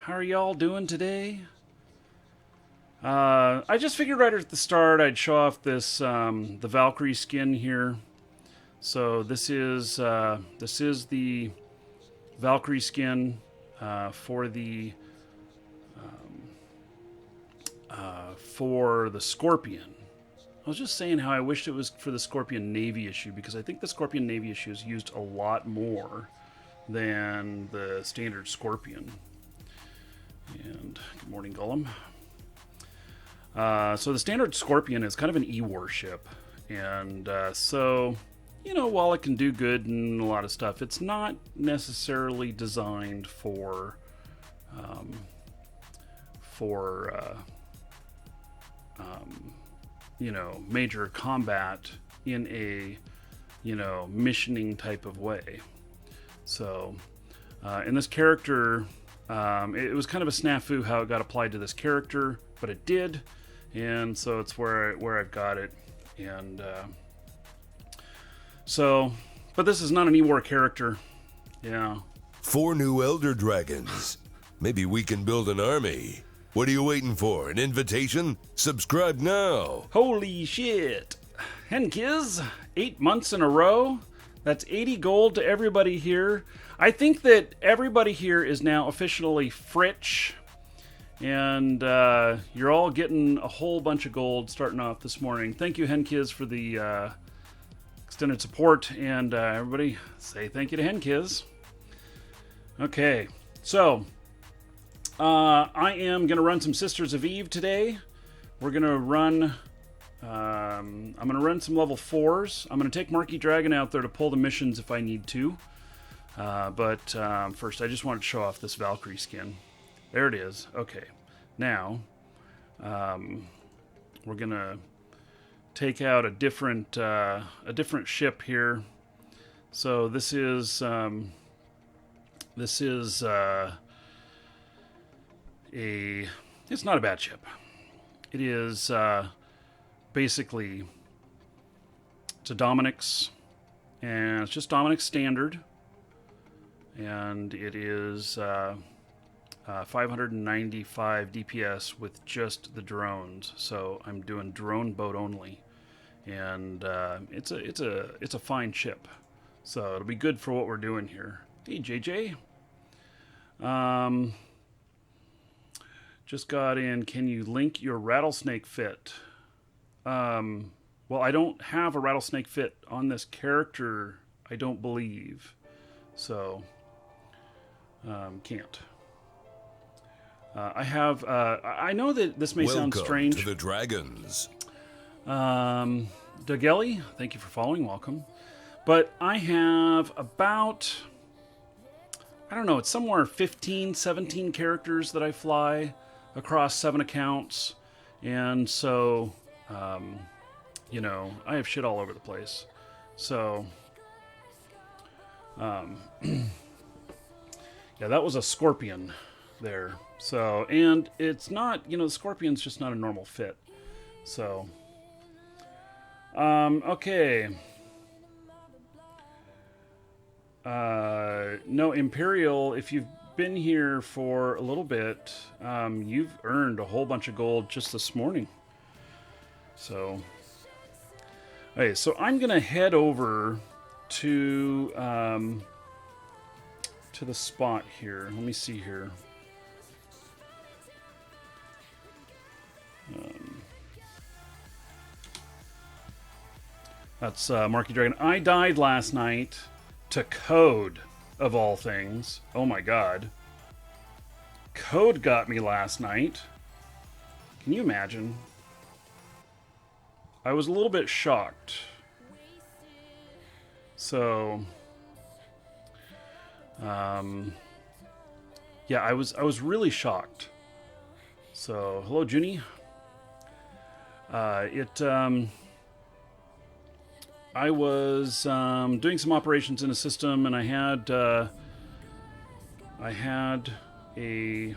How are y'all doing today? I just figured right at the start I'd show off the Valkyrie skin here. So this is the Valkyrie skin for the Scorpion. I was just saying how I wished it was for the Scorpion Navy issue because I think the Scorpion Navy issue is used a lot more than the standard Scorpion. And good morning, Gollum. So the standard Scorpion is kind of an E-warship, and so while it can do good and a lot of stuff, it's not necessarily designed um, for major combat in a missioning type of way. So in this character, it was kind of a snafu how it got applied to this character, but it did, and so it's where I've got it. And but this is not an E-war character. Yeah. 4 new Elder Dragons. Maybe we can build an army. What are you waiting for? An invitation? Subscribe now. Holy shit. Henkiz, 8 months in a row. That's 80 gold to everybody here. I think that everybody here is now officially Fritch. And you're all getting a whole bunch of gold starting off this morning. Thank you, Henkiz, for the extended support. And everybody say thank you to Henkiz. Okay, so I am going to run some Sisters of Eve today. We're going to run... I'm going to run some level 4s. I'm going to take Marky Dragon out there to pull the missions if I need to. But first, I just wanted to show off this Valkyrie skin. There it is. Okay. Now, we're going to take out a different ship here. So this is it's not a bad ship. It is basically, it's a Dominic's, and it's just Dominic's standard, and it is 595 DPS with just the drones. So I'm doing drone boat only, and it's a fine ship. So it'll be good for what we're doing here. Hey JJ, just got in. Can you link your rattlesnake fit? Well, I don't have a rattlesnake fit on this character, I don't believe. So, can't. I have, I know that this may sound strange. Welcome to the Dragons. Dogeli, thank you for following, welcome. But I have about, I don't know, it's somewhere 15, 17 characters that I fly across 7 accounts. And so... I have shit all over the place. So, yeah, that was a Scorpion there. So, and it's not, the Scorpion's just not a normal fit. So, okay. No, Imperial, if you've been here for a little bit, you've earned a whole bunch of gold just this morning. So, okay, so I'm gonna head over to the spot here. Let me see here. That's Marky Dragon. I died last night to Code, of all things. Oh my god. Code got me last night. Can you imagine? I was a little bit shocked. So, yeah, I was really shocked. So, hello, Junie. I was doing some operations in a system, and I had a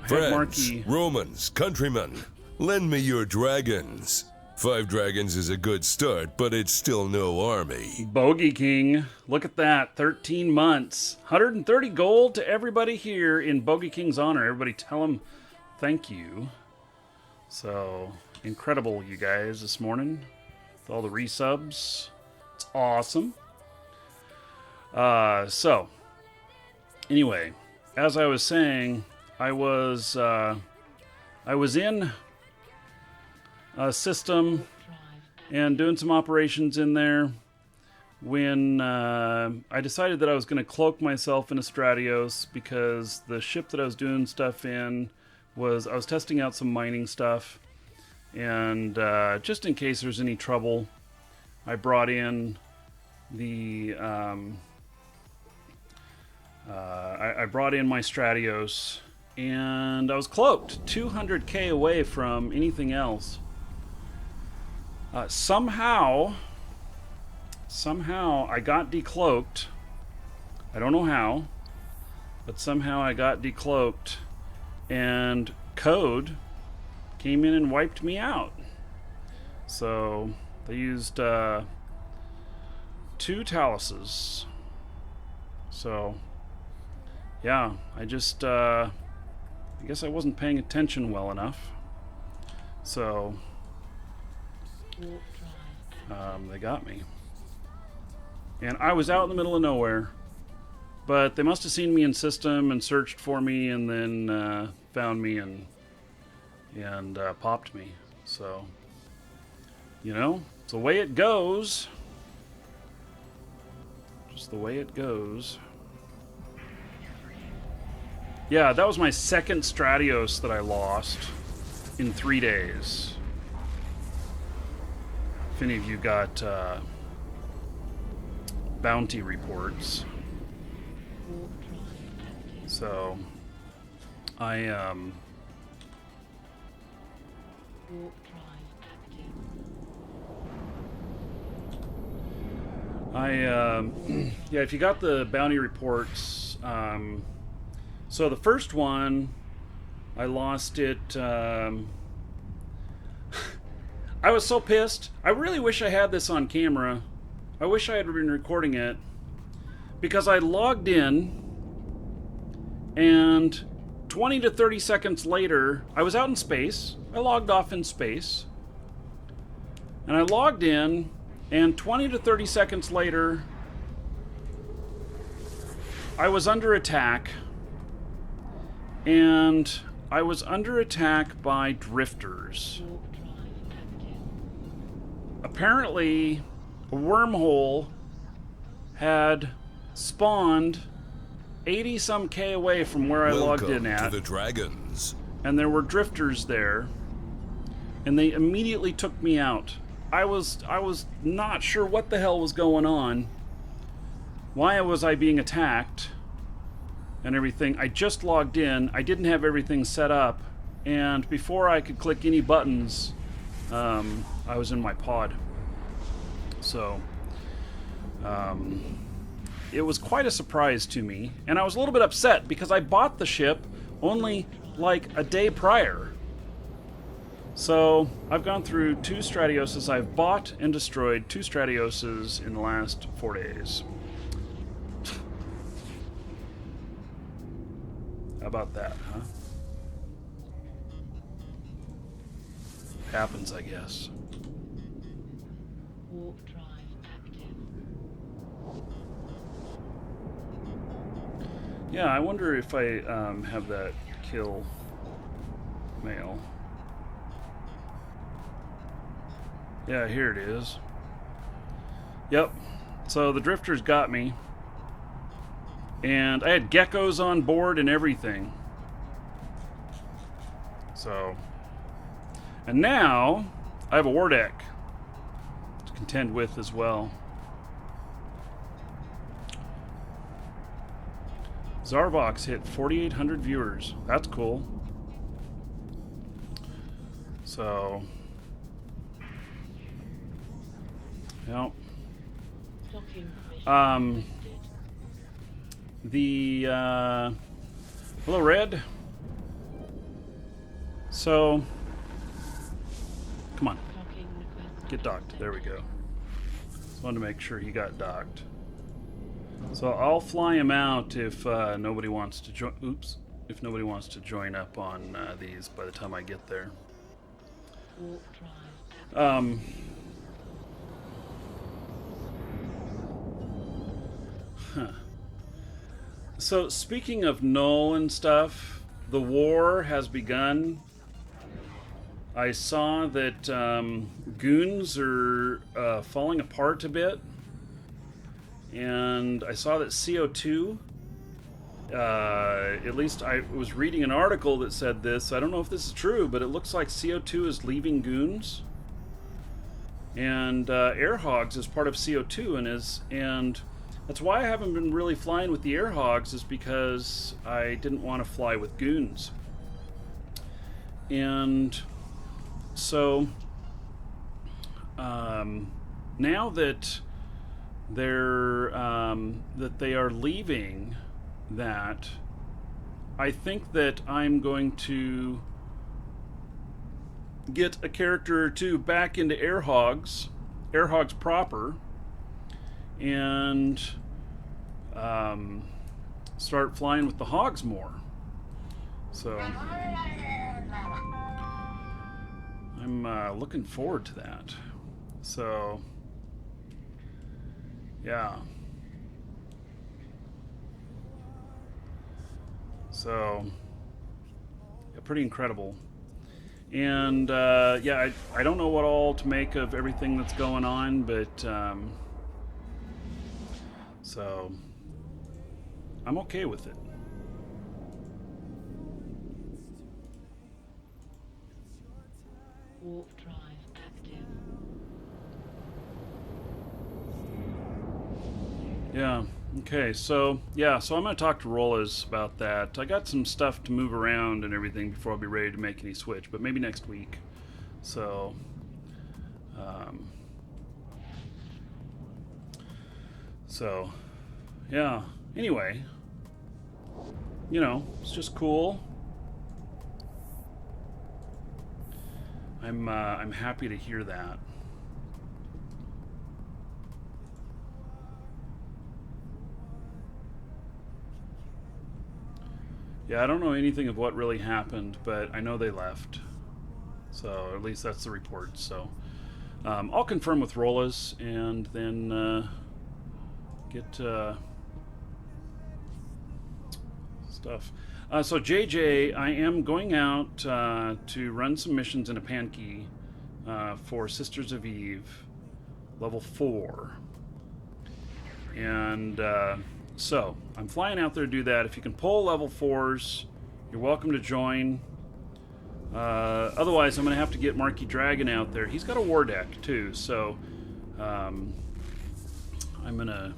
Friends, Romans, countrymen, lend me your dragons. 5 dragons is a good start, but it's still no army. Bogey King. Look at that. 13 months. 130 gold to everybody here in Bogey King's honor. Everybody tell him thank you. So, incredible, you guys, this morning. With all the resubs. It's awesome. So, anyway, as I was saying, I was in a system and doing some operations in there when I decided that I was going to cloak myself in a Stratos because the ship that I was doing stuff in I was testing out some mining stuff, and just in case there's any trouble, I brought in the I brought in my Stratos, and I was cloaked 200k away from anything else. Somehow I got decloaked. I don't know how, but somehow I got decloaked, and code came in and wiped me out. So they used 2 taluses. So yeah, I guess I wasn't paying attention well enough. So they got me. And I was out in the middle of nowhere, but they must have seen me in system and searched for me, and then found me and popped me. So, you know, it's the way it goes. Just the way it goes. Yeah, that was my second Stratos that I lost in 3 days. If any of you got bounty reports. So, yeah, if you got the bounty reports, so the first one, I lost it, I was so pissed. I really wish I had this on camera. I wish I had been recording it, because I logged in, and 20 to 30 seconds later, I was out in space. I logged off in space, and I logged in, and 20 to 30 seconds later, I was under attack, and I was under attack by drifters. Apparently, a wormhole had spawned 80-some K away from where I logged in at. Welcome to the dragons. And there were drifters there, and they immediately took me out. I was not sure what the hell was going on. Why was I being attacked and everything? I just logged in. I didn't have everything set up, and before I could click any buttons, I was in my pod. So, it was quite a surprise to me, and I was a little bit upset because I bought the ship only like a day prior. So, I've gone through 2 Stratoses. I've bought and destroyed 2 Stratoses in the last 4 days. How about that, huh? Happens, I guess. Warp drive active. Yeah, I wonder if I have that kill mail. Yeah, here it is. Yep. So the drifters got me. And I had geckos on board and everything. So. And now, I have a war deck to contend with as well. Zarvox hit 4,800 viewers. That's cool. So. Yep. Hello, Red. So, come on. Get docked. There we go. Just wanted to make sure he got docked. So I'll fly him out if nobody wants to join. Oops. If nobody wants to join up on these by the time I get there. Warp drive. So speaking of Null and stuff, the war has begun. I saw that goons are falling apart a bit, and I saw that CO2. At least I was reading an article that said this. I don't know if this is true, but it looks like CO2 is leaving goons, and air hogs is part of CO2, and that's why I haven't been really flying with the air hogs, is because I didn't want to fly with goons. And so now that they are leaving that, I think that I'm going to get a character or two back into air hogs proper, and start flying with the hogs more. So I'm looking forward to that. So yeah. So yeah, pretty incredible. And yeah, I don't know what all to make of everything that's going on, but so I'm okay with it. Warp drive active. Yeah. Okay. So yeah. So I'm gonna talk to Rolas about that. I got some stuff to move around and everything before I'll be ready to make any switch, but maybe next week. So. So, yeah. Anyway, you know, it's just cool. I'm happy to hear that. Yeah, I don't know anything of what really happened, but I know they left. So at least that's the report. So I'll confirm with Rolas and then get stuff. So JJ, I am going out to run some missions in a pankey for Sisters of Eve, level 4. And so I'm flying out there to do that. If you can pull level 4s, you're welcome to join. Otherwise, I'm going to have to get Marky Dragon out there. He's got a war deck too, so I'm going to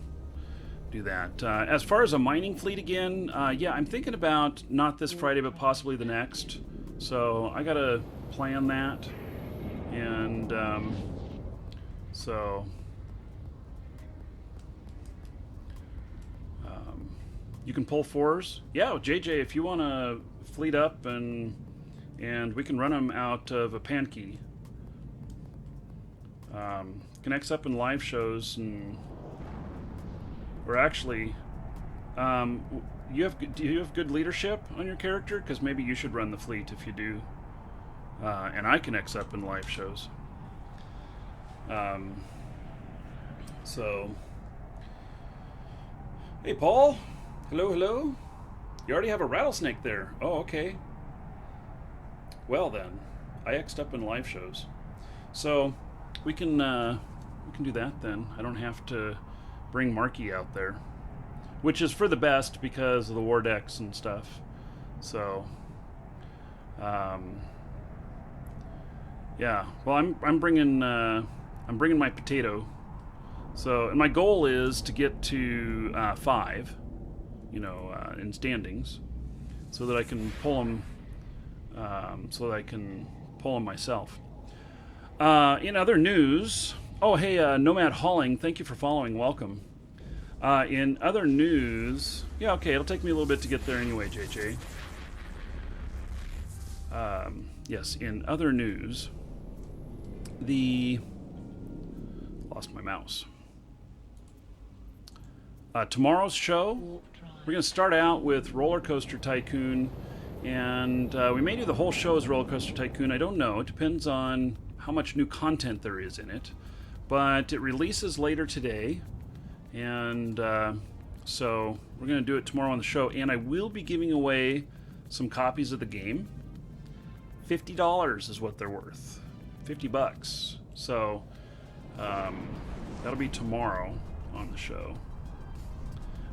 do that. As far as a mining fleet again, yeah, I'm thinking about not this Friday, but possibly the next. So I got to plan that. And so you can pull 4s. Yeah, JJ, if you want to fleet up and we can run them out of a pankey. Connects up in live shows, and or actually, do you have good leadership on your character? Because maybe you should run the fleet if you do. And I connects up in live shows. So, hey Paul, hello. You already have a rattlesnake there. Oh, okay. Well then, I X'd up in live shows, so we can do that then. I don't have to bring Marky out there, which is for the best because of the war decks and stuff. So, yeah. Well, I'm bringing my potato. So, and my goal is to get to 5, in standings, so that I can pull them. So that I can pull them myself. In other news, oh hey, Nomad Hauling, thank you for following. Welcome. In other news, yeah, okay, it'll take me a little bit to get there anyway, JJ. Yes, in other news, the Lost my mouse. Tomorrow's show, Warp drive. we're going to start out with Roller Coaster Tycoon, and we may do the whole show as Roller Coaster Tycoon. I don't know. It depends on how much new content there is in it. But it releases later today, and so we're going to do it tomorrow on the show, and I will be giving away some copies of the game. $50 is what they're worth. $50. So that'll be tomorrow on the show.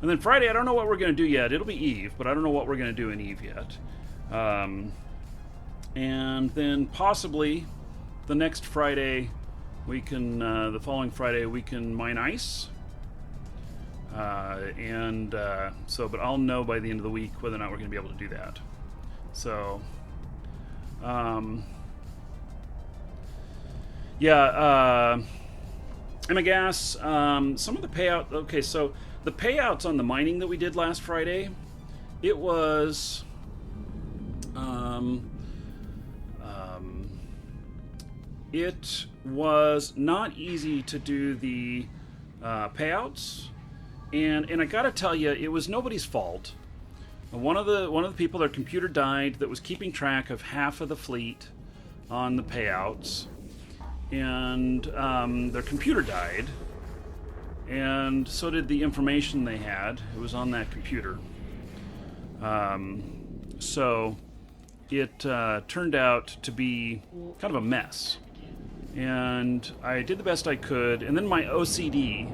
And then Friday, I don't know what we're going to do yet. It'll be Eve, but I don't know what we're going to do in Eve yet. And then possibly the next Friday, we can, the following Friday, we can mine ice. But I'll know by the end of the week whether or not we're going to be able to do that. So, and I guess some of the payout. Okay, so the payouts on the mining that we did last Friday, it was not easy to do the payouts, and I gotta tell you, it was nobody's fault. One of the people, their computer died that was keeping track of half of the fleet on the payouts, and their computer died, and so did the information they had. It was on that computer. So it turned out to be kind of a mess. And I did the best I could, and then my OCD,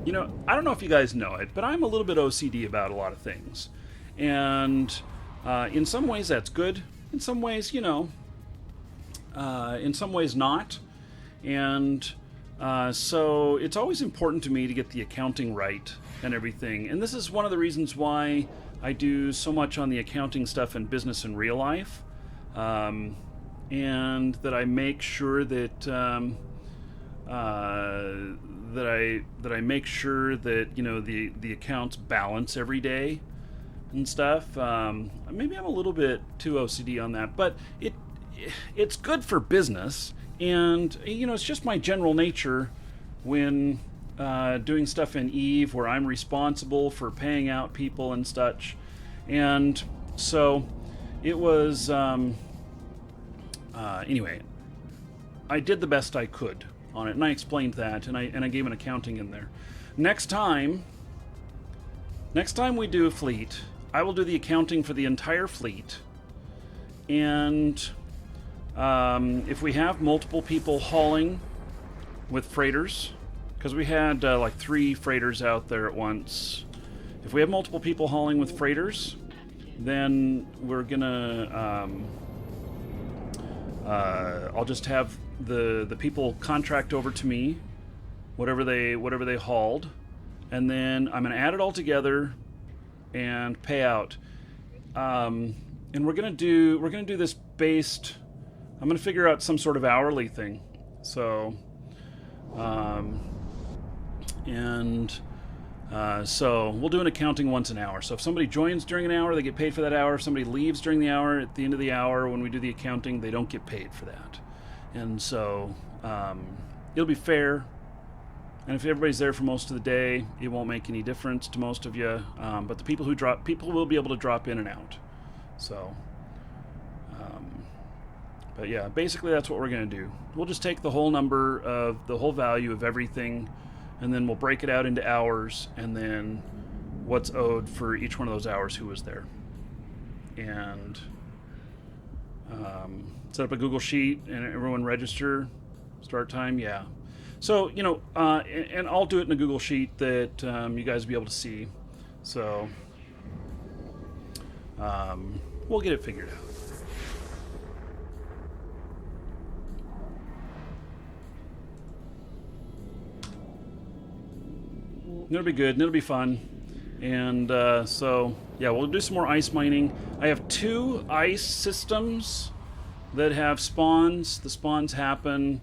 you know, I don't know if you guys know it, but I'm a little bit OCD about a lot of things. And in some ways that's good. In some ways, you know, in some ways not. And so it's always important to me to get the accounting right and everything. And this is one of the reasons why I do so much on the accounting stuff in business and real life. And that I make sure that that I make sure that, you know, the accounts balance every day and stuff. Maybe I'm a little bit too OCD on that, but it's good for business, and you know, it's just my general nature when doing stuff in Eve where I'm responsible for paying out people and such. And so it was anyway, I did the best I could on it, and I explained that, and I gave an accounting in there. Next time we do a fleet, I will do the accounting for the entire fleet, and if we have multiple people hauling with freighters, because we had like 3 freighters out there at once. If we have multiple people hauling with freighters, then we're gonna I'll just have the people contract over to me whatever they hauled, and then I'm gonna add it all together and pay out. And we're gonna do this based. I'm gonna figure out some sort of hourly thing. So, so we'll do an accounting once an hour. So if somebody joins during an hour, they get paid for that hour. If somebody leaves during the hour, at the end of the hour, when we do the accounting, they don't get paid for that. And so it'll be fair. And if everybody's there for most of the day, it won't make any difference to most of you. But the people will be able to drop in and out. So, but yeah, basically that's what we're going to do. We'll just take the whole number of the whole value of everything, and then we'll break it out into hours, and then what's owed for each one of those hours who was there. And set up a Google Sheet, and everyone register, start time, yeah. So, you know, and I'll do it in a Google Sheet that you guys will be able to see. So, we'll get it figured out. It'll be good, and it'll be fun. And so, yeah, we'll do some more ice mining. I have 2 ice systems that have spawns. The spawns happen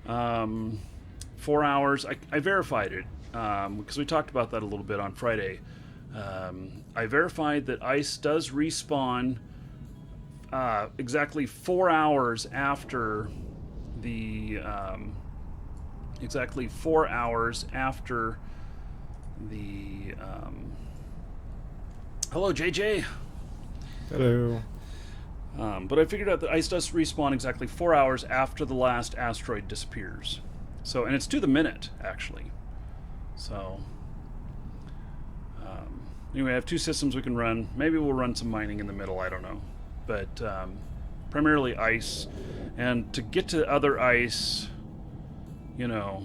4 hours. I verified it because we talked about that a little bit on Friday. I verified that ice does respawn exactly 4 hours after the exactly 4 hours after the... Hello, JJ. Hello. But I figured out that ice does respawn exactly 4 hours after the last asteroid disappears. So, and it's to the minute, actually. So, anyway, I have 2 systems we can run. Maybe we'll run some mining in the middle, I don't know. But primarily ice. And to get to other ice, you know,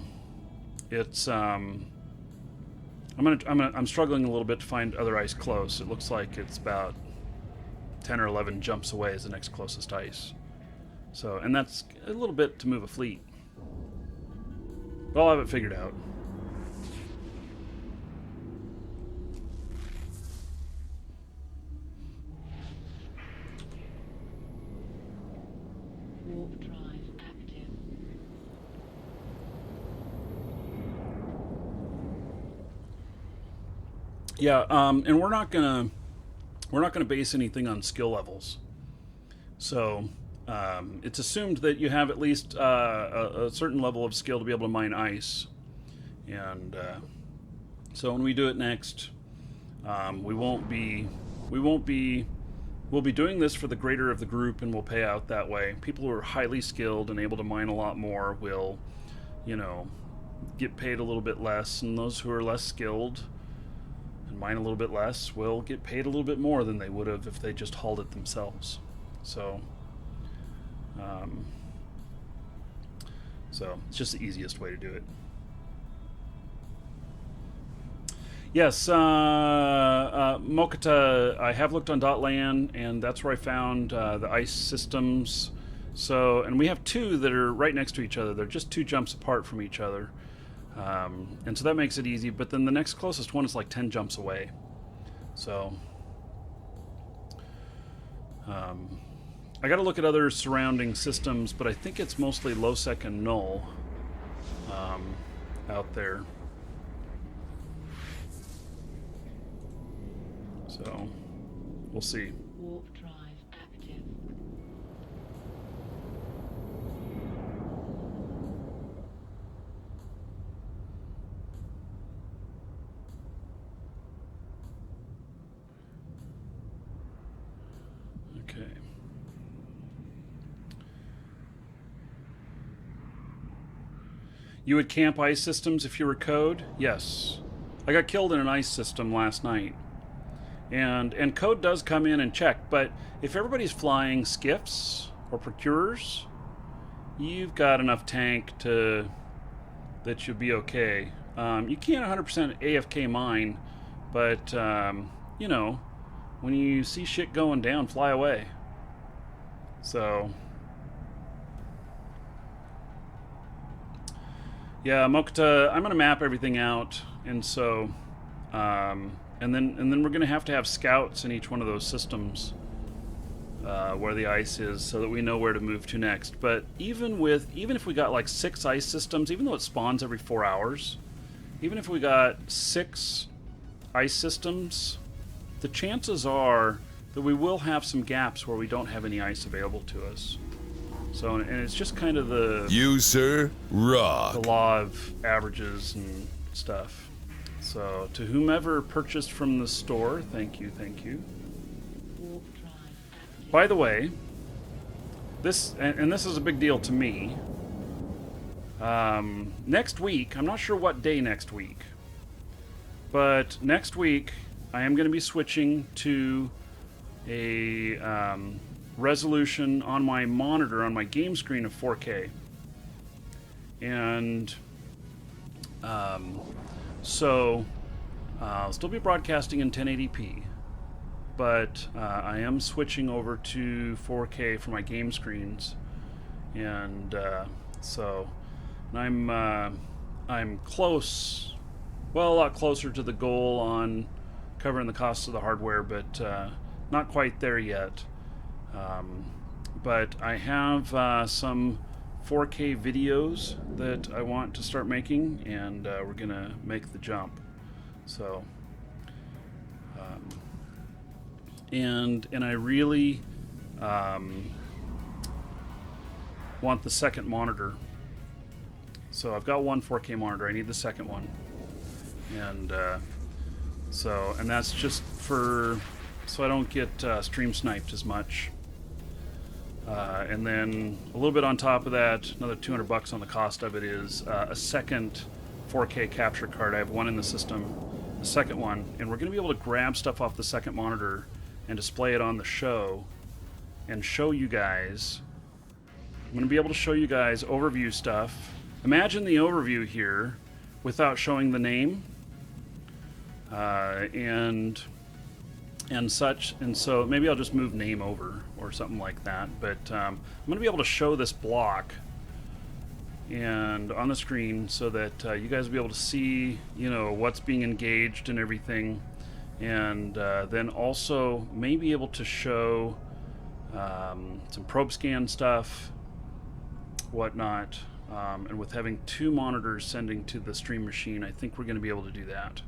it's I'm struggling a little bit to find other ice close. It looks like it's about 10 or 11 jumps away is the next closest ice. So, and that's a little bit to move a fleet. But I'll have it figured out. Warp drive active. Yeah, and we're not gonna base anything on skill levels. So it's assumed that you have at least a certain level of skill to be able to mine ice, and so when we do it next, we'll be doing this for the greater of the group, and we'll pay out that way. People who are highly skilled and able to mine a lot more will, you know, get paid a little bit less, and those who are less skilled and mine a little bit less will get paid a little bit more than they would have if they just hauled it themselves. So it's just the easiest way to do it. Yes, Mokata, I have looked on .lan, and that's where I found the ice systems. So, and we have 2 that are right next to each other. They're just 2 jumps apart from each other. And so that makes it easy, but then the next closest one is like 10 jumps away. So, I got to look at other surrounding systems, but I think it's mostly low-sec and null out there. So, we'll see. Warp drive active. Okay. You would camp ice systems if you were code? Yes. I got killed in an ice system last night. And code does come in and check, but if everybody's flying skiffs or procurers, you've got enough tank that you'll be okay. You can't 100% AFK mine, but you know, when you see shit going down, fly away. So yeah, Mokta, I'm gonna map everything out, and so and then we're gonna have to have scouts in each one of those systems where the ice is, so that we know where to move to next. But even if we got like 6 ice systems, even though it spawns every 4 hours, even if we got 6 ice systems, the chances are that we will have some gaps where we don't have any ice available to us. So, and it's just kind of You, sir, rock. the law of averages and stuff. So, to whomever purchased from the store, thank you, thank you. Warp drive active. By the way, this is a big deal to me. Next week, I'm not sure what day next week, but next week I am going to be switching to a resolution on my monitor, on my game screen, of 4K. And so I'll still be broadcasting in 1080p, but I am switching over to 4K for my game screens. And so I'm close, well, a lot closer to the goal on covering the costs of the hardware, but not quite there yet. But I have some 4K videos that I want to start making, and we're gonna make the jump. So, and I really want the second monitor. So I've got one 4K monitor. I need the second one. And and that's just for so I don't get stream sniped as much. And then a little bit on top of that, another $200 on the cost of it is a second 4K capture card. I have one in the system, the second one, and we're going to be able to grab stuff off the second monitor and display it on the show and show you guys. I'm going to be able to show you guys overview stuff. Imagine the overview here without showing the name and such, and so maybe I'll just move name over or something like that, but I'm going to be able to show this block and on the screen so that you guys will be able to see, you know, what's being engaged and everything, and then also maybe able to show some probe scan stuff, whatnot, and with having two monitors sending to the stream machine, I think we're going to be able to do that.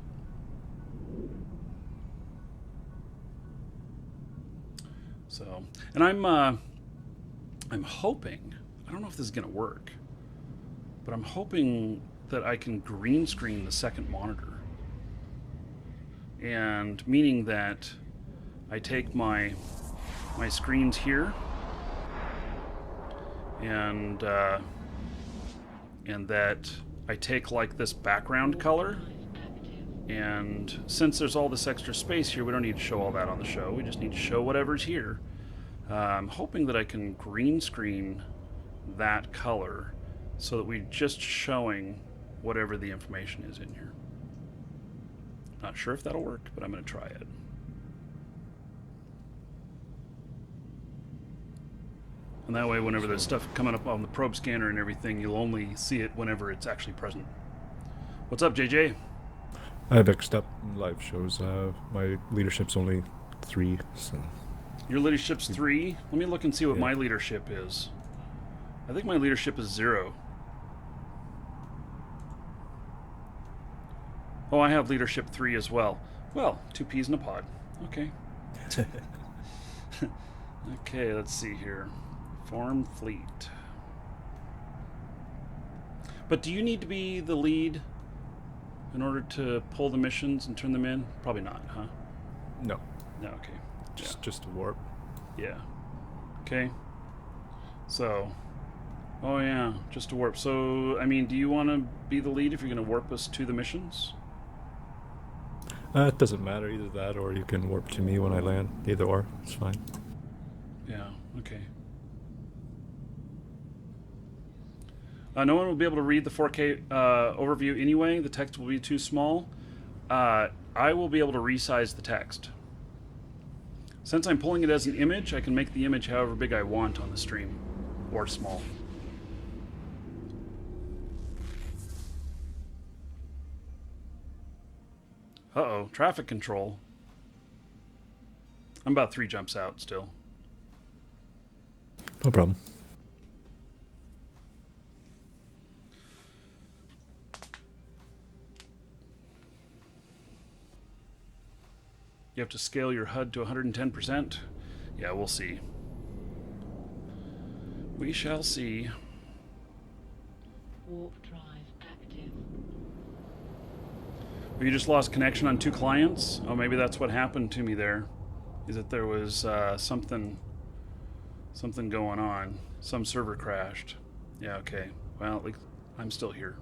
So, and I'm hoping, I don't know if this is going to work, but I'm hoping that I can green screen the second monitor. And meaning that I take my screens here and that I take like this background color, and since there's all this extra space here, we don't need to show all that on the show. We just need to show whatever's here. I'm hoping that I can green screen that color so that we're just showing whatever the information is in here. Not sure if that'll work, but I'm going to try it. And that way, whenever there's stuff coming up on the probe scanner and everything, you'll only see it whenever it's actually present. What's up, JJ? I mixed up live shows. My leadership's only 3, so... Your leadership's 3? Let me look and see what my leadership is. I think my leadership is 0. Oh, I have leadership 3 as well. Well, 2 peas in a pod. Okay. Okay, let's see here. Form fleet. But do you need to be the lead in order to pull the missions and turn them in? Probably not, huh? No. No, okay. Just a warp. Yeah. Okay. So, oh yeah, just a warp. So, I mean, do you want to be the lead if you're going to warp us to the missions? It doesn't matter, either that or you can warp to me when I land. Either or, it's fine. Yeah, okay. No one will be able to read the 4K overview anyway. The text will be too small. I will be able to resize the text. Since I'm pulling it as an image, I can make the image however big I want on the stream, or small. Uh-oh, traffic control. I'm about 3 jumps out still. No problem. You have to scale your HUD to 110%. Yeah, we'll see. We shall see. Warp drive active. Well, you just lost connection on 2 clients? Oh, maybe that's what happened to me there. Is that there was something going on. Some server crashed. Yeah, okay. Well, at least I'm still here.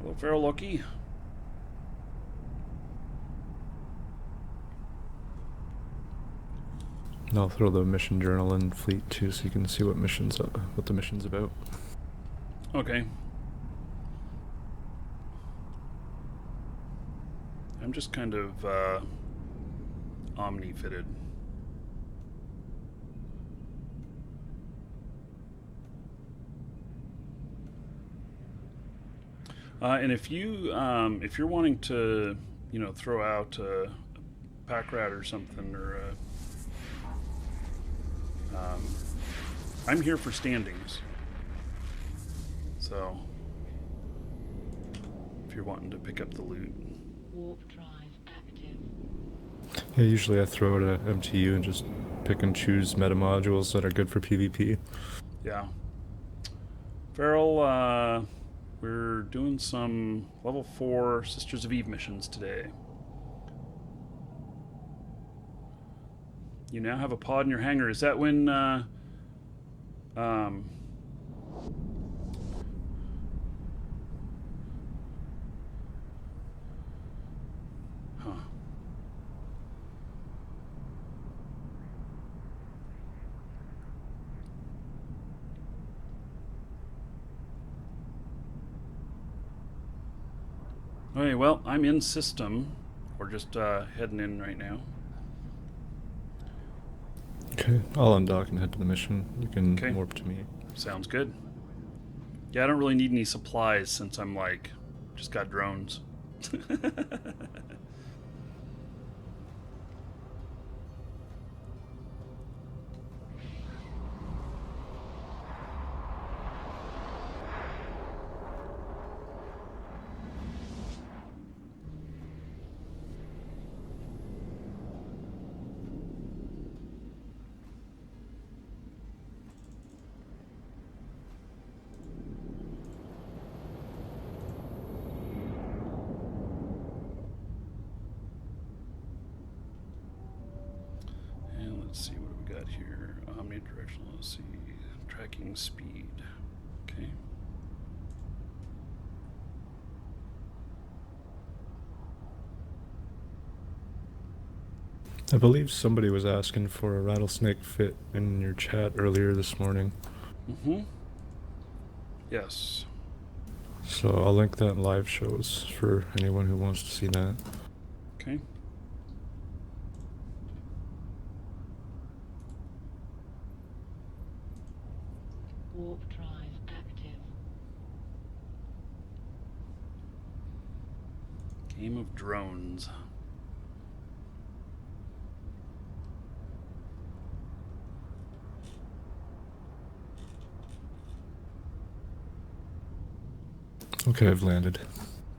Hello, Feral Loki. And I'll throw the mission journal in fleet too, so you can see what the mission's about. Okay. I'm just kind of omni-fitted. And if you're wanting to, throw out a pack rat or something, or I'm here for standings. So, if you're wanting to pick up the loot. Warp drive active. Yeah, usually I throw it at MTU and just pick and choose meta modules that are good for PvP. Yeah. Farrell, we're doing some level 4 Sisters of Eve missions today. You now have a pod in your hangar. Is that when, huh. Okay, well, I'm in system. We're just heading in right now. Okay, I'll undock and head to the mission. You can Okay. warp to me. Sounds good. Yeah, I don't really need any supplies since I'm like, just got drones. And let's see what we got here. Omnidirectional, let's see. Tracking speed. Okay. I believe somebody was asking for a rattlesnake fit in your chat earlier this morning. Mm-hmm. Yes. So I'll link that in live shows for anyone who wants to see that. Okay. Warp drive active. Game of drones. Okay, I've landed.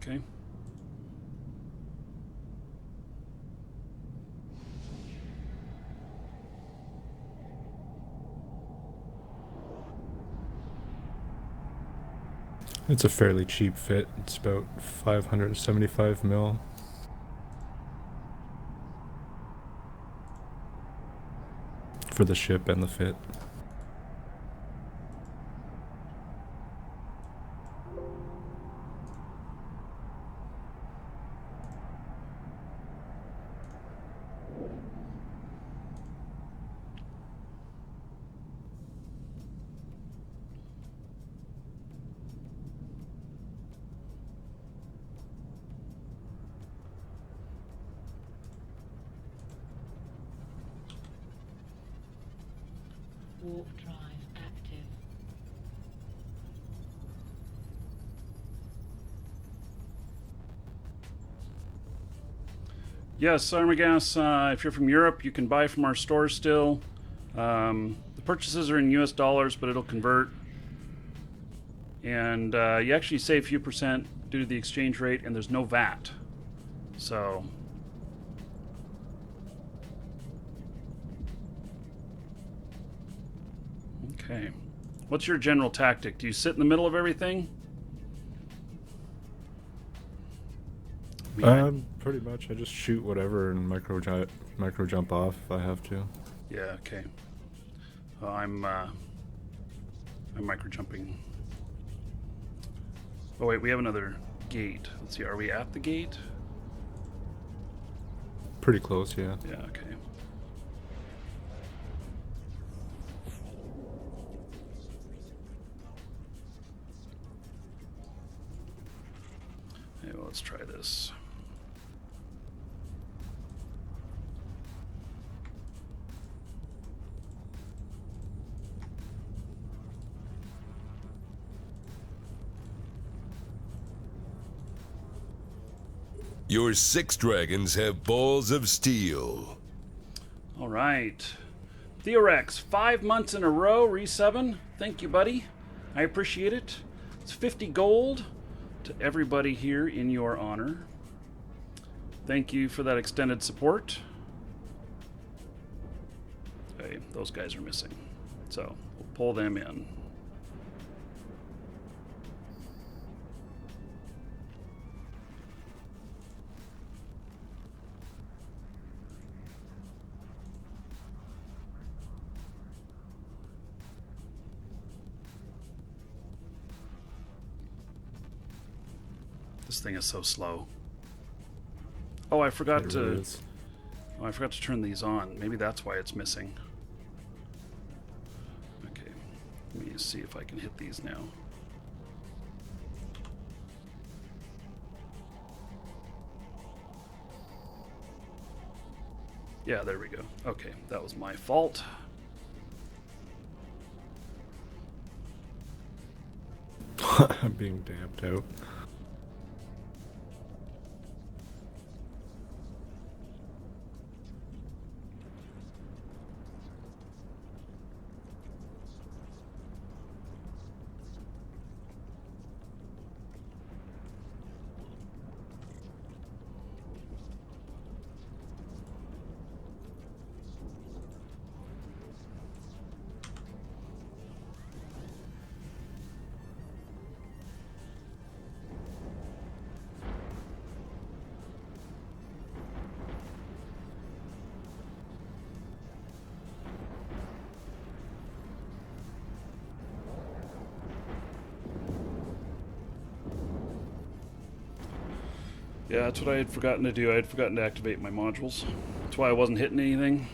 Okay. It's a fairly cheap fit. It's about 575 mil. For the ship and the fit. Warp drive active. Yes, Armagas, if you're from Europe, you can buy from our store still. The purchases are in US dollars, but it'll convert. And you actually save a few percent due to the exchange rate, and there's no VAT. So, okay. What's your general tactic? Do you sit in the middle of everything? Pretty much. I just shoot whatever and micro jump off if I have to. Yeah, okay. I'm micro jumping. Oh wait, we have another gate. Let's see, are we at the gate? Pretty close, yeah. Yeah, okay. Okay, well, let's try this. Your 6 dragons have balls of steel. All right. Theorex, 5 months in a row, re-7. Thank you, buddy. I appreciate it. It's 50 gold to everybody here in your honor. Thank you for that extended support. Okay, those guys are missing. So, we'll pull them in. This thing is so slow. Oh, I forgot It really to. is. Oh, I forgot to turn these on. Maybe that's why it's missing. Okay, let me see if I can hit these now. Yeah, there we go. Okay, that was my fault. I'm being damped out. Yeah, that's what I had forgotten to do. I had forgotten to activate my modules. That's why I wasn't hitting anything.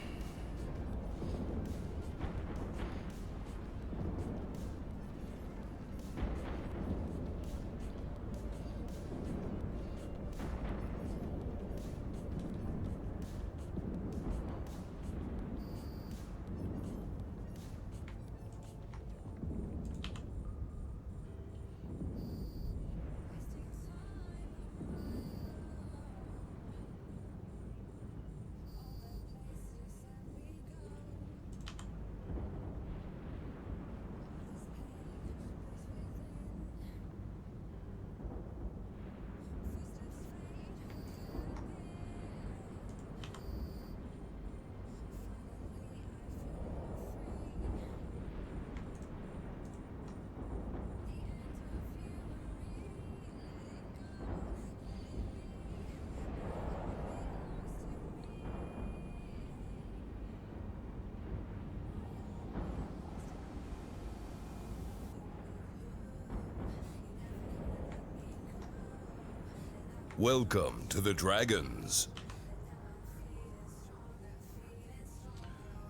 Welcome to the Dragons.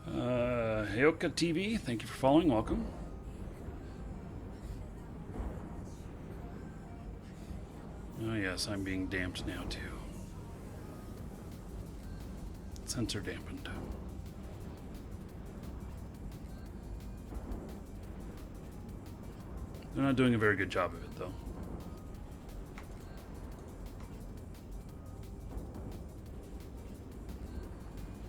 Heyoka TV, thank you for following. Welcome. Oh yes, I'm being damped now too. Sensor dampened. They're not doing a very good job of it though.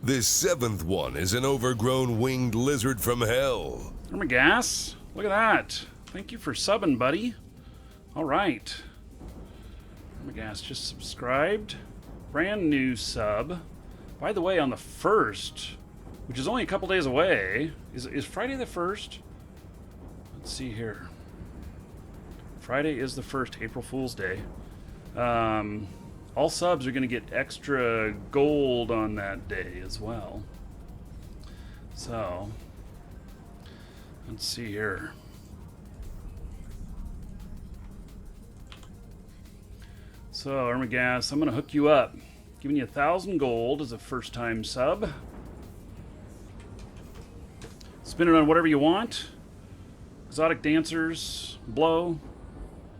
This 7th one is an overgrown winged lizard from hell. Gas, look at that. Thank you for subbing, buddy. All right. Gas just subscribed. Brand new sub. By the way, on the 1st, which is only a couple days away, is Friday the 1st? Let's see here. Friday is the 1st, April Fool's Day. All subs are going to get extra gold on that day as well. So, let's see here. So, Ermagas, I'm going to hook you up. Giving you 1,000 gold as a first-time sub. Spend it on whatever you want. Exotic dancers, blow,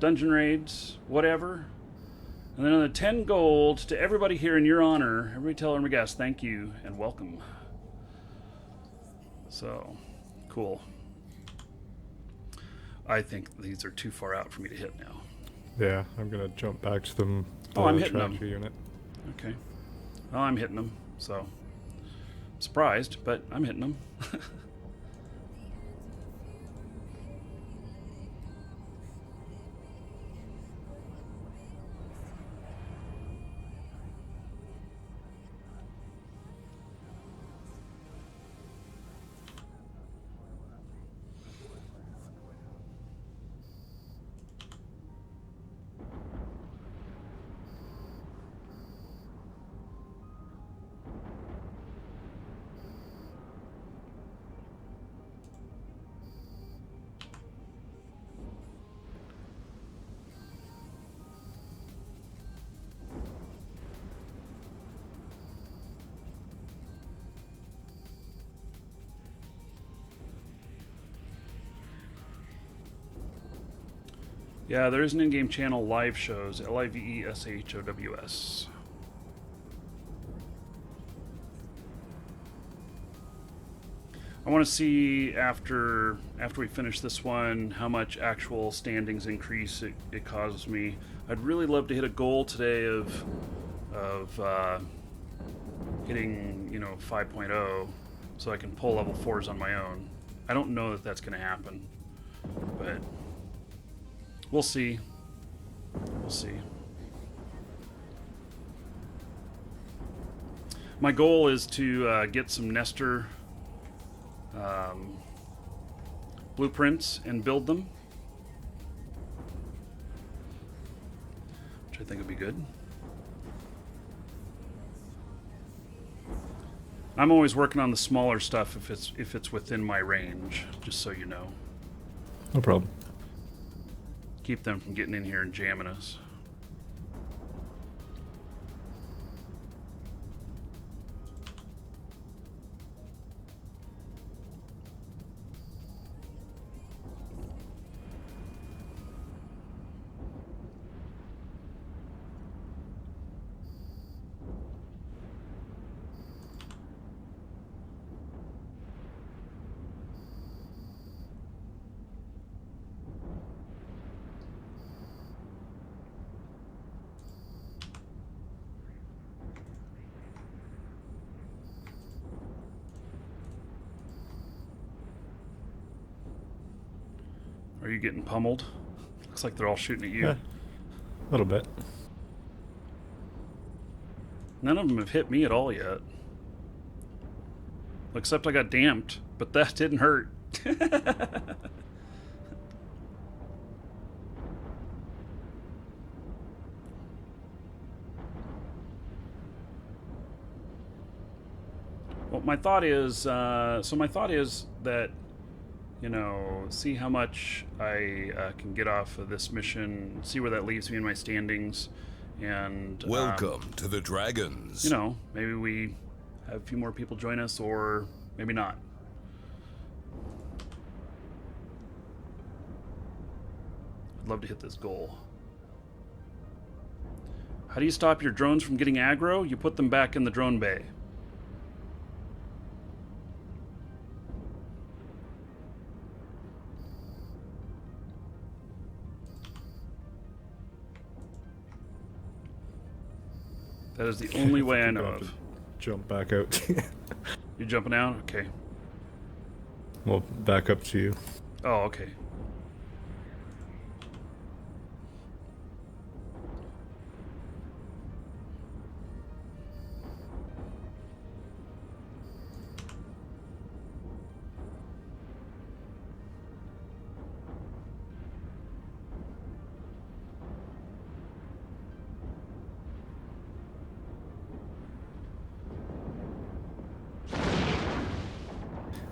dungeon raids, whatever. And then another 10 gold to everybody here in your honor. Everybody tell Ermagas thank you and welcome. So, cool. I think these are too far out for me to hit now. Yeah, I'm gonna jump back to them. Oh, I'm the hitting them. tracker unit. Okay. Well, I'm hitting them, so surprised, but I'm hitting them. Yeah, there is an in-game channel, live shows, LIVESHOWS. I want to see after we finish this one how much actual standings increase it causes me. I'd really love to hit a goal today of hitting 5.0 so I can pull level 4s on my own. I don't know that that's going to happen, but we'll see. We'll see. My goal is to get some Nestor blueprints and build them, which I think would be good. I'm always working on the smaller stuff if it's within my range, just so you know. No problem. Keep them from getting in here and jamming us. Are you getting pummeled? Looks like they're all shooting at you. Yeah, a little bit. None of them have hit me at all yet. Except I got damped, but that didn't hurt. Well, my thought is that, see how much I can get off of this mission, see where that leaves me in my standings, and Welcome to the Dragons. Maybe we have a few more people join us, or maybe not. I'd love to hit this goal. How do you stop your drones from getting aggro? You put them back in the drone bay. That is the only way I know of. Jump back out. You jumping out? Okay. Well, back up to you. Oh, okay.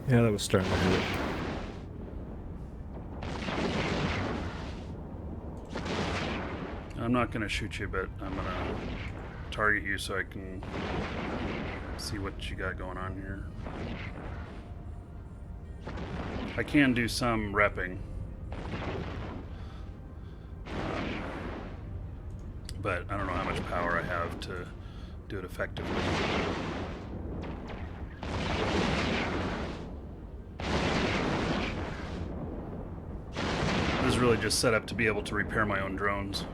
Yeah, that was starting to hurt. I'm not going to shoot you, but I'm going to target you so I can see what you got going on here. I can do some repping, but I don't know how much power I have to do it effectively. This is really just set up to be able to repair my own drones.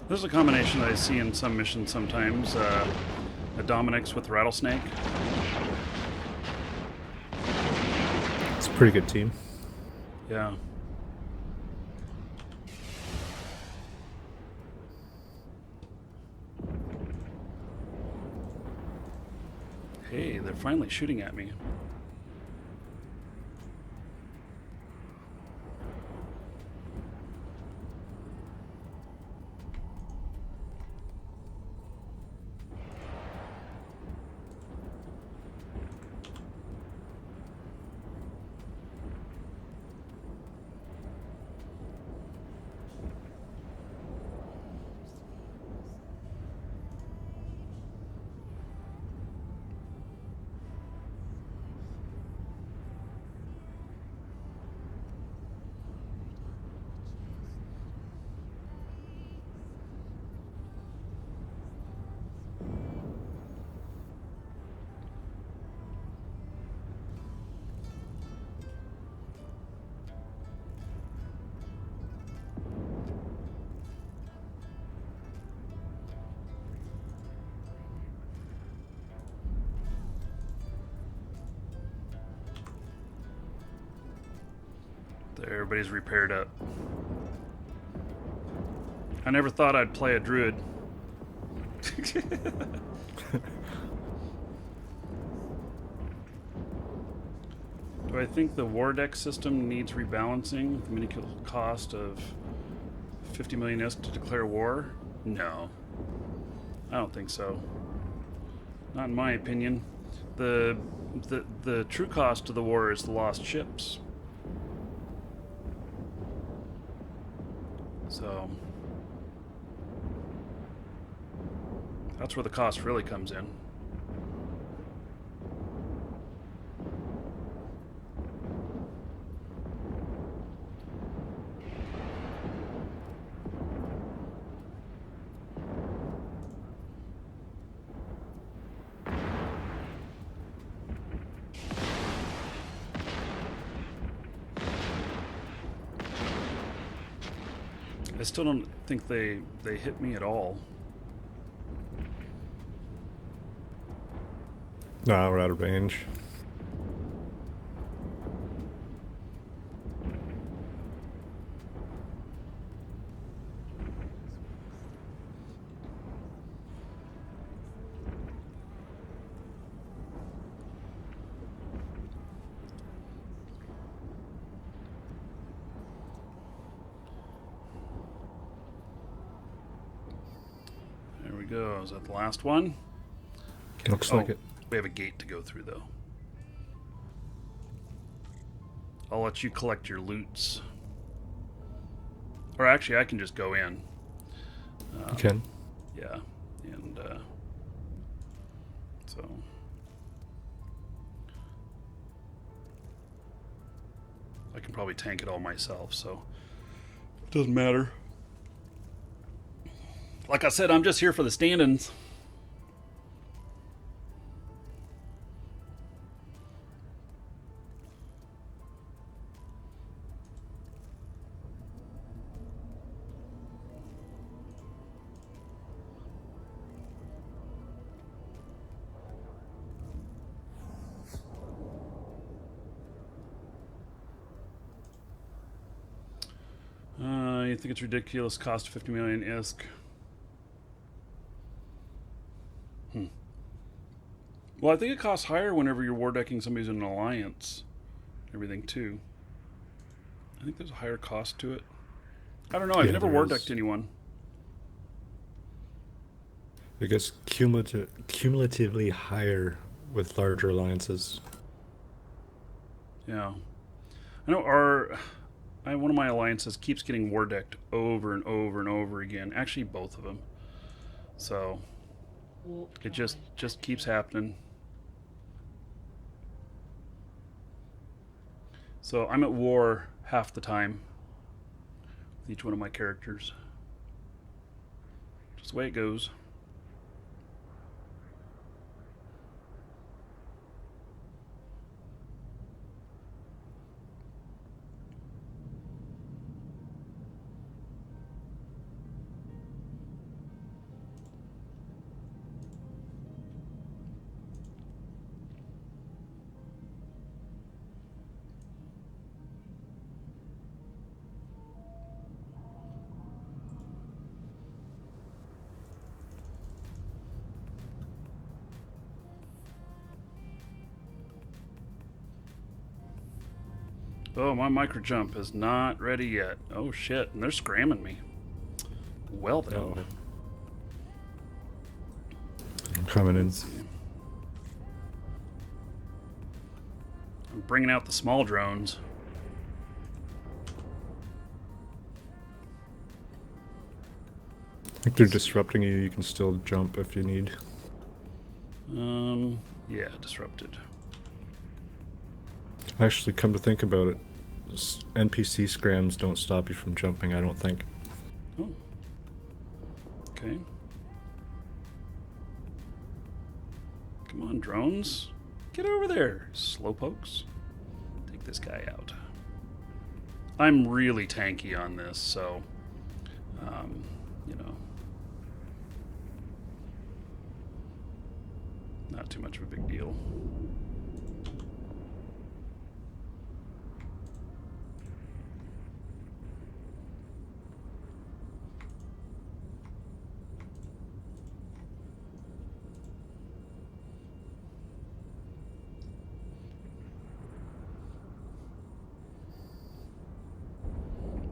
There's a combination that I see in some missions sometimes. A Dominix with Rattlesnake. It's a pretty good team. Yeah. Hey, they're finally shooting at me. There, everybody's repaired up. I never thought I'd play a druid. Do I think the war deck system needs rebalancing with the minuscule cost of 50 million ISK to declare war? No. I don't think so. Not in my opinion. The true cost of the war is the lost ships. So that's where the cost really comes in. I still don't think they hit me at all. No, we're out of range. There we go. Is that the last one? Okay. Looks like it. We have a gate to go through, though. I'll let you collect your loots. Or actually, I can just go in. You can. Yeah. And, so... I can probably tank it all myself, so... It doesn't matter. Like I said, I'm just here for the stand-ins. You think it's ridiculous? Cost 50 million ISK. Well, I think it costs higher whenever you're war decking somebody's in an alliance. Everything too. I think there's a higher cost to it. I don't know. I've never war decked anyone. I guess cumulatively higher with larger alliances. Yeah. I know one of my alliances keeps getting war decked over and over and over again. Actually, both of them. So it just keeps happening. So I'm at war half the time with each one of my characters. Just the way it goes. Oh, my micro jump is not ready yet. Oh shit, and they're scramming me. Well then. Oh. I'm coming in. I'm bringing out the small drones. I think they're disrupting you. You can still jump if you need. Yeah, disrupted. Actually, come to think about it, NPC scrams don't stop you from jumping, I don't think. Oh. Okay. Come on, drones. Get over there, slowpokes. Take this guy out. I'm really tanky on this, so, you know, not too much of a big deal.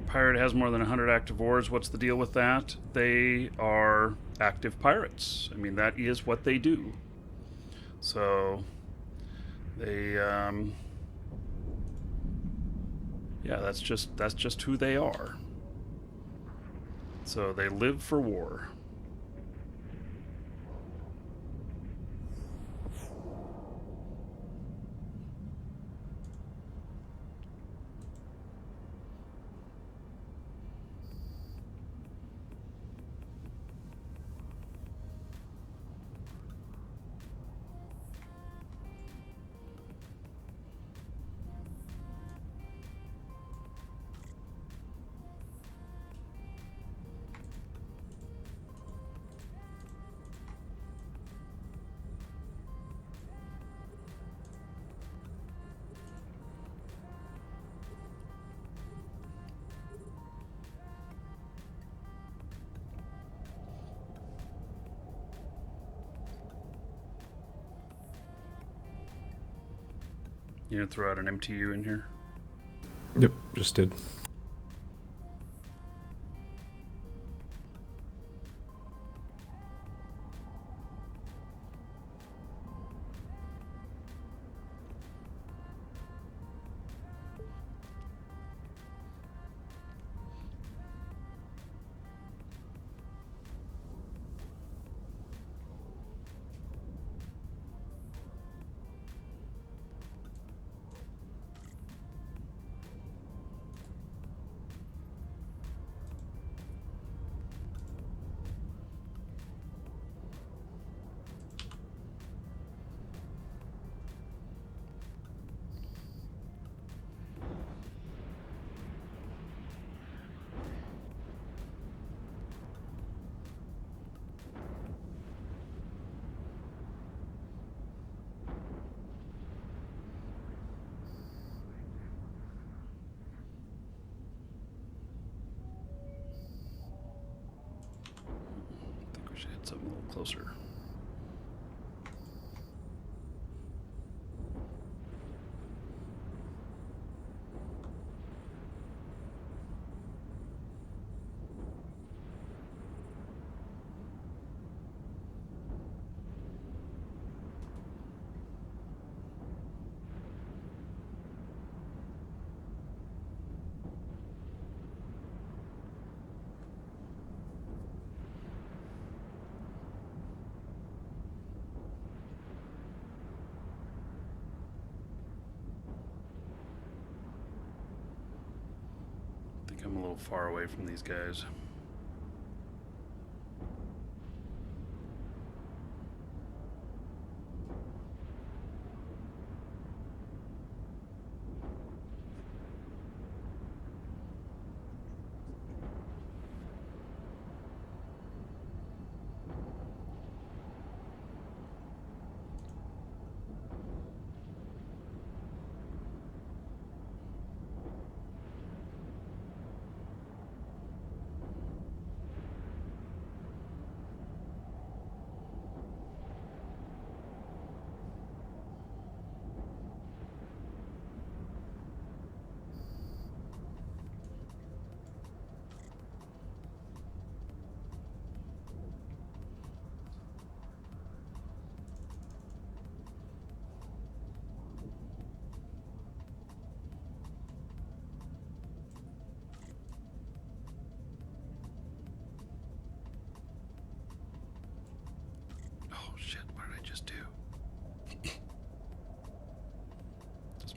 Pirate has more than 100 active wars. What's the deal with that? They are active pirates. I mean, that is what they do. So, they, yeah, that's just who they are. So they live for war. You gonna throw out an MTU in here? Yep, just did. I think we should hit something a little closer. I think I'm a little far away from these guys.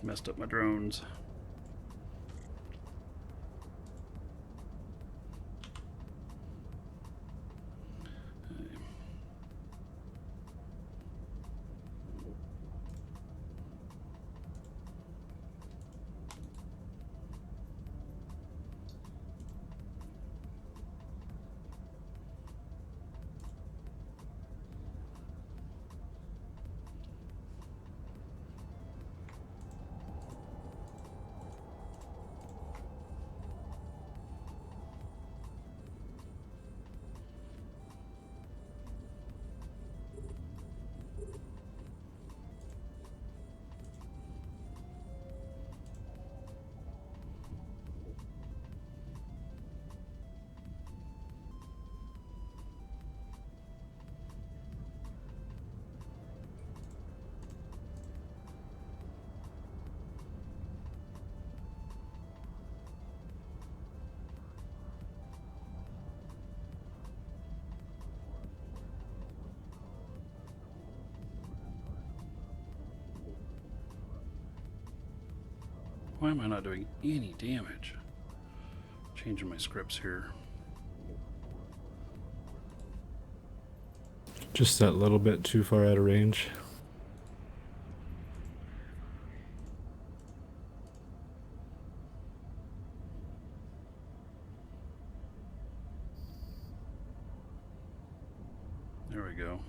Messed up my drones. Why am I not doing any damage? Changing my scripts here. Just that little bit too far out of range. There we go.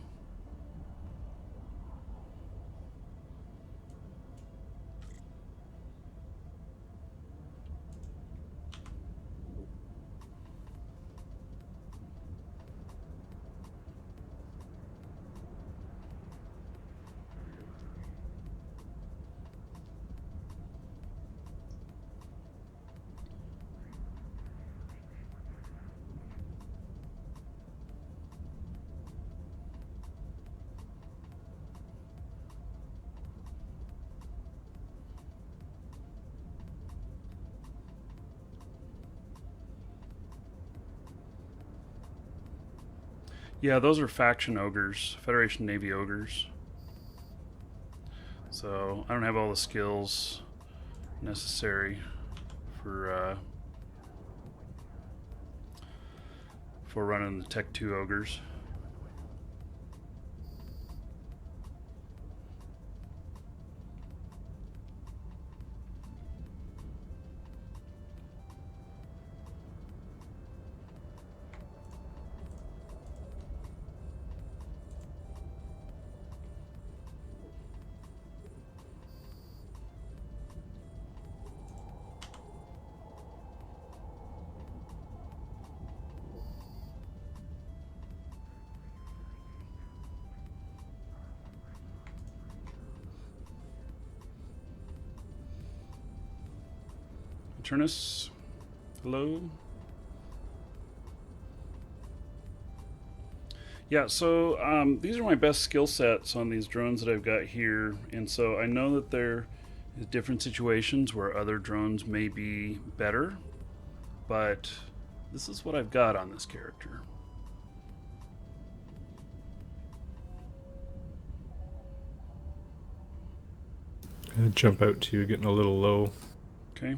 Yeah, those are faction ogres, Federation Navy ogres. So I don't have all the skills necessary for running the Tech 2 ogres. Turnus, hello. Yeah, so these are my best skill sets on these drones that I've got here, and so I know that there is different situations where other drones may be better, but this is what I've got on this character. Jump out to you, getting a little low. Okay.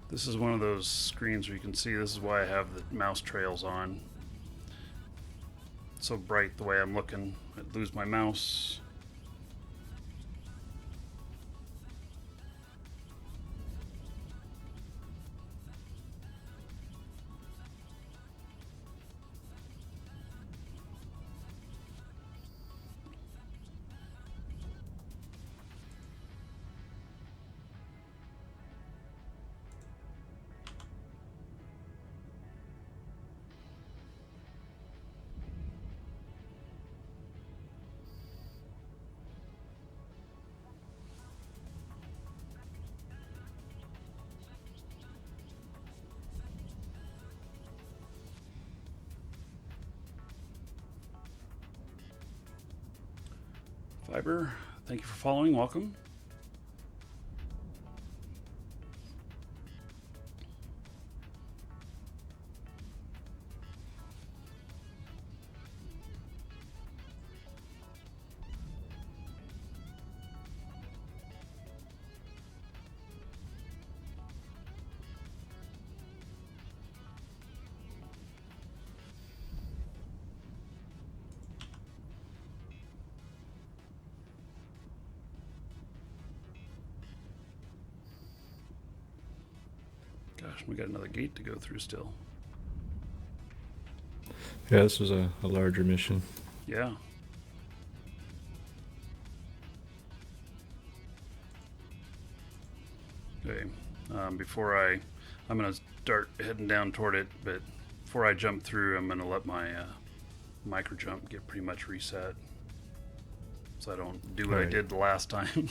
This is one of those screens where you can see this is why I have the mouse trails on. So so bright the way I'm looking. I'd lose my mouse. Fiber, thank you for following. Welcome. Gosh, we got another gate to go through still. Yeah, this was a larger mission. Yeah. Okay. I'm gonna start heading down toward it, but before I jump through, I'm gonna let my micro jump get pretty much reset, so I don't do what I did the last time.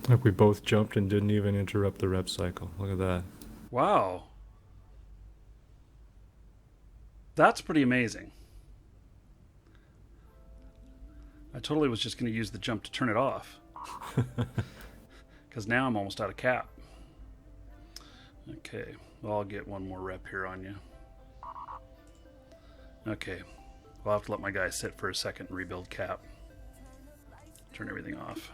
Like we both jumped and didn't even interrupt the rep cycle. Look at that. Wow. That's pretty amazing. I totally was just going to use the jump to turn it off. Because now I'm almost out of cap. Okay, well, I'll get one more rep here on you. Okay, I'll have to let my guy sit for a second and rebuild cap. Turn everything off.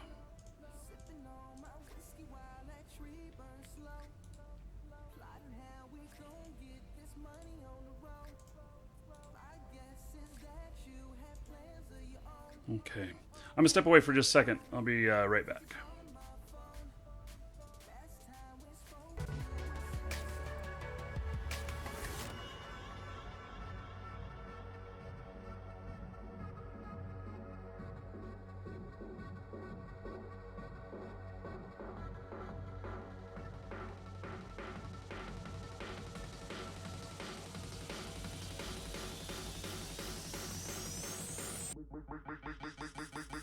Okay, I'm gonna step away for just a second. I'll be right back.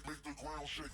Make the ground shake.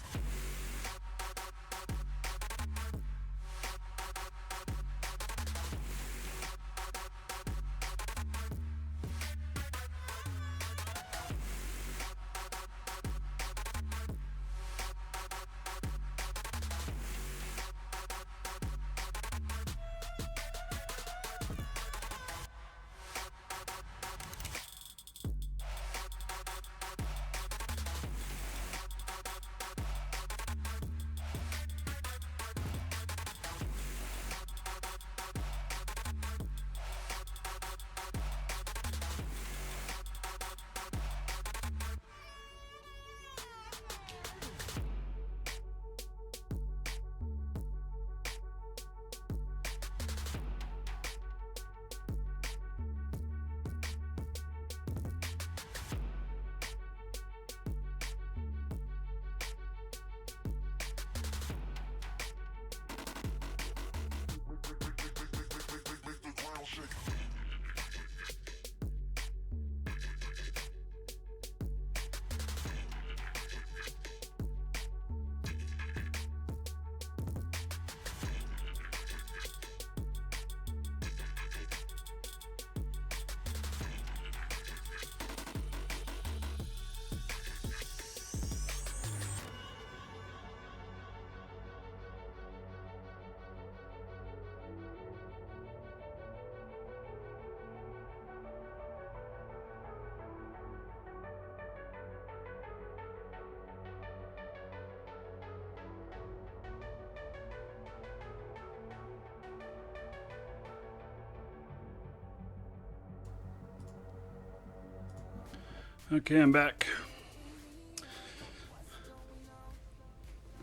Okay, I'm back.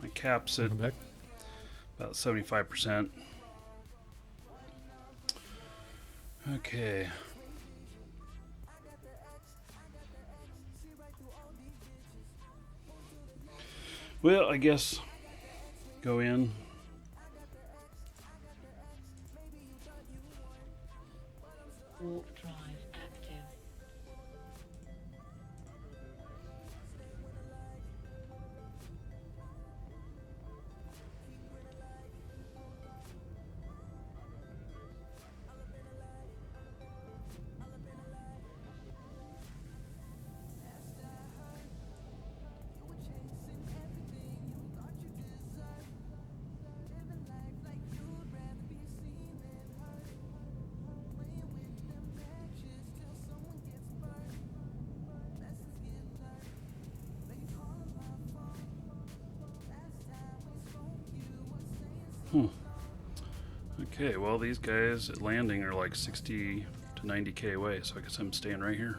My cap's at I'm back. about 75%. Okay. Well, I guess go in. Warp drive active. Okay, well, these guys at landing are like 60 to 90k away, so I guess I'm staying right here.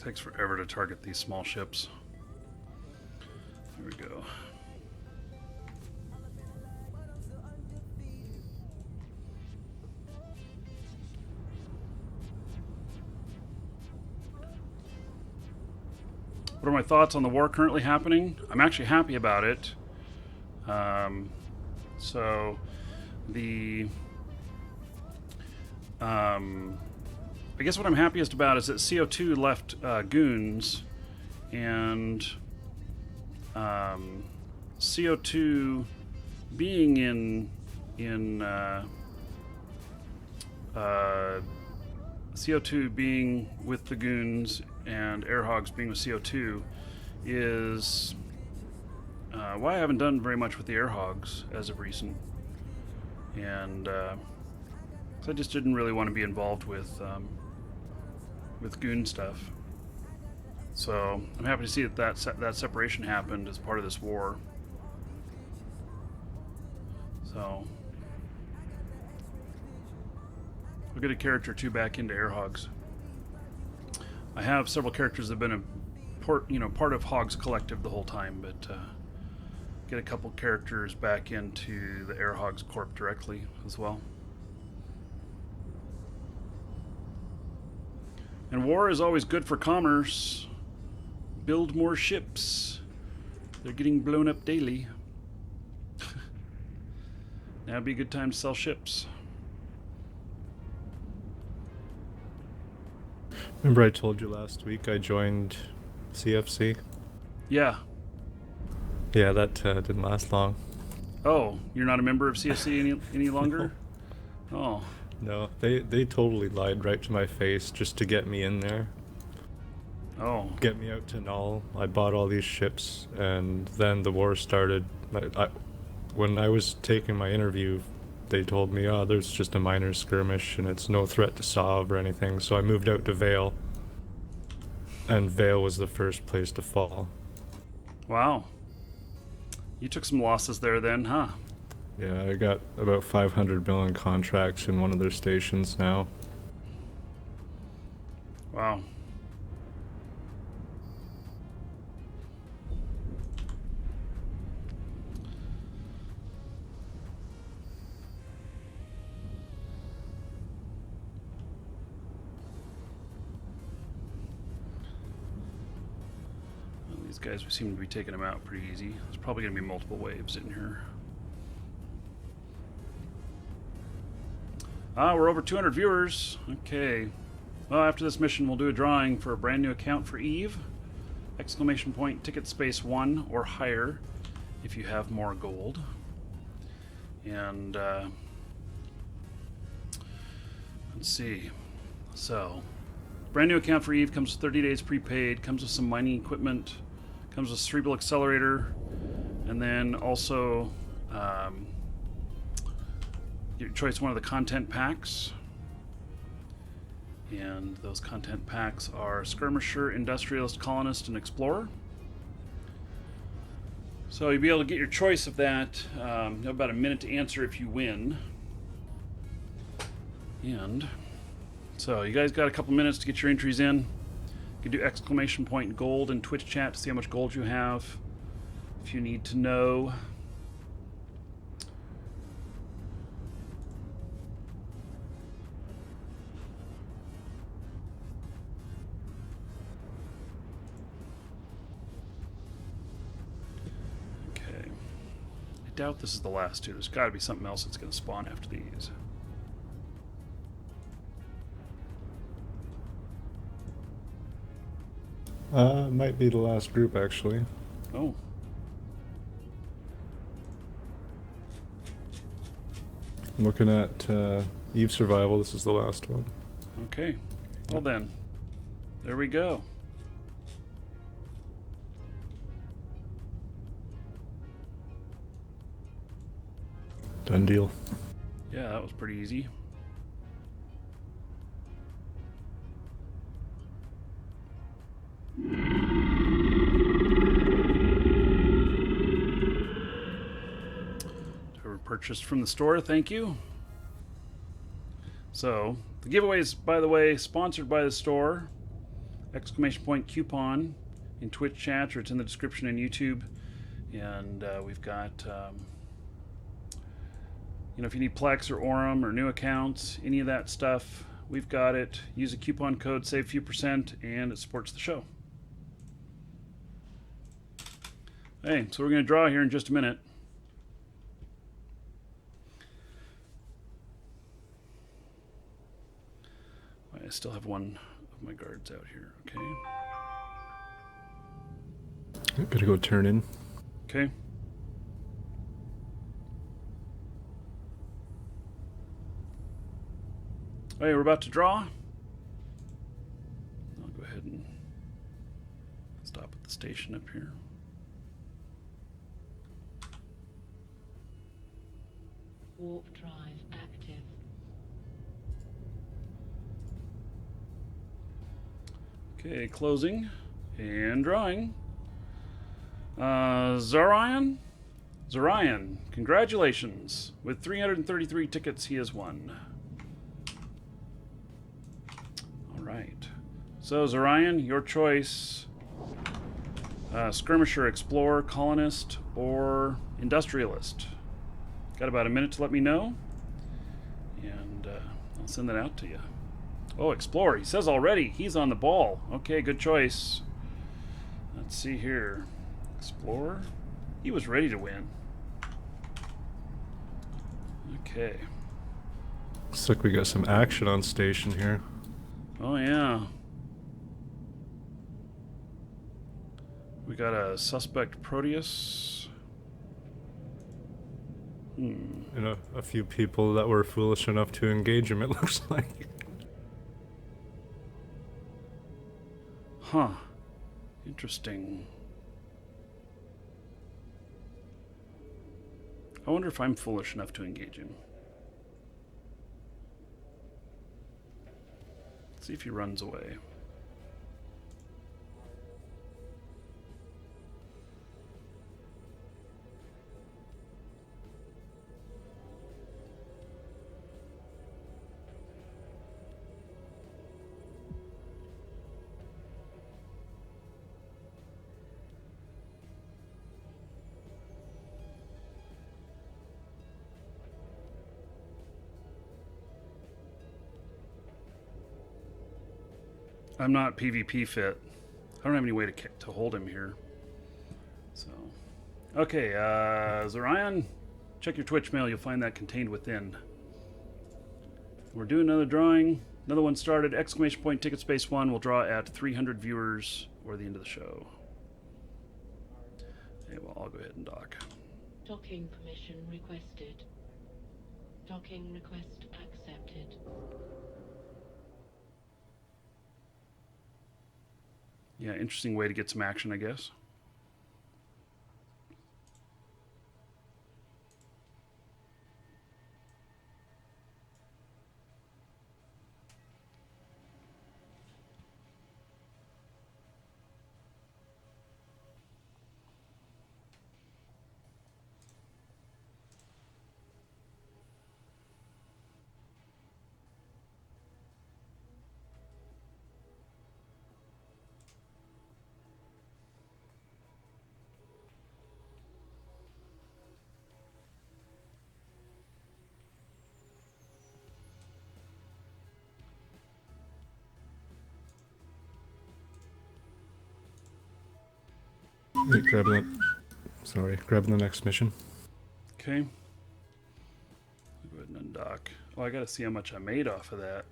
Takes forever to target these small ships. Here we go. What are my thoughts on the war currently happening? I'm actually happy about it. So the I guess what I'm happiest about is that CO2 left goons, and CO2 being in CO2 being with the goons and airhogs being with CO2 is why I haven't done very much with the airhogs as of recent, and I just didn't really want to be involved with goon stuff. So I'm happy to see that that separation happened as part of this war. So we'll get a character or two back into airhogs. I have several characters that have been part of Hogs Collective the whole time, but get a couple characters back into the Airhogs Corp directly as well. And war is always good for commerce. Build more ships. They're getting blown up daily. Now would be a good time to sell ships. Remember I told you last week I joined CFC? Yeah. Yeah, that didn't last long. Oh, you're not a member of CFC any longer? Oh. No, they totally lied right to my face just to get me in there. Oh. Get me out to Null. I bought all these ships, and then the war started. When I was taking my interview, they told me, oh, there's just a minor skirmish, and it's no threat to Sov or anything, so I moved out to Vale. And Vale was the first place to fall. Wow. You took some losses there then, huh? Yeah, I got about 500 million contracts in one of their stations now. Wow. Well, these guys, we seem to be taking them out pretty easy. There's probably going to be multiple waves in here. Ah, we're over 200 viewers. Okay. Well, after this mission, we'll do a drawing for a brand new account for Eve. Exclamation point, ticket space 1 or higher if you have more gold. And, let's see. So, brand new account for Eve, comes with 30 days prepaid, comes with some mining equipment, comes with Cerebral Accelerator, and then also your choice one of the content packs. And those content packs are Skirmisher, Industrialist, Colonist, and Explorer. So you'll be able to get your choice of that. You have about a minute to answer if you win. And so you guys got a couple minutes to get your entries in. You can do exclamation point gold in Twitch chat to see how much gold you have. If you need to know. Okay. I doubt this is the last two. There's got to be something else that's going to spawn after these. Might be the last group, actually. Oh. I'm looking at Eve Survival. This is the last one. Okay. Well then, there we go. Done deal. Yeah, that was pretty easy. Purchased from the store, thank you. So, the giveaways, by the way, sponsored by the store. Exclamation point coupon in Twitch chat, or it's in the description in YouTube. And we've got, you know, if you need Plex or Aurum or new accounts, any of that stuff, we've got it. Use a coupon code, save a few percent, and it supports the show. Hey, so we're going to draw here in just a minute. I still have one of my guards out here. Okay. Gotta go turn in. Okay. Hey, we're about to draw. I'll go ahead and stop at the station up here. Warp drive active. Okay, closing and drawing. Zorion, congratulations. With 333 tickets, he has won. All right. So, Zorion, your choice. Skirmisher, Explorer, Colonist, or Industrialist. Got about a minute to let me know. And I'll send that out to you. Oh, Explorer. He says already he's on the ball. Okay, good choice. Let's see here. Explorer. He was ready to win. Okay. Looks like we got some action on station here. Oh, yeah. We got a suspect Proteus. And a few people that were foolish enough to engage him, it looks like. Huh. Interesting. I wonder if I'm foolish enough to engage him. Let's see if he runs away. I'm not PvP fit. I don't have any way to hold him here. So, okay, Zorion, check your Twitch mail. You'll find that contained within. We're doing another drawing. Another one started. Exclamation point ticket space 1 will draw at 300 viewers or the end of the show. Okay, well, I'll go ahead and dock. Docking permission requested. Docking request accepted. Yeah, interesting way to get some action, I guess. Wait, grabbing it. Sorry, grabbing the next mission. Okay. Go ahead and undock. Oh, I gotta see how much I made off of that.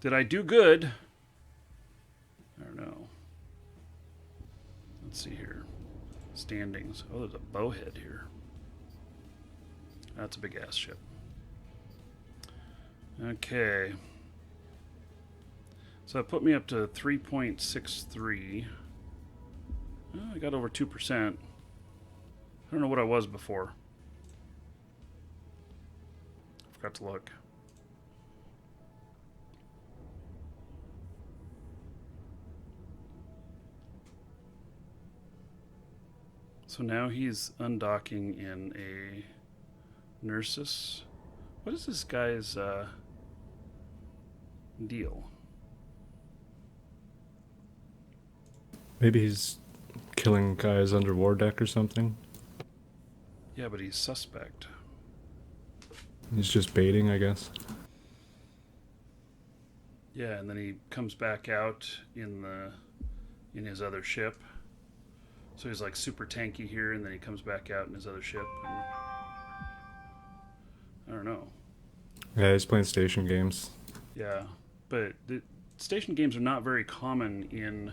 Did I do good? I don't know. Let's see here. Standings. Oh, there's a bowhead here. That's a big ass ship. Okay. So that put me up to 3.63. Oh, I got over 2%. I don't know what I was before. Forgot to look. So now he's undocking in a Nursus. What is this guy's deal? Maybe he's killing guys under war deck or something. Yeah, but he's suspect. He's just baiting, I guess. Yeah, and then he comes back out in his other ship. So he's like super tanky here, and then he comes back out in his other ship. And I don't know. Yeah, he's playing station games. Yeah, but the station games are not very common in,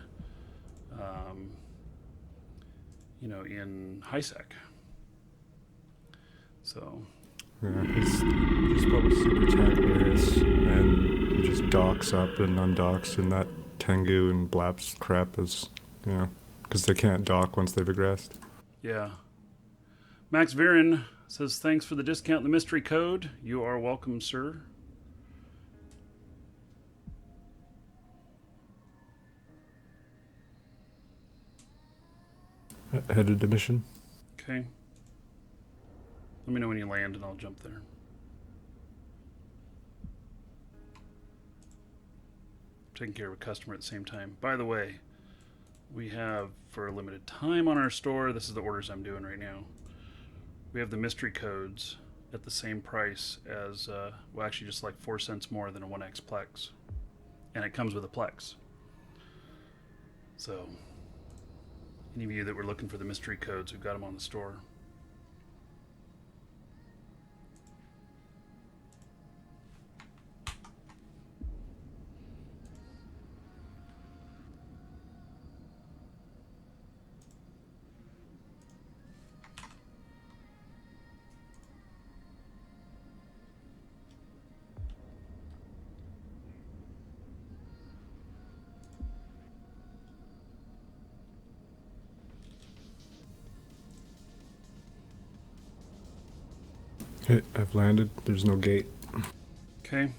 in high sec. So. Yeah, he's probably super tankless, and he just docks up and undocks in that Tengu and Blaps crap is, because they can't dock once they've aggressed. Yeah. Max Viren says, thanks for the discount and the mystery code. You are welcome, sir. Headed to mission. Okay. Let me know when you land and I'll jump there. Taking care of a customer at the same time. By the way, we have, for a limited time on our store, this is the orders I'm doing right now. We have the mystery codes at the same price as, well, actually just like 4 cents more than a 1X Plex. And it comes with a Plex. So, any of you that were looking for the mystery codes, we've got them on the store. Hey, I've landed. There's no gate. Okay.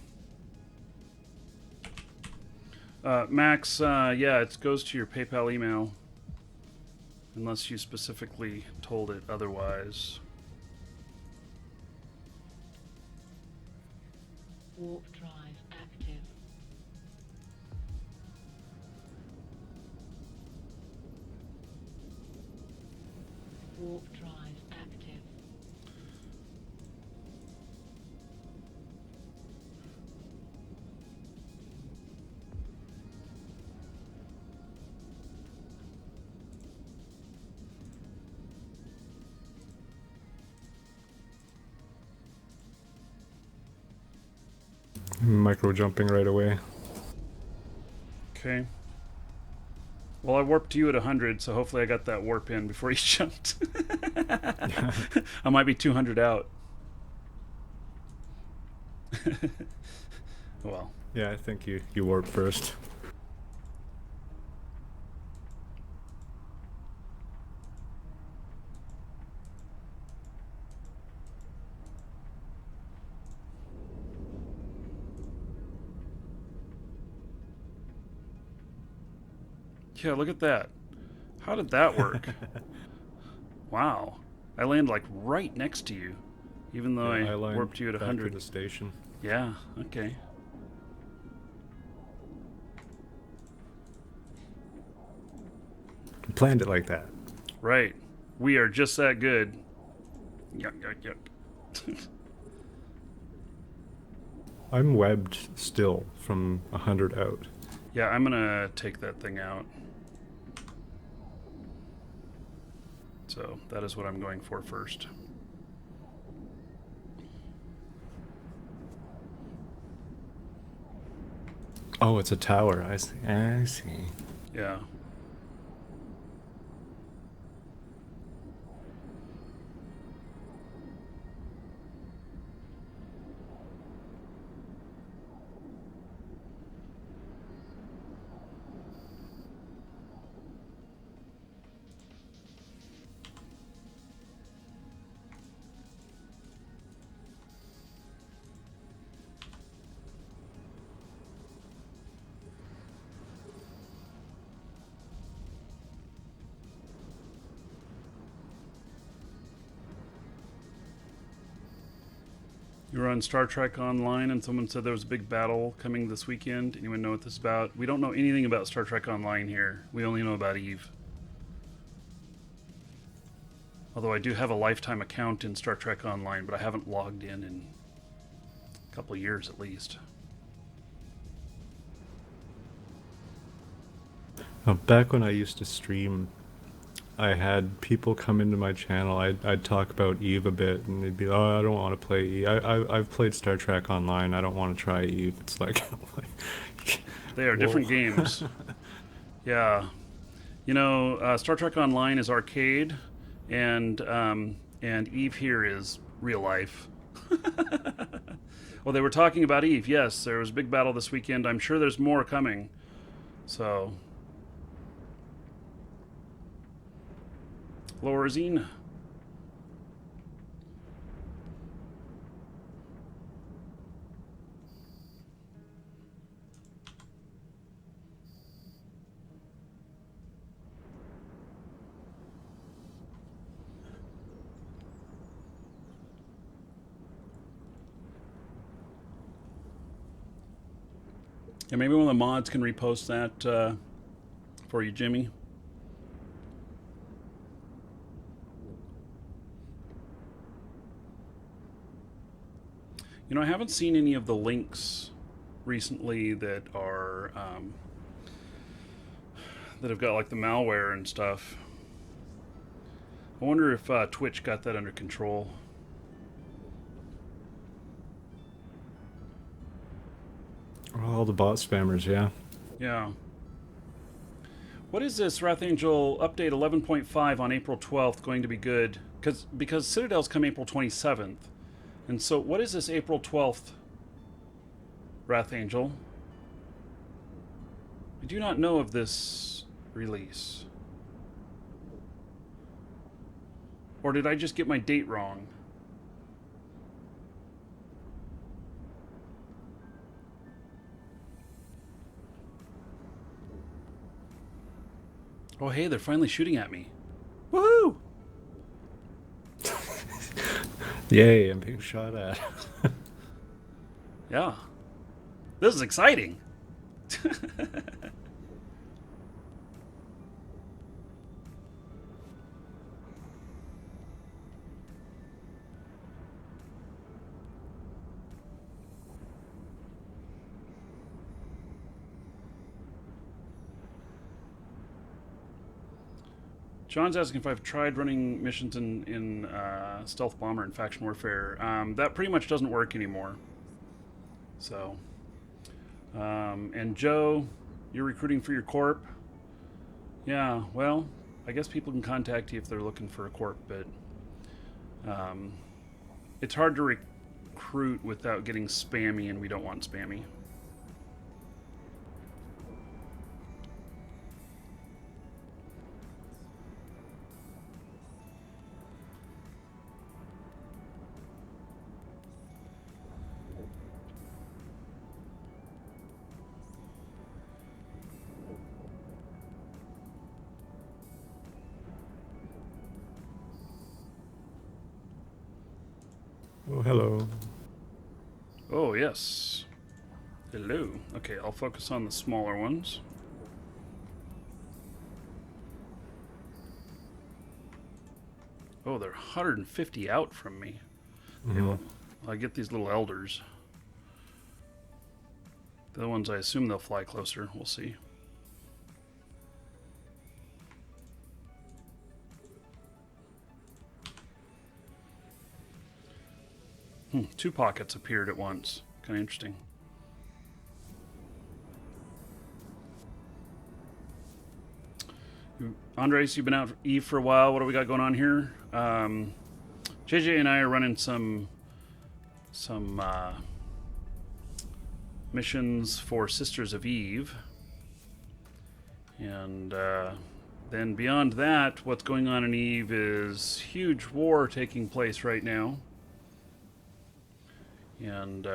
Max, yeah, it goes to your PayPal email. Unless you specifically told it otherwise. Warp drive active. Warp drive active. Micro jumping right away. Okay. Well, I warped you at 100, so hopefully I got that warp in before you jumped. I might be 200 out. Well. Yeah, I think you warp first. Yeah, look at that. How did that work? Wow. I land like right next to you, even though Yeah, I lined warped you at back 100. to the station. Yeah, okay. Planned it like that. Right. We are just that good. Yuck, yuck, yuck. I'm webbed still from 100 out. Yeah, I'm gonna take that thing out. So that is what I'm going for first. Oh, it's a tower. I see. I see. Yeah. You were on Star Trek Online and someone said there was a big battle coming this weekend. Anyone know what this is about? We don't know anything about Star Trek Online here. We only know about Eve. Although I do have a lifetime account in Star Trek Online, but I haven't logged in a couple of years at least. Back when I used to stream, I had people come into my channel. I'd talk about Eve a bit, and they'd be, "Oh, I don't want to play Eve. I've played Star Trek Online. I don't want to try Eve." It's like, They are different games. Yeah. You know, Star Trek Online is arcade, and Eve here is real life. Well, they were talking about Eve. Yes, there was a big battle this weekend. I'm sure there's more coming. So, Lorazine. Yeah, maybe one of the mods can repost that for you, Jimmy. You know, I haven't seen any of the links recently that are that have got like the malware and stuff. I wonder if Twitch got that under control. all the bot spammers, yeah. Yeah. What is this Wrath Angel update 11.5 on April 12th going to be good? Because Citadel's come April 27th. And so what is this April 12th Wrath Angel? I do not know of this release. Or did I just get my date wrong? Oh, hey, they're finally shooting at me. Woohoo! Yay, I'm being shot at. Yeah. This is exciting. John's asking if I've tried running missions in Stealth Bomber and Faction Warfare. That pretty much doesn't work anymore. So, and Joe, you're recruiting for your corp. Yeah, well, I guess people can contact you if they're looking for a corp, but it's hard to recruit without getting spammy, and we don't want spammy. Oh, hello. Oh, yes. Hello. Okay, I'll focus on the smaller ones. Oh, they're 150 out from me. Okay, well, I get these little elders. The other ones, I assume they'll fly closer. We'll see. Two pockets appeared at once. Kind of interesting. Andres, you've been out Eve for a while. What do we got going on here? JJ and I are running some missions for Sisters of Eve. And then beyond that, what's going on in Eve is huge war taking place right now. And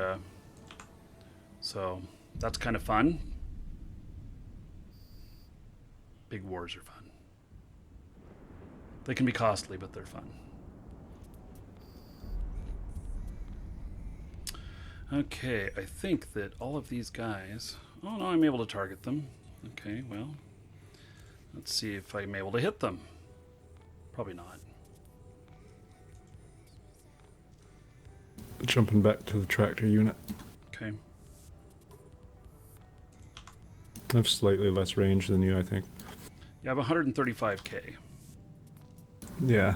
so that's kind of fun. Big wars are fun. They can be costly, but they're fun. Okay, I think that all of these guys... Oh, no, I'm able to target them. Okay, well, let's see if I'm able to hit them. Probably not. Jumping back to the tractor unit. Okay. I have slightly less range than you, I think. You have 135k. Yeah.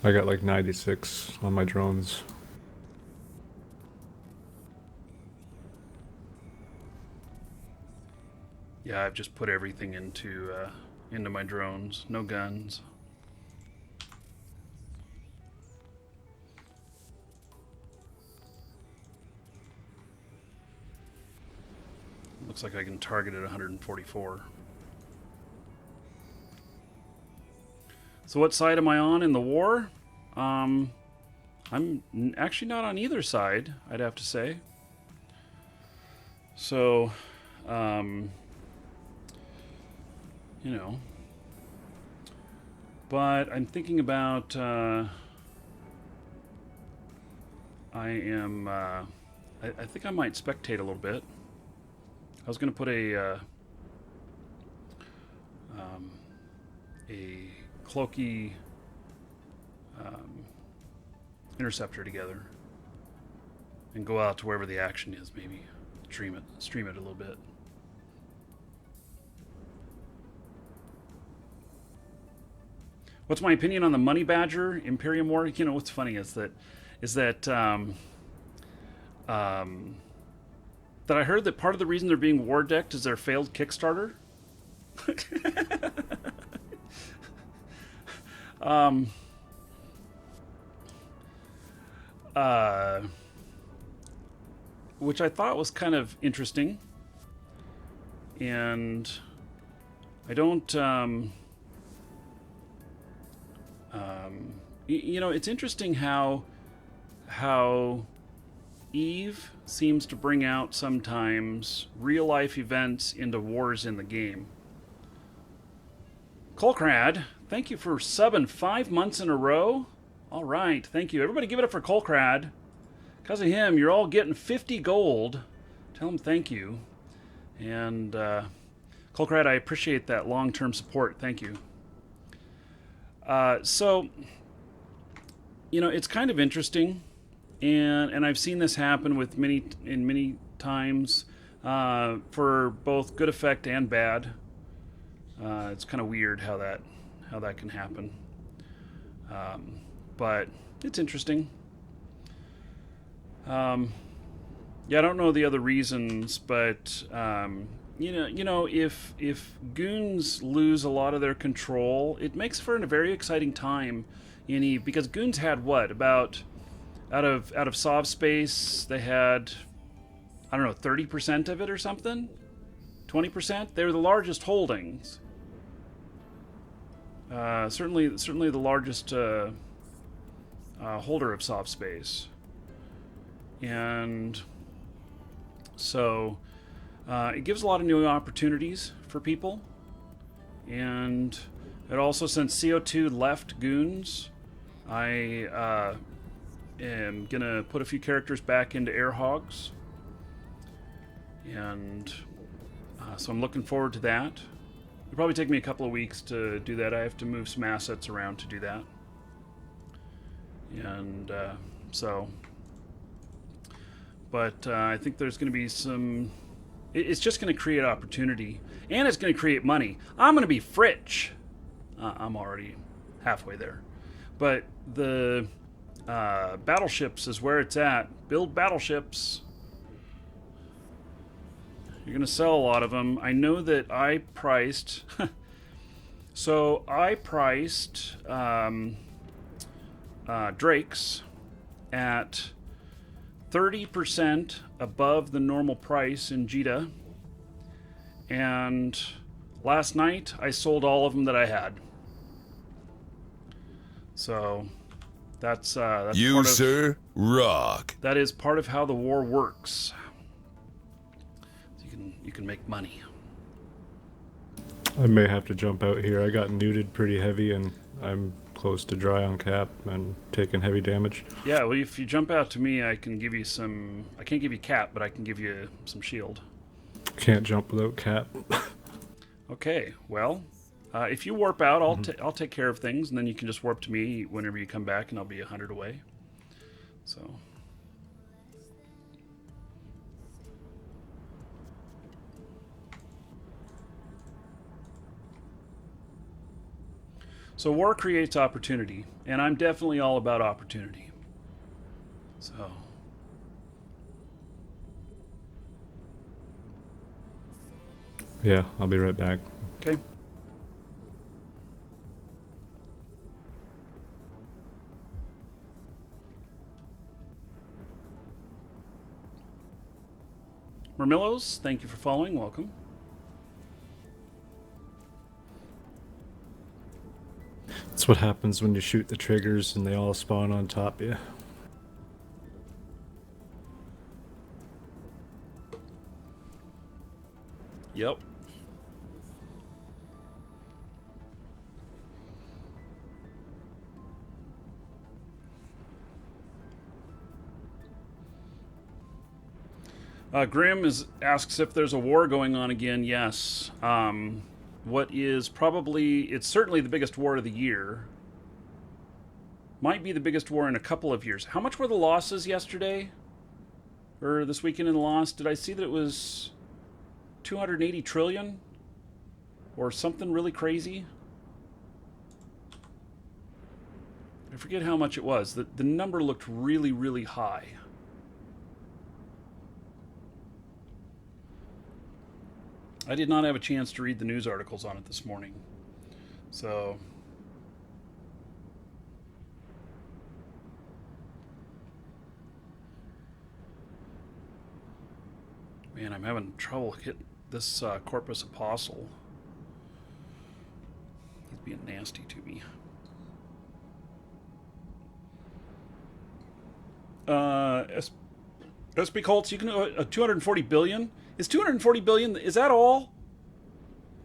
I got like 96 on my drones. Yeah, I've just put everything into my drones. No guns. Looks like I can target at 144. So what side am I on in the war? I'm actually not on either side, I'd have to say. So, you know. But I'm thinking about, I think I might spectate a little bit. I was going to put a cloaky interceptor together and go out to wherever the action is, maybe stream it a little bit. What's my opinion on the Money Badger Imperium War? You know, what's funny is that that I heard that part of the reason they're being war decked is their failed Kickstarter. Which I thought was kind of interesting. And I don't, you know, it's interesting how Eve seems to bring out sometimes real-life events into wars in the game. Colcrad, thank you for subbing 5 months in a row. All right, thank you. Everybody give it up for Colcrad. Because of him, you're all getting 50 gold. Tell him thank you. And Colcrad, I appreciate that long-term support. Thank you. So, you know, it's kind of interesting. And I've seen this happen with many times for both good effect and bad. It's kind of weird how that can happen, but it's interesting. Yeah, I don't know the other reasons, but you know, if goons lose a lot of their control, it makes for a very exciting time in Eve, because goons had what, about out of Sov space, they had, I don't know, 30% of it or something? 20%? They were the largest holdings. Certainly the largest holder of Sov space. And so it gives a lot of new opportunities for people. And it also, since CO2 left goons, I am gonna put a few characters back into Air Hogs, and so I'm looking forward to that. It'll probably take me a couple of weeks to do that. I have to move some assets around to do that, and but I think there's going to be some. It's just going to create opportunity, and it's going to create money. I'm going to be Fritch. I'm already halfway there, but the battleships is where it's at. Build battleships. You're going to sell a lot of them. I know that I priced. So I priced Drakes at 30% above the normal price in Jita. And last night I sold all of them that I had. So that's You, part of, sir, rock. that is part of how the war works. You can make money. I may have to jump out here. I got neuted pretty heavy, and I'm close to dry on cap and taking heavy damage. Yeah, well, if you jump out to me, I can give you some. I can't give you cap, but I can give you some shield. Can't jump without cap. Okay, well, if you warp out, I'll take care of things, and then you can just warp to me whenever you come back, and I'll be 100 away. So war creates opportunity, and I'm definitely all about opportunity. So Yeah, I'll be right back. okay. Mermillos, thank you for following. Welcome. That's what happens when you shoot the triggers and they all spawn on top of you. Yep. Grim asks if there's a war going on again. Yes. What is probably, it's certainly the biggest war of the year. Might be the biggest war in a couple of years. How much were the losses yesterday? Or this weekend in the loss? Did I see that it was 280 trillion? Or something really crazy? I forget how much it was. The number looked really, really high. I did not have a chance to read the news articles on it this morning. So man, I'm having trouble hitting this Corpus Apostle. He's being nasty to me. SB Colts, you can 240 billion. Is 240 billion, is that all?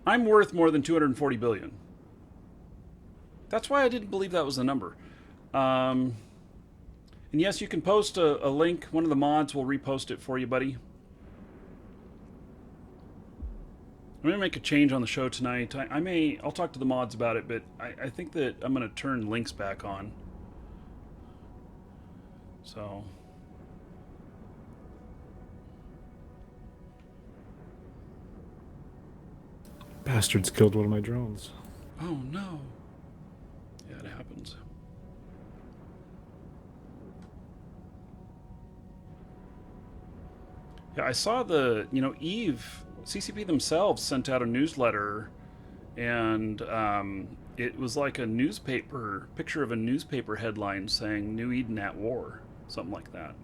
I'm worth more than 240 billion. That's why I didn't believe that was the number. And yes, you can post a link. One of the mods will repost it for you, buddy. I'm going to make a change on the show tonight. I'll talk to the mods about it, but I think that I'm going to turn links back on. So Bastards killed one of my drones. oh no. Yeah, it happens. Yeah, I saw Eve, CCP themselves sent out a newsletter, and it was like a picture of a newspaper headline saying New Eden at war, something like that.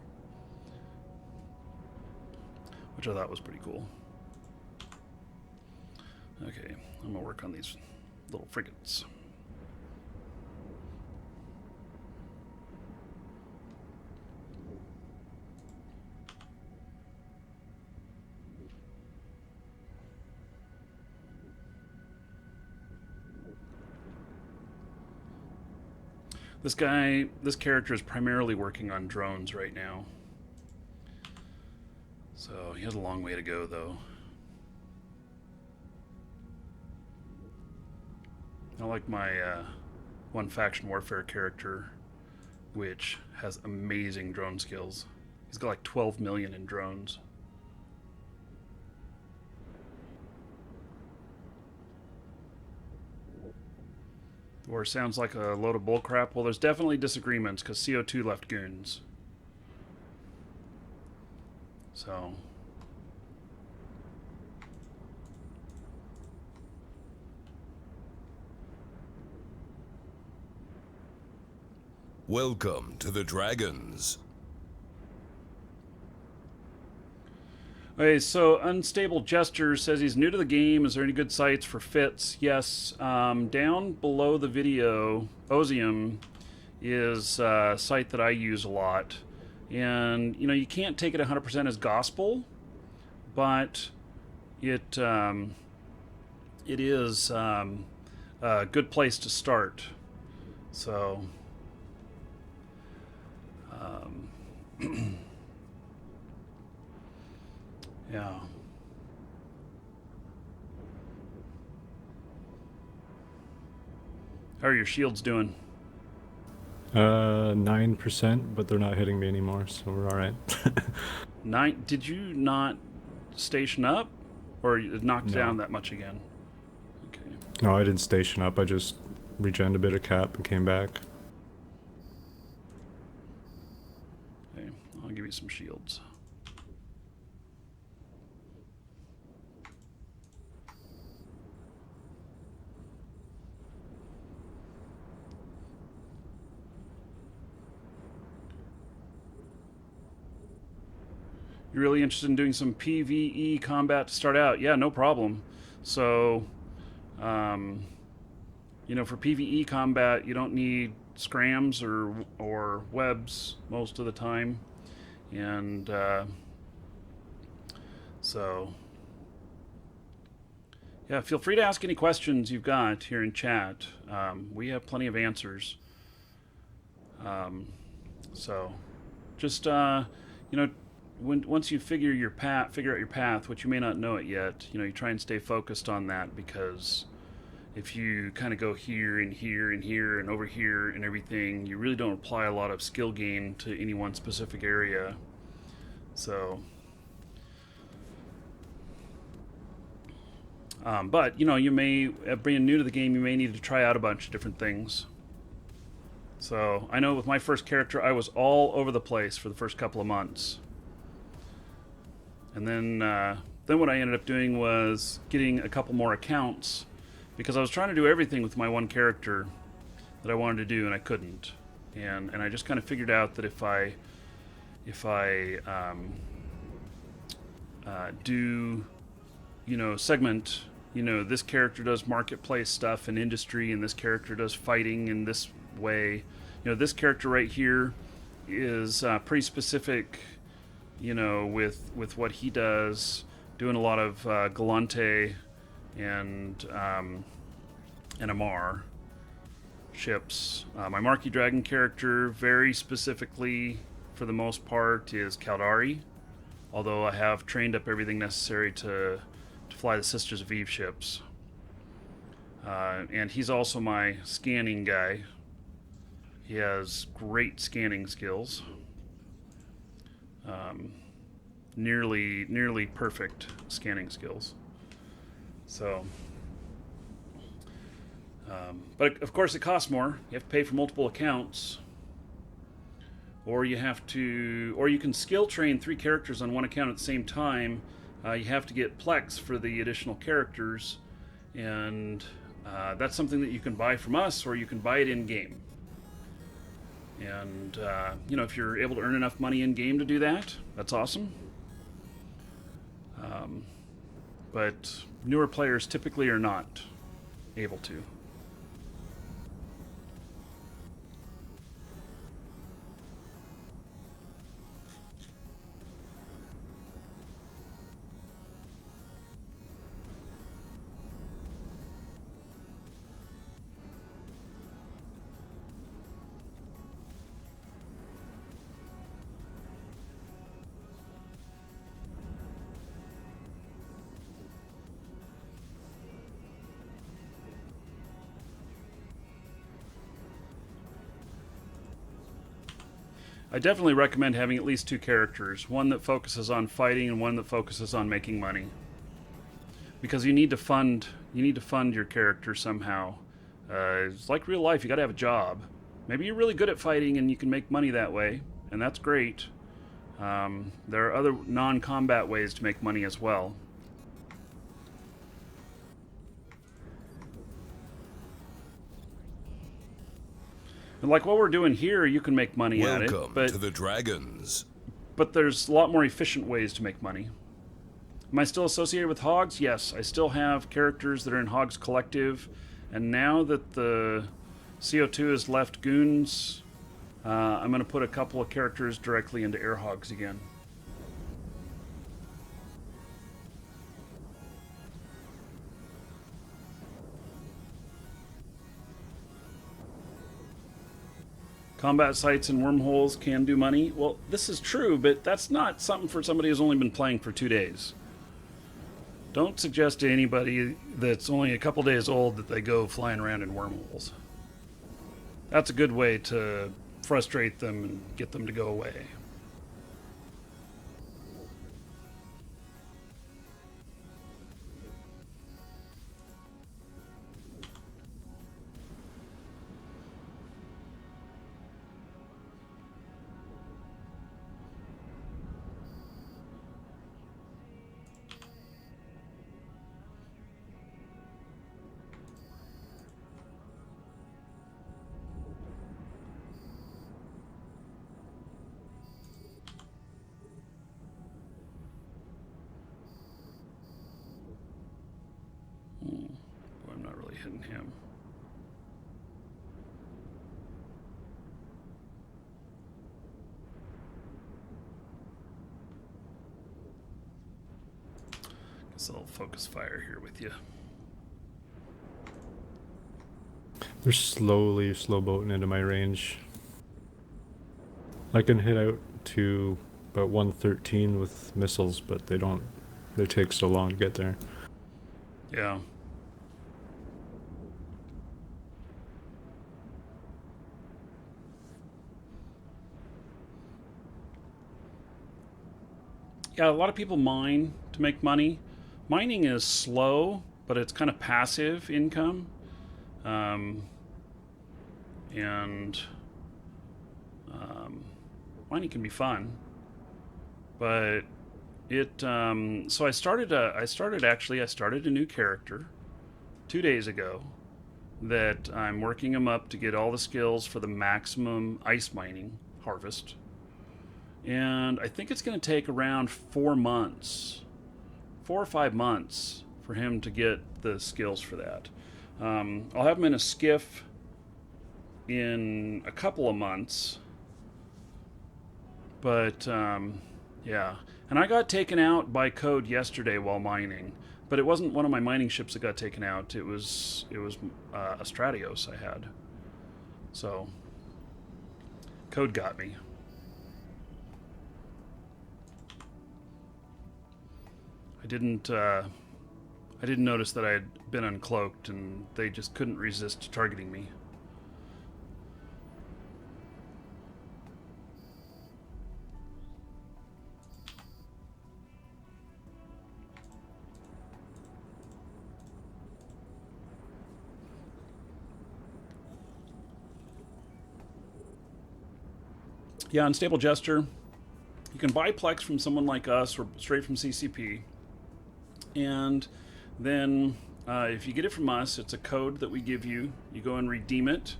Which I thought was pretty cool. Okay, I'm gonna work on these little frigates. This character is primarily working on drones right now. So he has a long way to go, though. I like my one faction warfare character, which has amazing drone skills. He's got like 12 million in drones. Or sounds like a load of bullcrap. Well, there's definitely disagreements because CO2 left goons. So. Welcome to the Dragons. Okay, so Unstable Jester says he's new to the game. Is there any good sites for fits? Yes. Down below the video, Ozium is a site that I use a lot. And, you know, you can't take it 100% as gospel, but it is a good place to start. So... yeah. How are your shields doing? 9%, but they're not hitting me anymore, so we're all right. 9? Did you not station up, or it knocked No. down that much again? Okay. No, I didn't station up. I just regened a bit of cap and came back. Okay, I'll give you some shields. You're really interested in doing some PvE combat to start out? Yeah, no problem. So, you know, for PvE combat, you don't need scrams or webs most of the time, and so yeah, feel free to ask any questions you've got here in chat. We have plenty of answers. So, just you know. Once you figure out your path, which you may not know it yet, you know, you try and stay focused on that, because if you kind of go here and here and here and over here and everything, you really don't apply a lot of skill gain to any one specific area. So, but you know, you may, being new to the game, you may need to try out a bunch of different things. So I know with my first character, I was all over the place for the first couple of months. And then what I ended up doing was getting a couple more accounts, because I was trying to do everything with my one character that I wanted to do, and I couldn't. And I just kind of figured out that if I do, you know, segment, you know, this character does marketplace stuff and industry, and this character does fighting in this way. You know, this character right here is pretty specific, you know, with what he does, doing a lot of Galante and Amar ships. My Marquis Dragon character, very specifically, for the most part, is Caldari, although I have trained up everything necessary to fly the Sisters of Eve ships. And he's also my scanning guy. He has great scanning skills. Nearly perfect scanning skills. So, but of course it costs more. You have to pay for multiple accounts, or you can skill train 3 characters on one account at the same time. You have to get Plex for the additional characters, and that's something that you can buy from us, or you can buy it in game. And, you know, if you're able to earn enough money in game to do that, that's awesome. But newer players typically are not able to. I definitely recommend having at least 2 characters, one that focuses on fighting and one that focuses on making money. Because you need to fund your character somehow. It's like real life, you got to have a job. Maybe you're really good at fighting and you can make money that way, and that's great. There are other non-combat ways to make money as well. And like what we're doing here, you can make money at it. Welcome to the Dragons. But there's a lot more efficient ways to make money. Am I still associated with Hogs? Yes, I still have characters that are in Hogs Collective. And now that the CO2 has left Goons, I'm going to put a couple of characters directly into Air Hogs again. Combat sites and wormholes can do money. Well, this is true, but that's not something for somebody who's only been playing for 2 days. Don't suggest to anybody that's only a couple days old that they go flying around in wormholes. That's a good way to frustrate them and get them to go away. Boy, I'm not really hitting him. Guess I'll focus fire here with you. They're slowly slow boating into my range. I can hit out to about 113 with missiles, but they take so long to get there. Yeah. Yeah, a lot of people mine to make money. Mining is slow, but it's kind of passive income. Mining can be fun, but so I started a new character 2 days ago that I'm working him up to get all the skills for the maximum ice mining harvest. And I think it's going to take around 4 months, 4 or 5 months for him to get the skills for that. I'll have him in a skiff in a couple of months. But, yeah. And I got taken out by code yesterday while mining. But it wasn't one of my mining ships that got taken out. It was a Stratos I had. So, code got me. I didn't notice that I had been uncloaked, and they just couldn't resist targeting me. Yeah, Unstable Jester. You can buy Plex from someone like us or straight from CCP. And then if you get it from us, it's a code that we give you. You go and redeem it,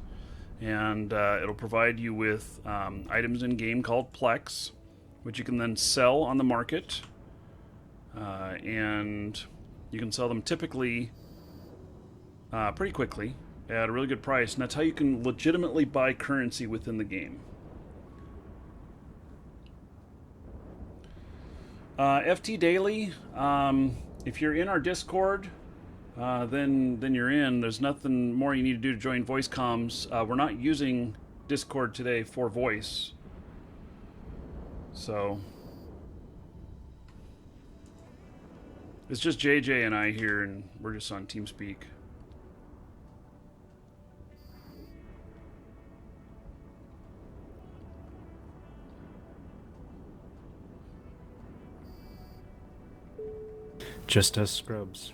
and it'll provide you with items in game called Plex, which you can then sell on the market. And you can sell them typically pretty quickly at a really good price. And that's how you can legitimately buy currency within the game. FT Daily, if you're in our Discord, then you're in. There's nothing more you need to do to join voice comms. We're not using Discord today for voice. So it's just JJ and I here, and we're just on TeamSpeak. Just as scrubs.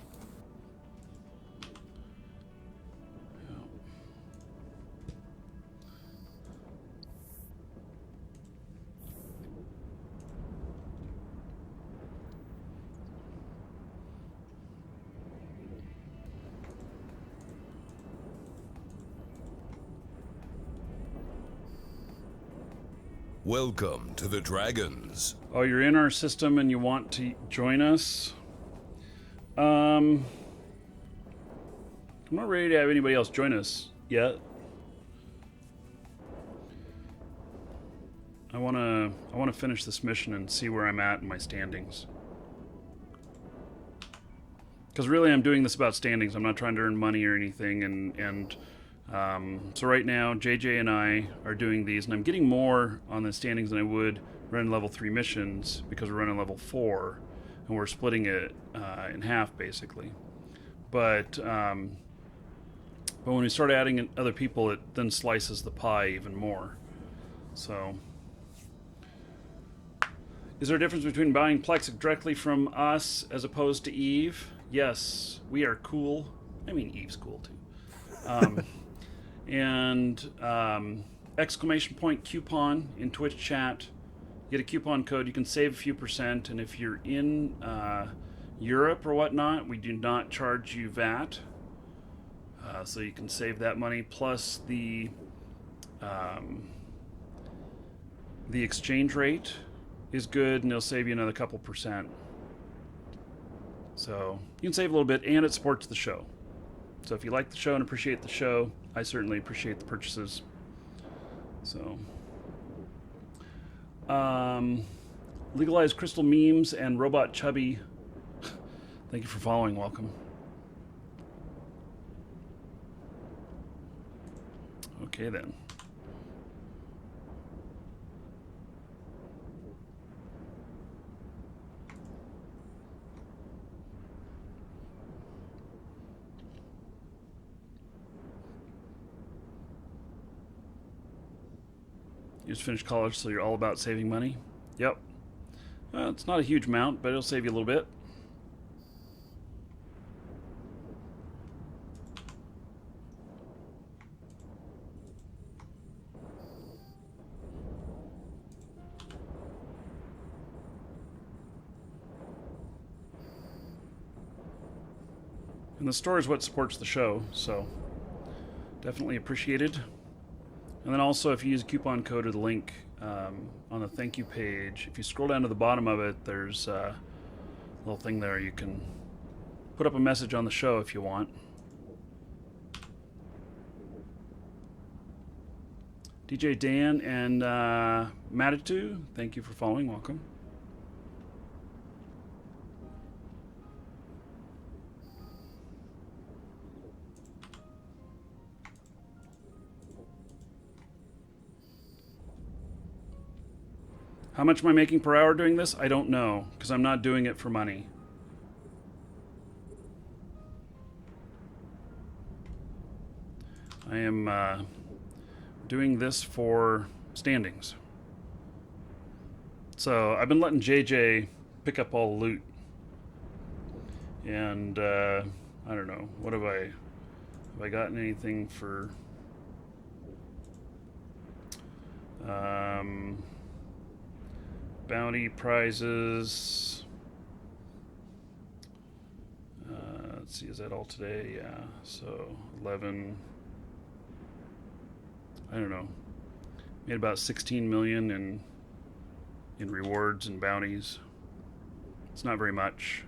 Welcome to the Dragons. Oh, you're in our system and you want to join us? I'm not ready to have anybody else join us yet. I wanna finish this mission and see where I'm at in my standings. Because really, I'm doing this about standings. I'm not trying to earn money or anything. So right now, JJ and I are doing these, and I'm getting more on the standings than I would running level 3 missions because we're running level 4, and we're splitting it in half basically. But when we start adding in other people, it then slices the pie even more. So, is there a difference between buying Plex directly from us as opposed to Eve? Yes, we are cool. I mean, Eve's cool too. Exclamation point coupon in Twitch chat. Get a coupon code. You can save a few %. And if you're in Europe or whatnot, we do not charge you VAT. So you can save that money. Plus the exchange rate is good, and it'll save you another couple %. So you can save a little bit, and it supports the show. So if you like the show and appreciate the show, I certainly appreciate the purchases. So, Legalized Crystal Memes and Robot Chubby, thank you for following. Welcome. Okay then. You just finished college, so you're all about saving money? Yep. Well, it's not a huge amount, but it'll save you a little bit. And the store is what supports the show, so definitely appreciated. And then also, if you use a coupon code or the link on the thank you page, if you scroll down to the bottom of it, there's a little thing there. You can put up a message on the show if you want. DJ Dan and Matitu, thank you for following. Welcome. How much am I making per hour doing this? I don't know, because I'm not doing it for money. I am doing this for standings. So I've been letting JJ pick up all the loot. And I don't know, what have I gotten anything for bounty prizes? Let's see, is that all today? Yeah, so 11. I don't know. Made about 16 million in rewards and bounties. It's not very much.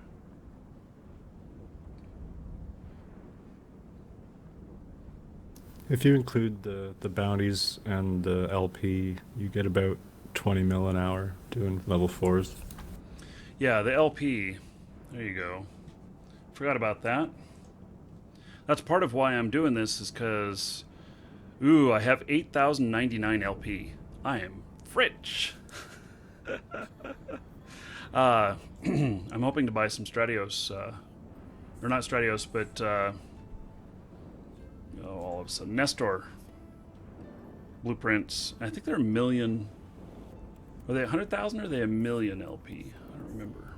If you include the bounties and the LP, you get about 20 mil an hour doing level 4s. Yeah, the LP. There you go. Forgot about that. That's part of why I'm doing this, is because, I have 8,099 LP. I am rich. I'm hoping to buy some Stratos, or not Stratos, but all of a sudden Nestor blueprints. I think they're 1 million. Are they 100,000 or are they 1 million LP? I don't remember.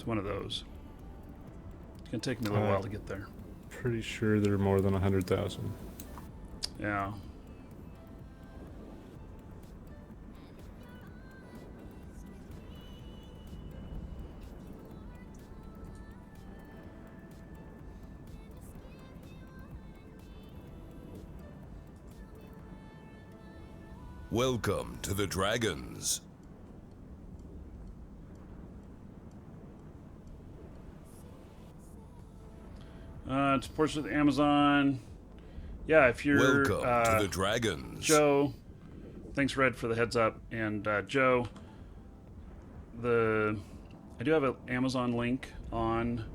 It's one of those. It's gonna take me a little while to get there. Pretty sure they're more than 100,000. Yeah. Welcome to the Dragons. It supports with Amazon. Yeah, if you're Welcome to the Dragons. Joe, thanks Red for the heads up. And Joe, I do have an Amazon link on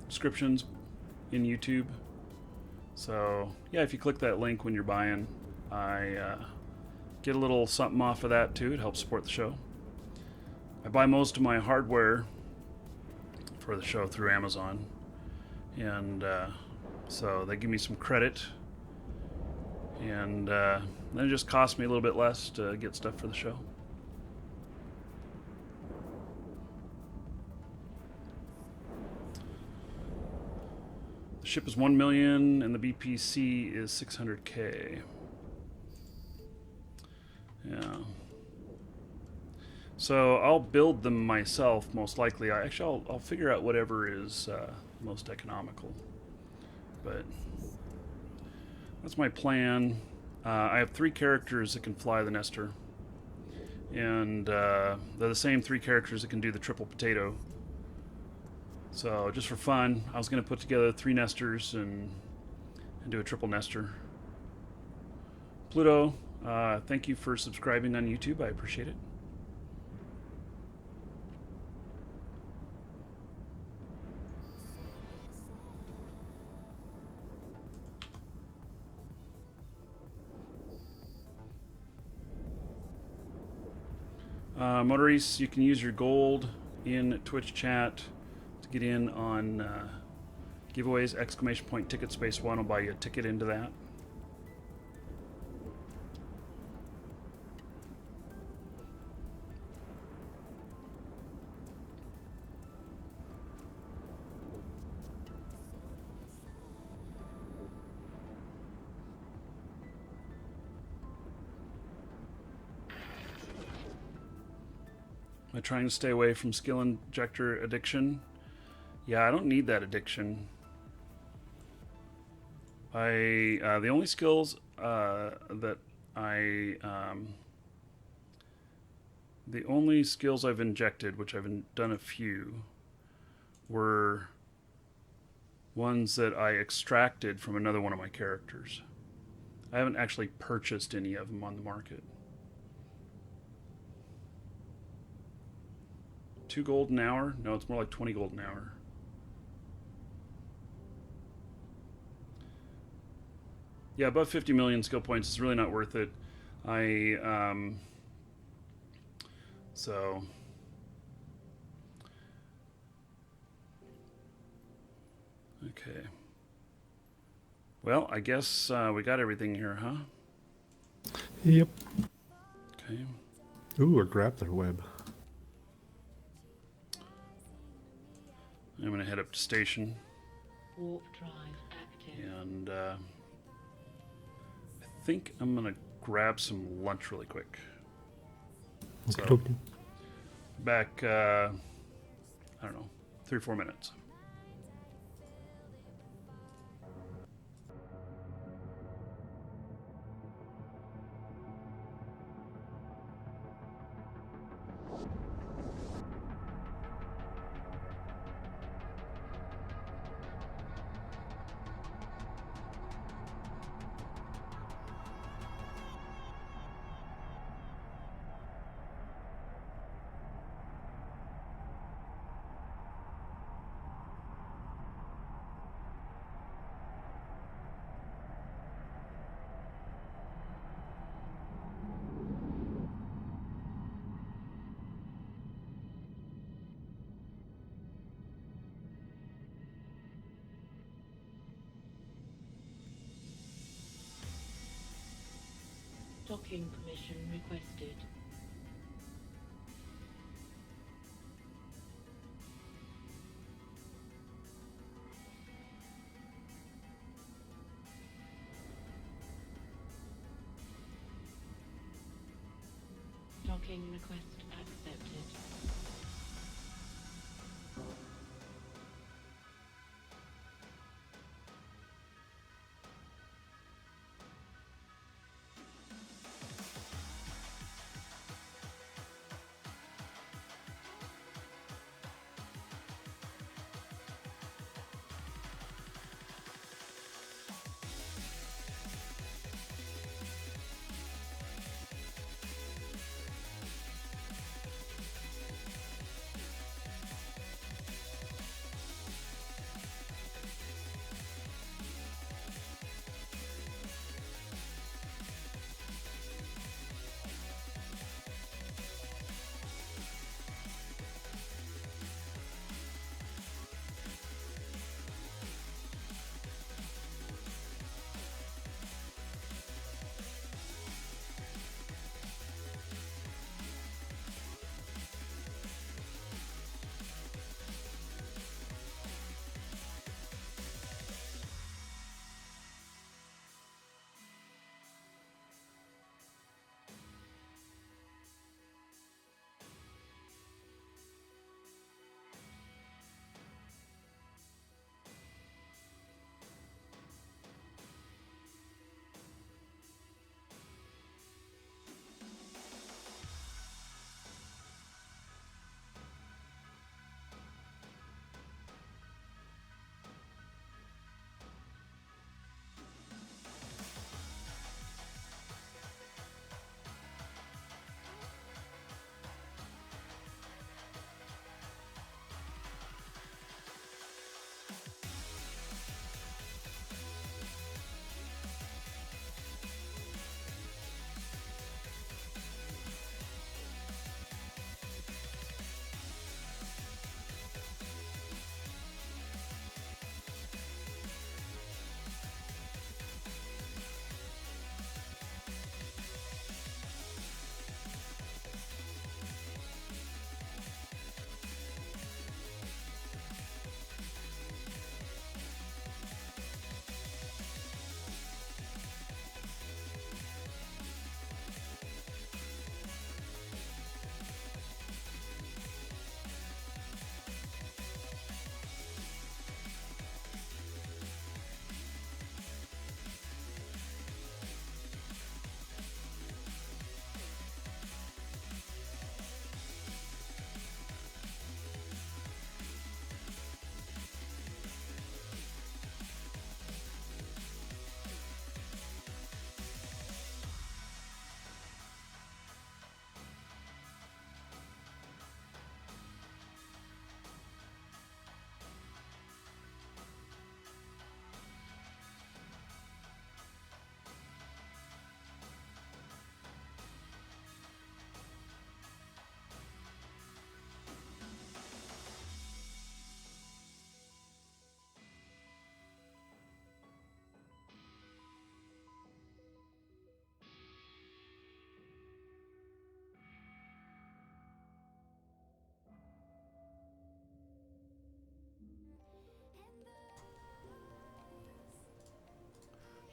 descriptions in YouTube. So yeah, if you click that link when you're buying, I get a little something off of that too. It helps support the show. I buy most of my hardware for the show through Amazon, and so they give me some credit, and then it just costs me a little bit less to get stuff for the show. The ship is 1 million and the BPC is 600K. Yeah. So I'll build them myself, most likely. I'll figure out whatever is most economical. But that's my plan. I have 3 characters that can fly the Nester. And they're the same 3 characters that can do the triple potato. So just for fun, I was going to put together 3 Nesters and do a triple Nester. Pluto, thank you for subscribing on YouTube. I appreciate it. Motorice, you can use your gold in Twitch chat to get in on giveaways. ! Ticket space 1 will buy you a ticket into that. Am I trying to stay away from skill injector addiction? Yeah, I don't need that addiction. The only skills that the only skills I've injected, which I've done a few, were ones that I extracted from another one of my characters. I haven't actually purchased any of them on the market. 2 gold an hour? No, it's more like 20 gold an hour. Yeah, above 50 million skill points is really not worth it. So okay. Well, I guess we got everything here, huh? Yep. Okay. Ooh, a grappler web. I'm going to head up to station. Warp drive active. And I think I'm going to grab some lunch really quick. So, Okay. back, I don't know, 3 or 4 minutes. Docking permission requested. Tracking request accepted.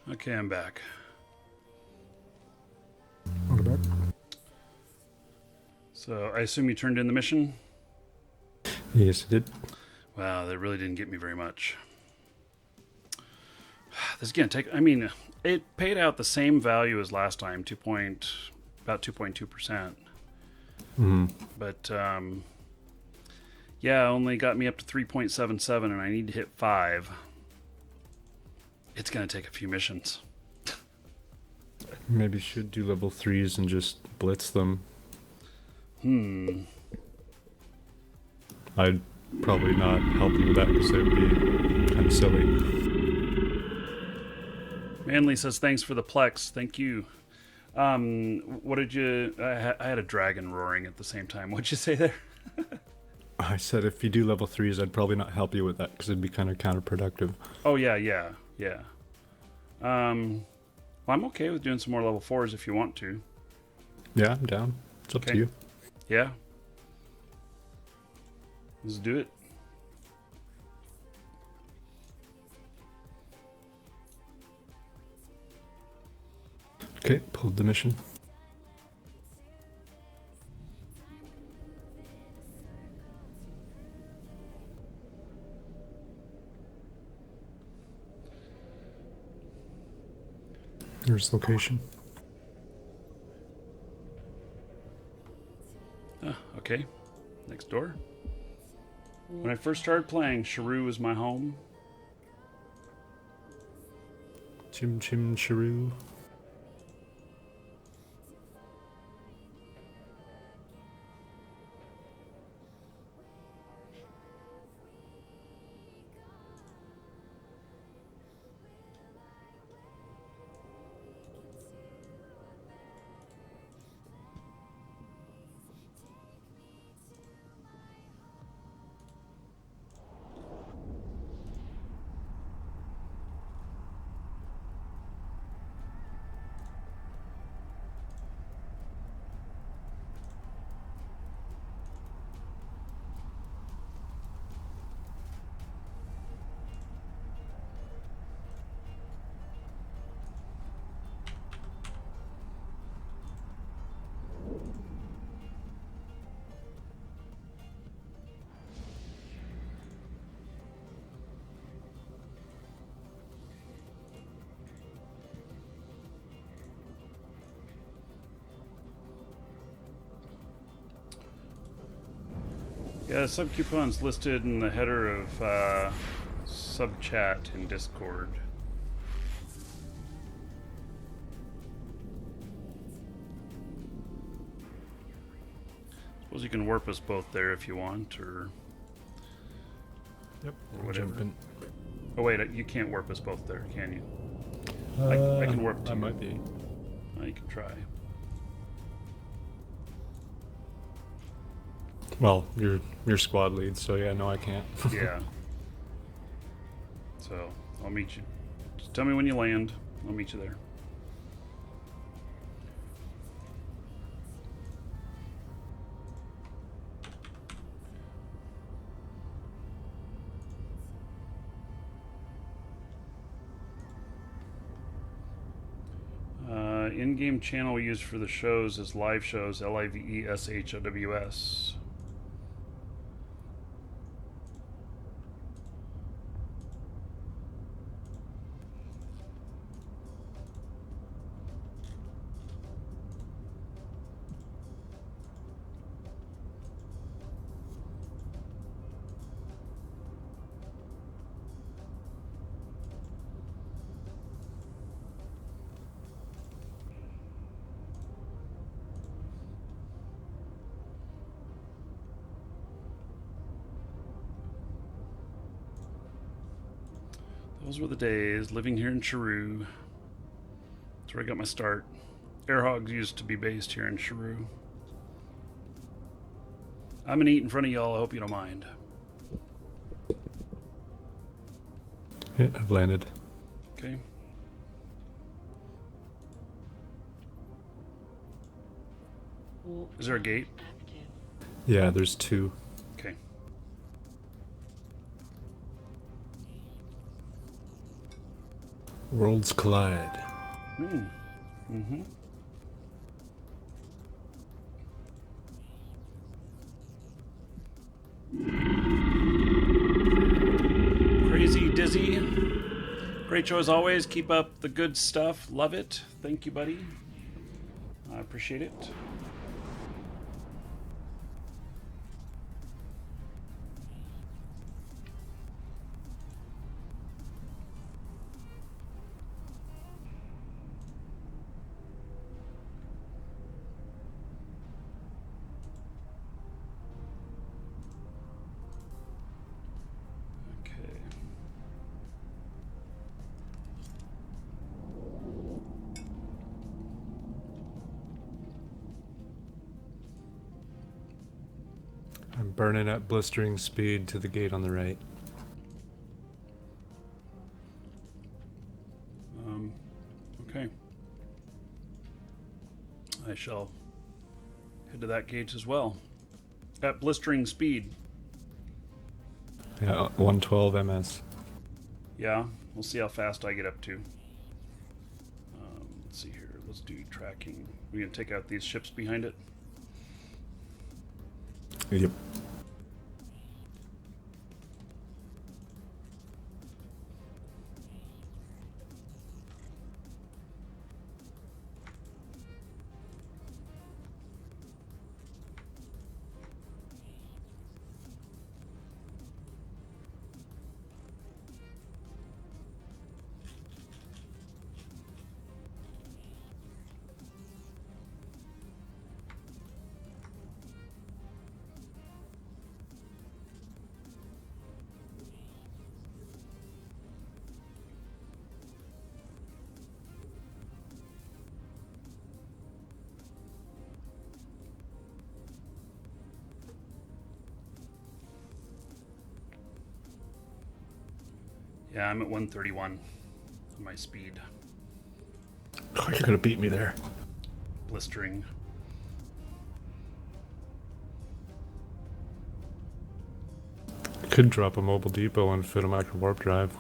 Okay, I'm back. Welcome back. So I assume you turned in the mission? Yes, it did. Wow, that really didn't get me very much. This is going to take... I mean, it paid out the same value as last time, about 2.2%. But, yeah, only got me up to 3.77, and I need to hit 5. It's going to take a few missions. Maybe should do level 3s and just blitz them. I'd probably not help you with that because it would be kind of silly. Manly says, thanks for the Plex. Thank you. What did you... I had a dragon roaring at the same time. What'd you say there? I said if you do level 3s, I'd probably not help you with that because it'd be kind of counterproductive. Oh, yeah. Well, I'm okay with doing some more level 4s if you want to. Yeah, I'm down. It's up to you. Yeah. Let's do it. Okay, pulled the mission. miner's location. Okay, next door. When I first started playing, Sharu was my home. Chim chim chiroo. Yeah, sub coupons listed in the header of sub chat in Discord. Suppose you can warp us both there if you want, or Yep. whatever. Jump in. Oh wait, you can't warp us both there, can you? I can warp to I you. might be. Oh, you can try. Well, you're squad lead, so yeah, no, I can't. Yeah. So I'll meet you. Just tell me when you land. I'll meet you there. In-game channel we use for the shows is live shows, LIVESHOWS. Those were the days, living here in Sharu. That's where I got my start. Airhogs used to be based here in Sharu. I'm gonna eat in front of y'all, I hope you don't mind. Yeah, I've landed. Okay. Warp Is there a gate? active. Yeah, there's two. Okay. Worlds collide. Mm-hmm. Crazy Dizzy. Great show as always. Keep up the good stuff. Love it. Thank you, buddy. I appreciate it. Okay. I'm burning at blistering speed to the gate on the right. Okay. I shall head to that gate as well. At blistering speed. Yeah, 112 ms. Yeah, we'll see how fast I get up to. Let's see here. Let's do tracking. We're gonna take out these ships behind it. Yep. Yeah, I'm at 131 on my speed. Oh, you're gonna beat me there. Blistering. Could drop a mobile depot and fit a micro warp drive.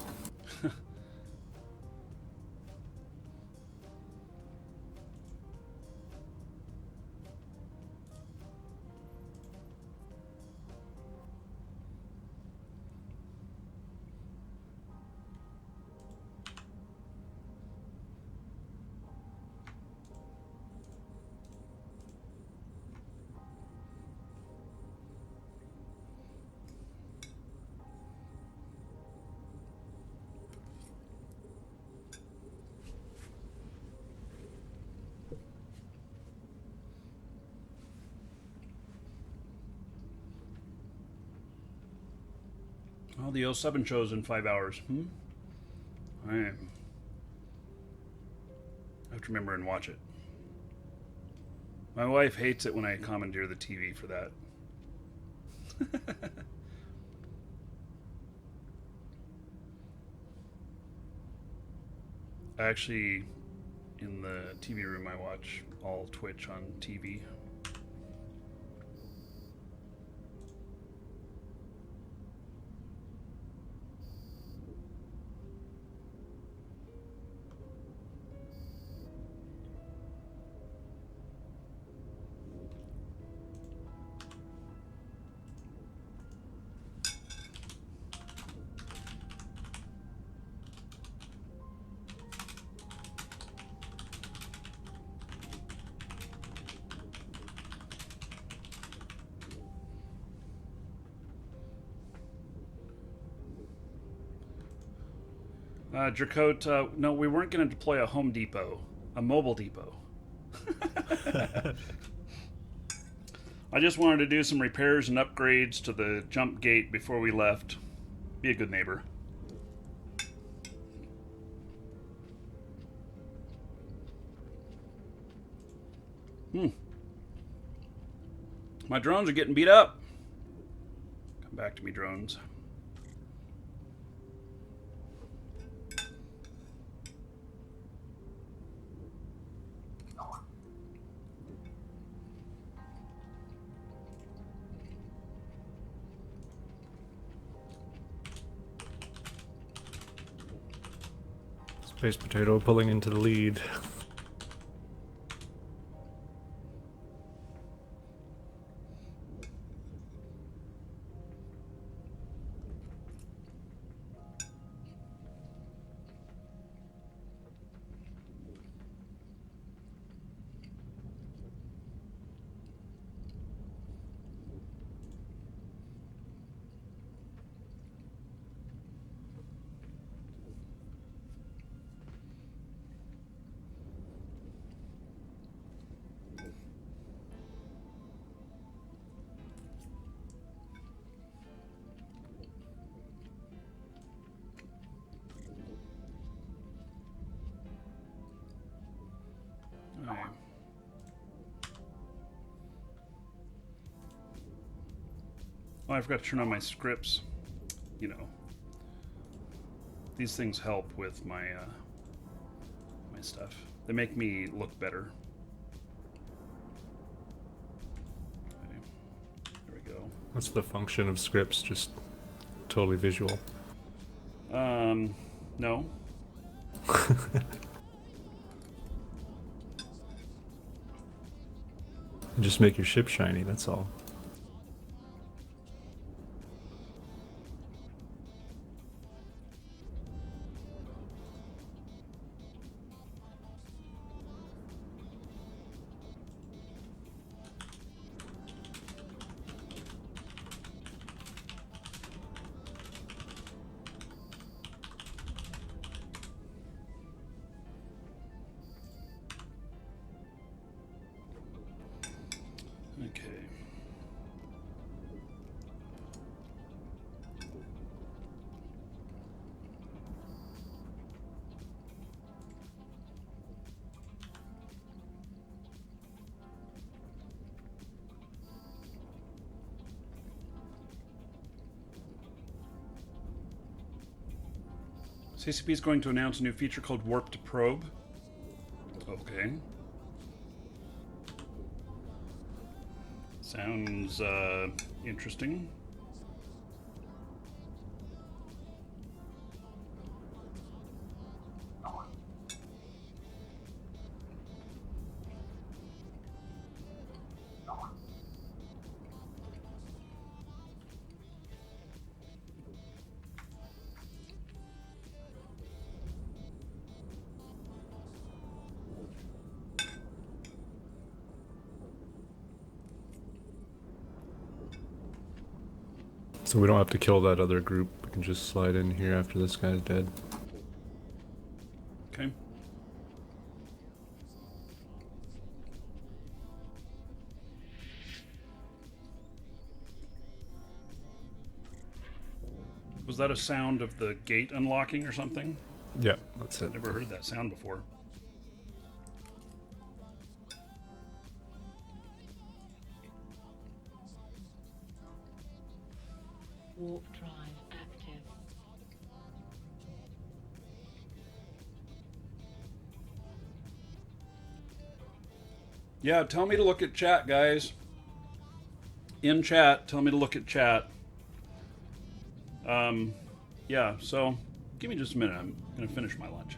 Oh, the 07 show's in 5 hours. I have to remember and watch it. My wife hates it when I commandeer the TV for that. Actually, in the TV room, I watch all Twitch on TV. Dracote, no, we weren't going to deploy a Home Depot, a mobile depot. I just wanted to do some repairs and upgrades to the jump gate before we left. Be a good neighbor. My drones are getting beat up. Come back to me, drones. Space Potato pulling into the lead. Alright. Oh, I forgot to turn on my scripts. You know, these things help with my my stuff. They make me look better. Okay. There we go. What's the function of scripts? Just totally visual. No. Just make your ship shiny, that's all. Okay. CCP is going to announce a new feature called Warped Probe. Okay. Sounds interesting. So we don't have to kill that other group. We can just slide in here after this guy's dead. Okay. Was that a sound of the gate unlocking or something? Yeah, that's it. Never heard that sound before. Warp drive active. Yeah, tell me to look at chat, guys. In chat, tell me to look at chat. Yeah, so give me just a minute. I'm going to finish my lunch.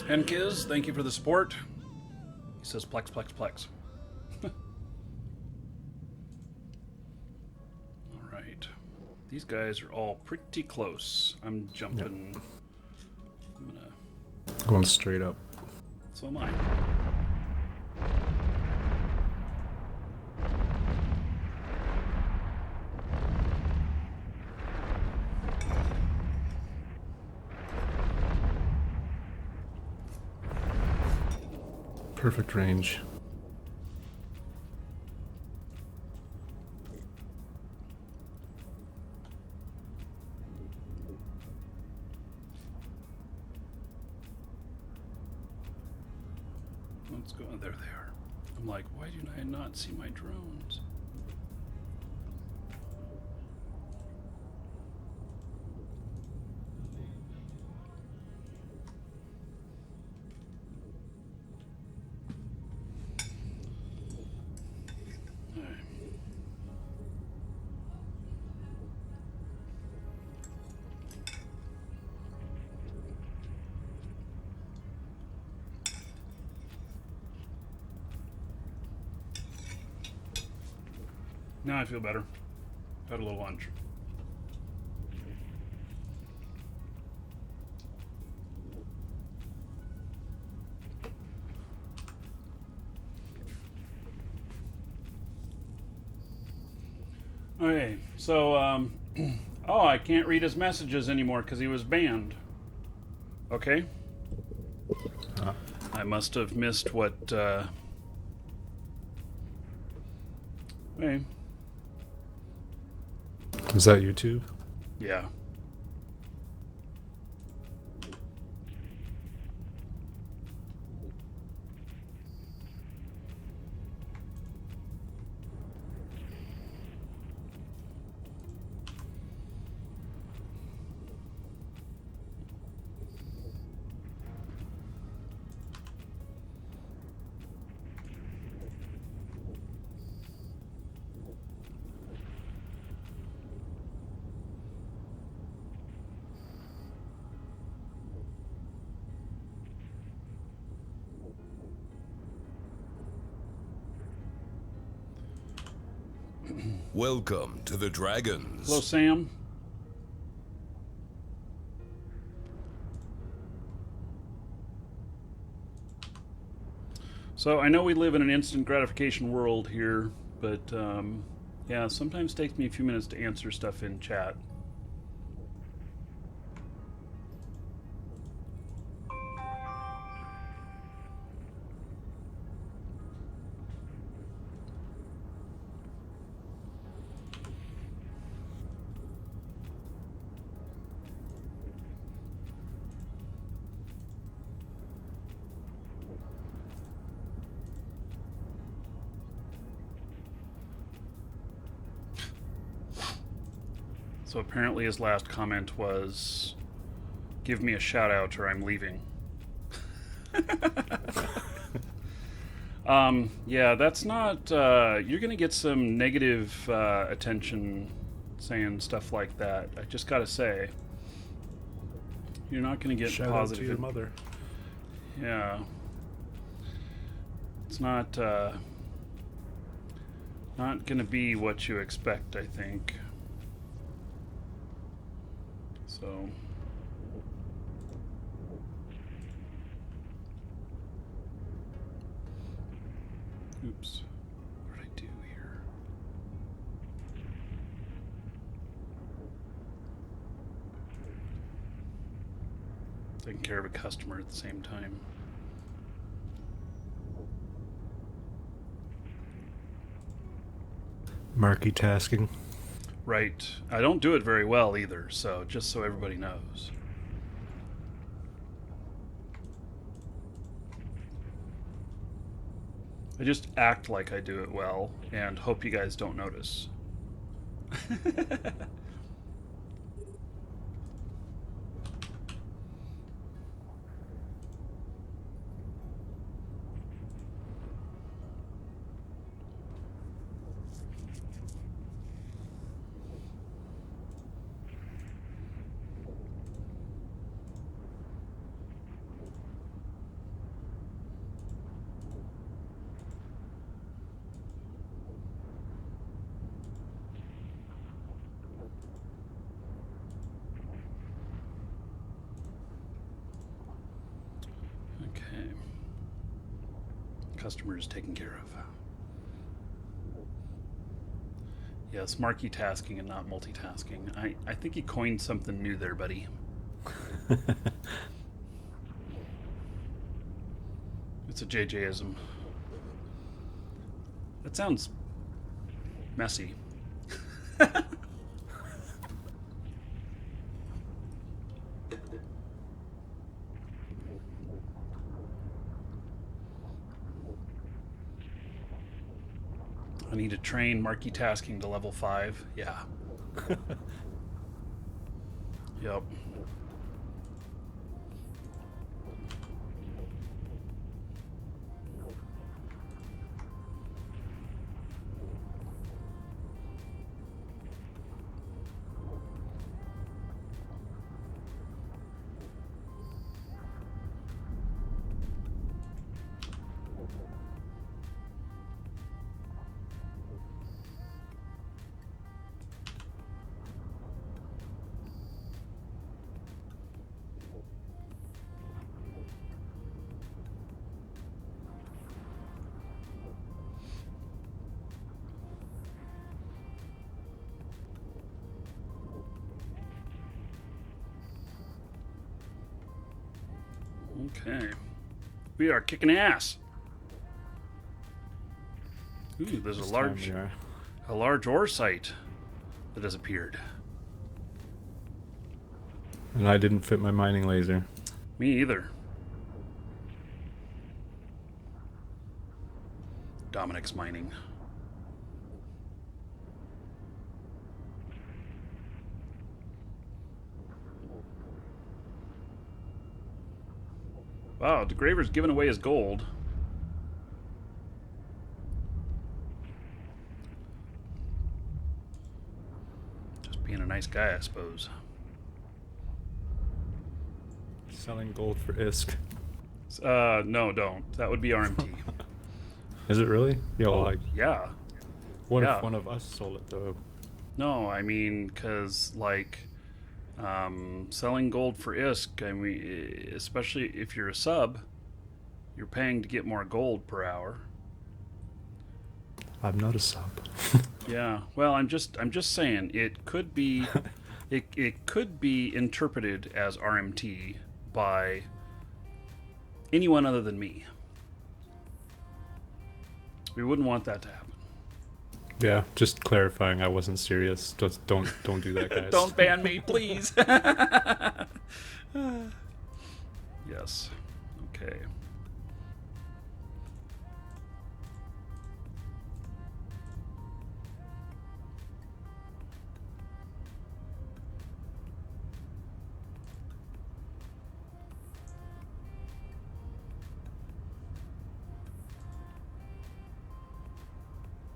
Henkiz, thank you for the support. He says plex, plex, plex. All right. These guys are all pretty close. I'm jumping. Yep. I'm gonna... Going straight up. So am I. Perfect range. Let's go. There they are. I'm like, why do I not see my drones? Now I feel better. Had a little lunch. Okay, so, oh, I can't read his messages anymore because he was banned. Okay. I must have missed what, hey. Is that YouTube? Yeah. Welcome to the Dragons. Hello, Sam. So I know we live in an instant gratification world here, but yeah, sometimes it takes me a few minutes to answer stuff in chat. So apparently his last comment was, "Give me a shout out or I'm leaving." Yeah, that's not. You're gonna get some negative attention saying stuff like that. I just gotta say, you're not gonna get Shout out positive. to your mother. Yeah, it's not gonna be what you expect, I think. So. Oops. What did I do here? Taking care of a customer at the same time. Multitasking. Right. I don't do it very well either, so just so everybody knows. I just act like I do it well and hope you guys don't notice. Okay. Customer is taken care of. Yes, marquee-tasking and not multitasking. I think you coined something new there, buddy. It's a JJ-ism. That sounds messy. I need to train marquee-tasking to level 5. Yeah. Yep. Okay. We are kicking ass. Ooh, there's a large ore site that has appeared. And I didn't fit my mining laser. Me either. Dominic's mining. Wow, DeGraver's giving away his gold. Just being a nice guy, I suppose. Selling gold for ISK. No, don't. That would be RMT. Is it really? Yo, like, Yeah. what yeah. if one of us sold it though? No, I mean, because, like, selling gold for ISK, I mean, especially if you're a sub, you're paying to get more gold per hour. I'm not a sub. Yeah. Well, I'm just saying it could be it could be interpreted as RMT by anyone other than me. We wouldn't want that to happen. Yeah, just clarifying. I wasn't serious. Just don't do that, guys. Don't ban me, please. Yes. Okay.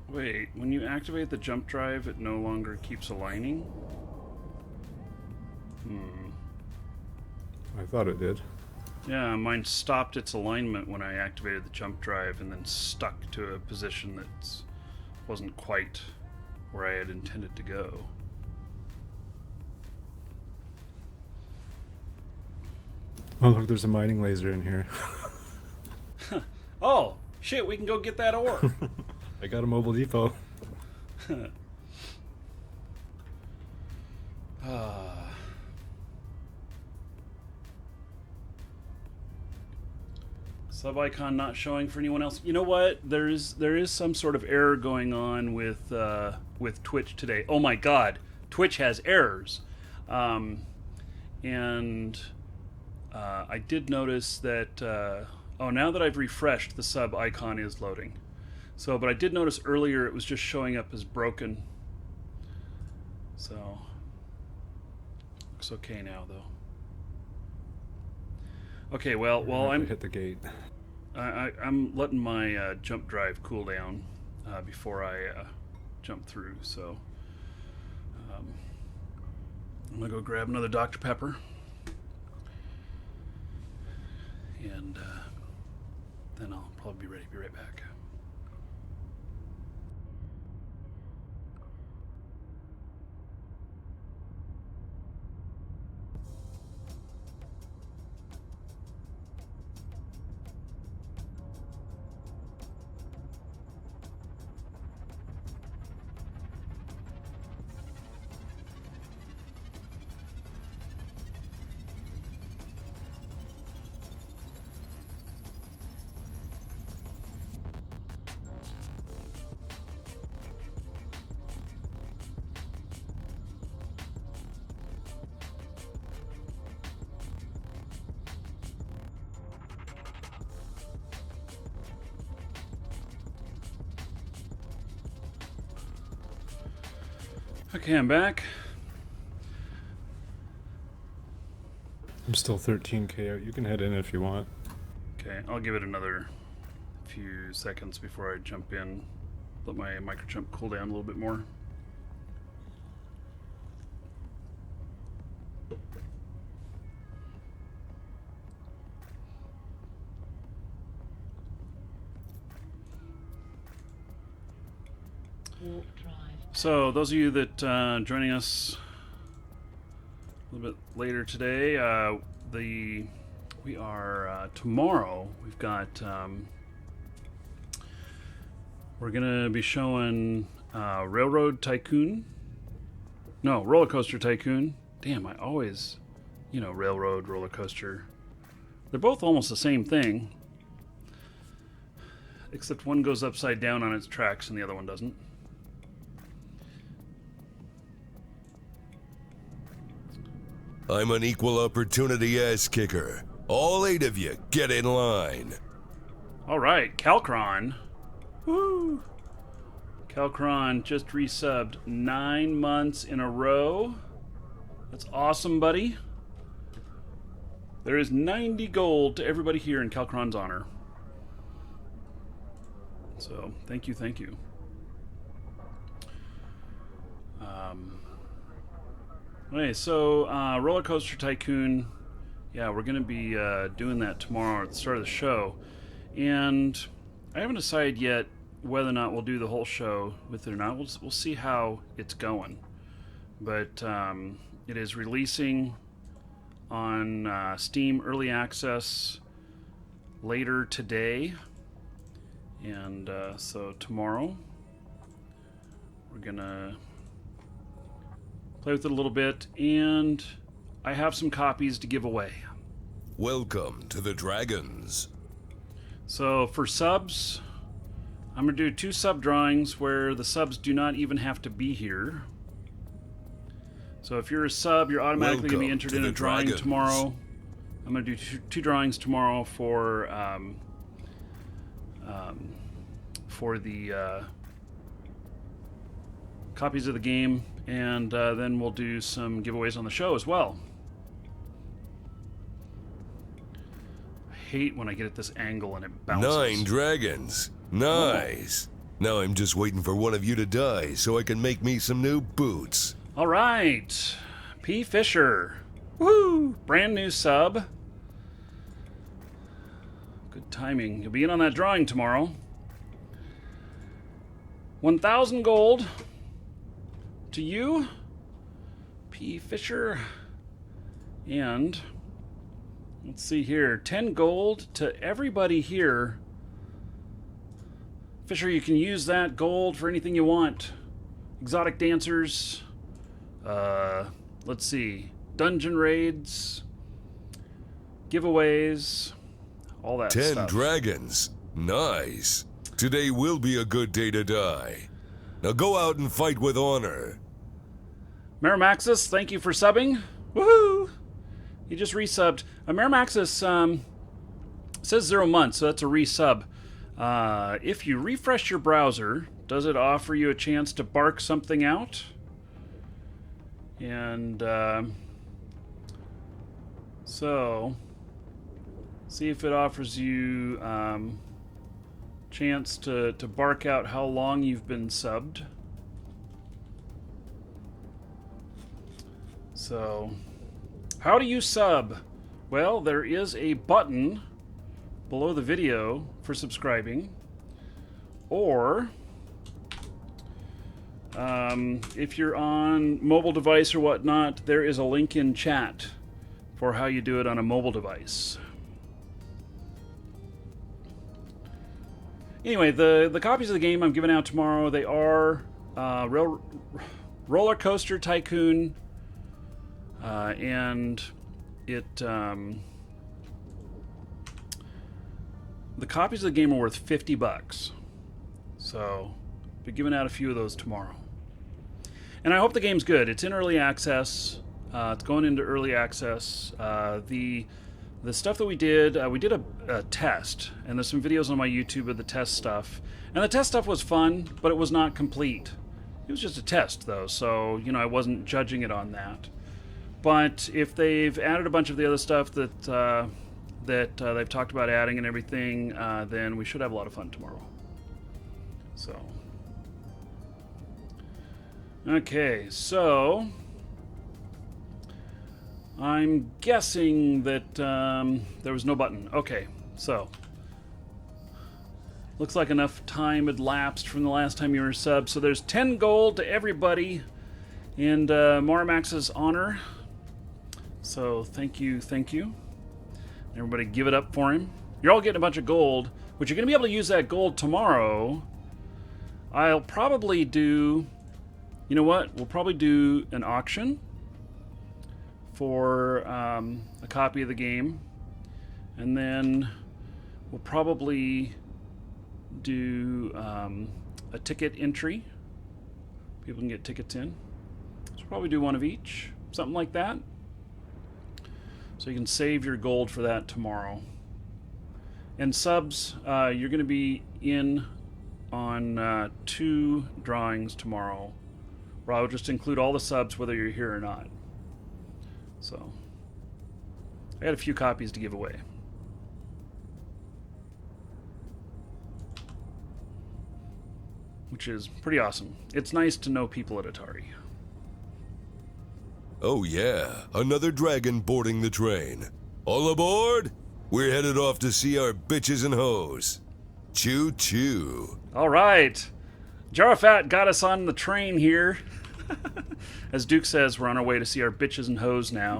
Wait, when you activate the jump drive, it no longer keeps aligning? I thought it did. Yeah, mine stopped its alignment when I activated the jump drive and then stuck to a position that wasn't quite where I had intended to go. Oh, look, there's a mining laser in here. Oh, shit, we can go get that ore. I got a mobile depot. Sub icon not showing for anyone else. You know what? There is some sort of error going on with Twitch today. Oh my God, Twitch has errors, and I did notice that. Oh, now that I've refreshed, the sub icon is loading. So, but I did notice earlier it was just showing up as broken. So, looks okay now though. Okay, well, while I'm hit the gate. I'm letting my jump drive cool down before I jump through. So, I'm gonna go grab another Dr. Pepper, and then I'll probably be ready to be right back. Okay, I'm back. I'm still 13k out. You can head in if you want. Okay, I'll give it another few seconds before I jump in. Let my micro jump cool down a little bit more. Warp drive. So, those of you that joining us a little bit later today, we are tomorrow. We've got we're gonna be showing Railroad Tycoon. No, Roller Coaster Tycoon. Damn, I always, Railroad, roller coaster. They're both almost the same thing, except one goes upside down on its tracks and the other one doesn't. I'm an equal opportunity ass kicker. All 8 of you, get in line. All right, Calcron. Woo! Calcron just resubbed 9 months in a row. That's awesome, buddy. There is 90 gold to everybody here in Calcron's honor. So, thank you, thank you. Okay, so Roller Coaster Tycoon, yeah, we're going to be doing that tomorrow at the start of the show. And I haven't decided yet whether or not we'll do the whole show with it or not. We'll see how it's going. But it is releasing on Steam Early Access later today. And so tomorrow we're going to play with it a little bit, and I have some copies to give away. Welcome to the Dragons. So for subs, I'm going to do 2 sub drawings where the subs do not even have to be here. So if you're a sub, you're automatically going to be entered in a drawing tomorrow. I'm going to do two drawings tomorrow for the copies of the game, and then we'll do some giveaways on the show as well. I hate when I get at this angle and it bounces. 9 dragons. Nice. Now I'm just waiting for one of you to die so I can make me some new boots. All right. P. Fisher. Woo! Brand new sub. Good timing. You'll be in on that drawing tomorrow. 1,000 gold to you, P. Fisher. And let's see here. 10 gold to everybody here. Fisher, you can use that gold for anything you want. Exotic dancers. Let's see. Dungeon raids. Giveaways. All that 10 stuff. dragons. Nice. Today will be a good day to die. Now go out and fight with honor. Merrimaxis, thank you for subbing. Woohoo! You just resubbed. Merrimaxis says 0 months, so that's a resub. If you refresh your browser, does it offer you a chance to bark something out? And so, see if it offers you chance to bark out how long you've been subbed. So, how do you sub? Well, there is a button below the video for subscribing, or if you're on mobile device or whatnot, there is a link in chat for how you do it on a mobile device. Anyway, the copies of the game I'm giving out tomorrow, they are Roller Coaster Tycoon, and it the copies of the game are worth $50. So, I'll be giving out a few of those tomorrow. And I hope the game's good. It's in early access. It's going into early access. The stuff that we did a test, and there's some videos on my YouTube of the test stuff. And the test stuff was fun, but it was not complete. It was just a test, though, so, I wasn't judging it on that. But if they've added a bunch of the other stuff that they've talked about adding and everything, then we should have a lot of fun tomorrow. So, okay, so I'm guessing that there was no button. Okay, so looks like enough time had lapsed from the last time you were subbed. So there's 10 gold to everybody in Marmax's honor. So thank you. Everybody give it up for him. You're all getting a bunch of gold, but you're going to be able to use that gold tomorrow. I'll probably do, you know what? We'll probably do an auction for a copy of the game. And then we'll probably do a ticket entry. People can get tickets in. So we'll probably do one of each, something like that. So you can save your gold for that tomorrow. And subs, you're going to be in on 2 drawings tomorrow, where I'll just include all the subs whether you're here or not. So, I got a few copies to give away. Which is pretty awesome. It's nice to know people at Atari. Oh yeah, another dragon boarding the train. All aboard? We're headed off to see our bitches and hoes. Choo choo. All right. Jarafat got us on the train here. As Duke says, we're on our way to see our bitches and hoes now.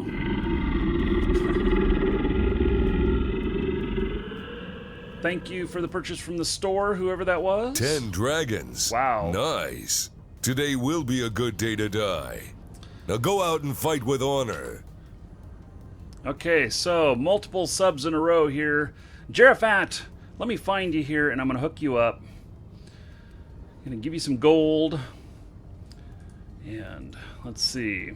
Thank you for the purchase from the store, whoever that was. 10 dragons. Wow. Nice. Today will be a good day to die. Now go out and fight with honor. Okay, so multiple subs in a row here. Jarafat, let me find you here, and I'm going to hook you up. I'm going to give you some gold. And let's see.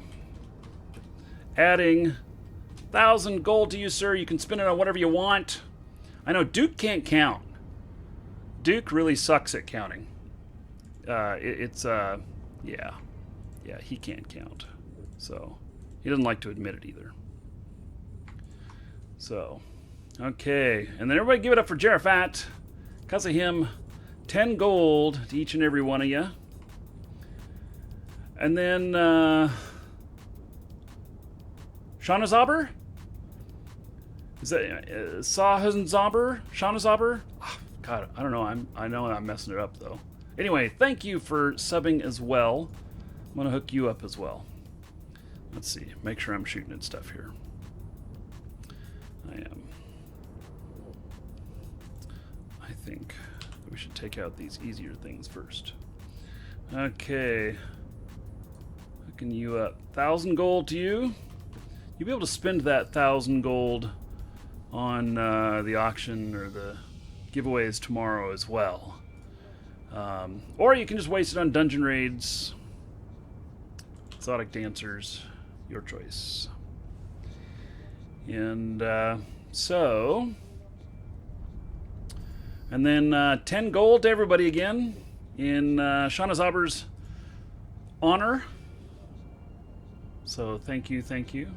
Adding 1,000 gold to you, sir. You can spend it on whatever you want. I know Duke can't count. Duke really sucks at counting. Yeah, he can't count. So, he doesn't like to admit it either. So, okay. And then everybody give it up for Jarafat. Because of him, 10 gold to each and every one of you. And then Shanazaber? Is that Sahazaber? Shanazaber? Oh, God, I don't know. I know I'm messing it up though. Anyway, thank you for subbing as well. I'm gonna hook you up as well. Let's see. Make sure I'm shooting at stuff here. I am. I think we should take out these easier things first. Okay. Hooking you up. 1,000 gold to you. You'll be able to spend that 1,000 gold on the auction or the giveaways tomorrow as well. Or you can just waste it on dungeon raids, exotic dancers, your choice. And and then 10 gold to everybody again in Shanazaber's honor. So thank you, thank you.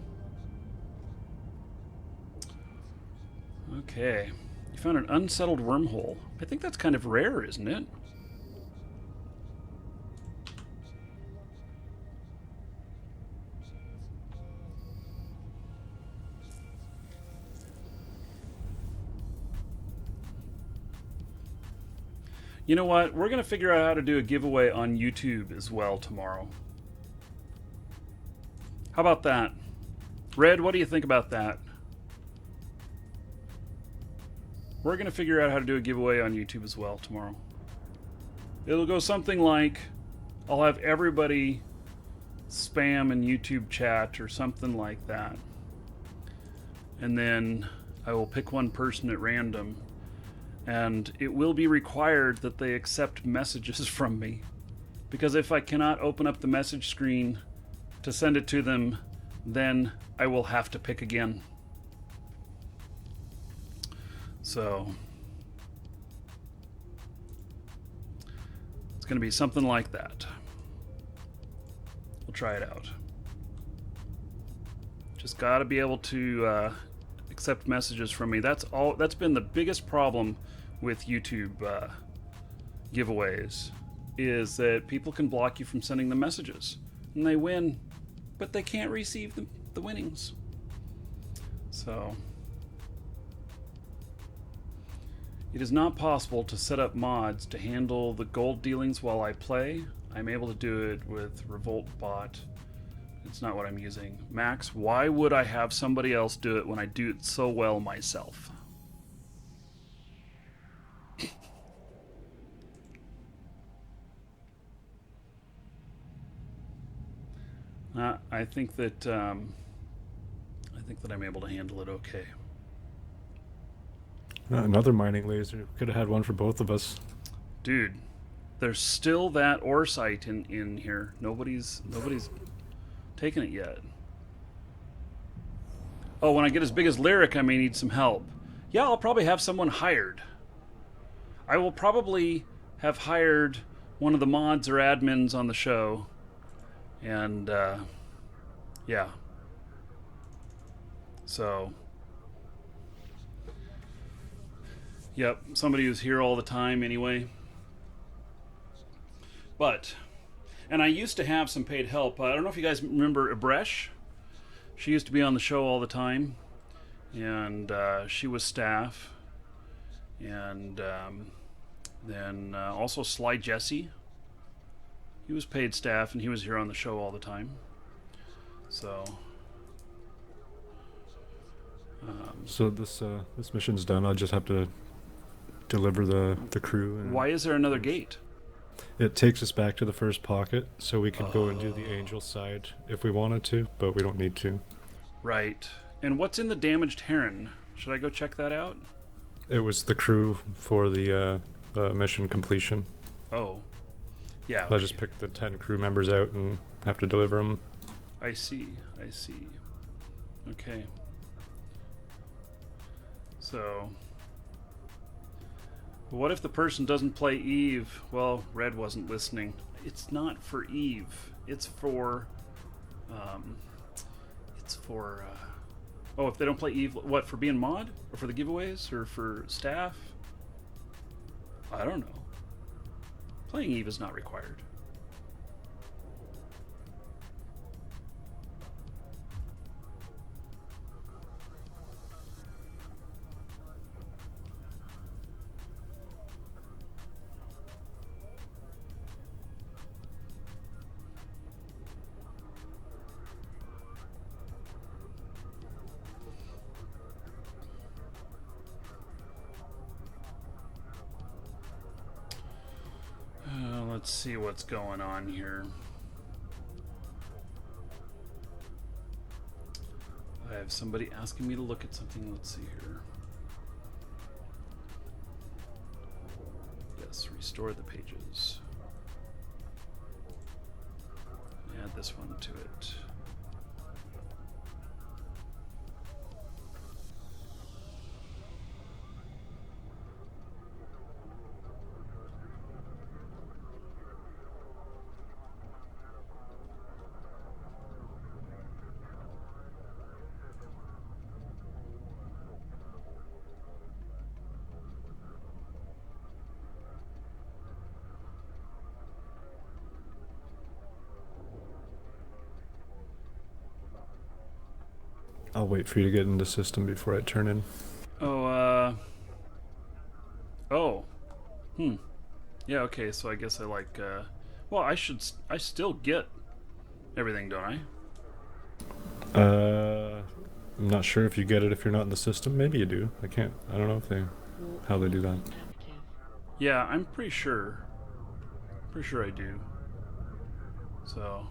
Okay. You found an unsettled wormhole. I think that's kind of rare, isn't it? You know what? We're going to figure out how to do a giveaway on YouTube as well tomorrow. How about that? Red, what do you think about that? We're going to figure out how to do a giveaway on YouTube as well tomorrow. It'll go something like, I'll have everybody spam in YouTube chat or something like that. And then I will pick one person at random. And it will be required that they accept messages from me. Because if I cannot open up the message screen to send it to them, then I will have to pick again. So it's going to be something like that. We'll try it out. Just got to be able to accept messages from me. That's all. That's been the biggest problem with YouTube giveaways, is that people can block you from sending them messages, and they win, but they can't receive the winnings. So it is not possible to set up mods to handle the gold dealings while I play. I'm able to do it with Revolt Bot. It's not what I'm using. Max, why would I have somebody else do it when I do it so well myself? I think that I'm able to handle it okay. Another mining laser. Could have had one for both of us. Dude, there's still that ore site in here. Nobody's taken it yet. Oh, when I get as big as Lyric, I may need some help. Yeah, I'll probably have someone hired. I will probably have hired one of the mods or admins on the show. And, yeah. So, yep, somebody who's here all the time anyway. But, and I used to have some paid help. I don't know if you guys remember Abresh. She used to be on the show all the time. And she was staff. And then also Sly Jesse. He was paid staff, and he was here on the show all the time. So, so this mission's done. I'll just have to deliver the crew. And why is there another gate? it takes us back to the first pocket, so we could go and do the angel side if we wanted to, but we don't need to. Right. And what's in the damaged heron? Should I go check that out? It was the crew for the mission completion. Oh. Yeah. I just picked the 10 crew members out and have to deliver them. I see. I see. Okay. So, what if the person doesn't play Eve? Well, Red wasn't listening. It's not for Eve. It's for, oh, if they don't play Eve, what, for being mod? Or for the giveaways? Or for staff? I don't know. Playing Eve is not required. Let's see what's going on here. I have somebody asking me to look at something. Let's see here. Yes, restore the pages. Add this one to it. I'll wait for you to get in the system before I turn in. Oh, oh. Yeah, okay, so I guess I like, well, I still get everything, don't I? I'm not sure if you get it if you're not in the system. Maybe you do. I don't know if how they do that. Active. Yeah, I'm pretty sure. Pretty sure I do. So.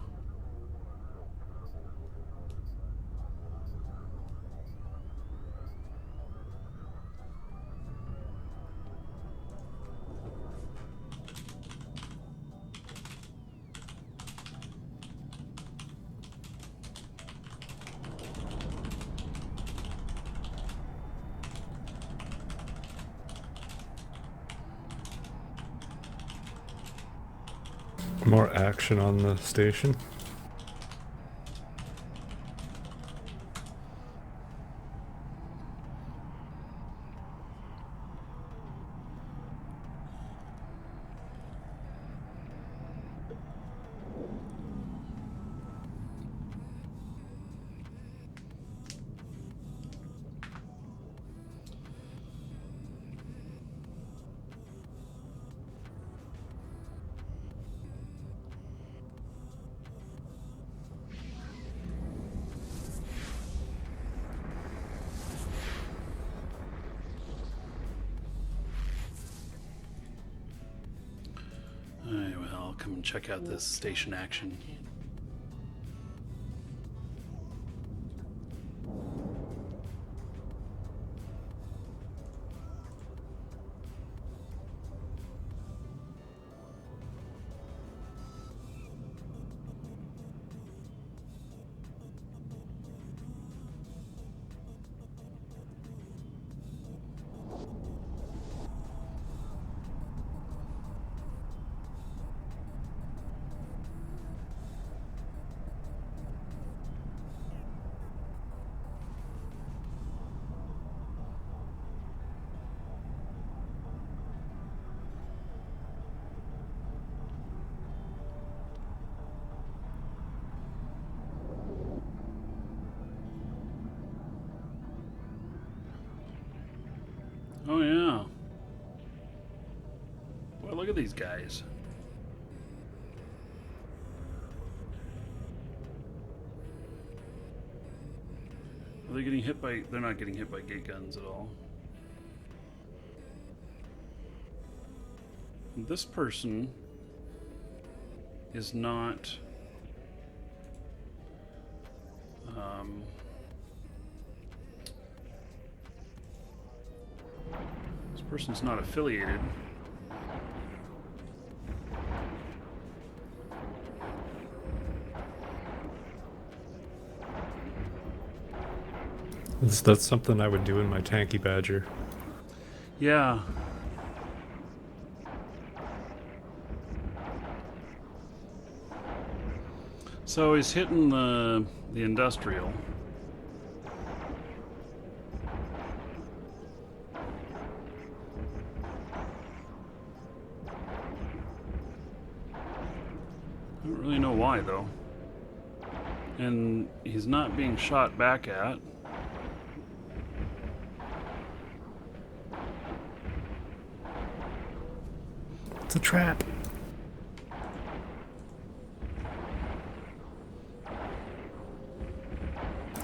More action on the station. Alright, well, I'll come and check out this station action. Oh yeah. Boy, look at these guys. Are they getting hit by... They're not getting hit by gate guns at all. This person is not... this person's not affiliated. That's something I would do in my tanky badger. Yeah. So he's hitting the industrial. I don't really know why, though. And he's not being shot back at. It's a trap.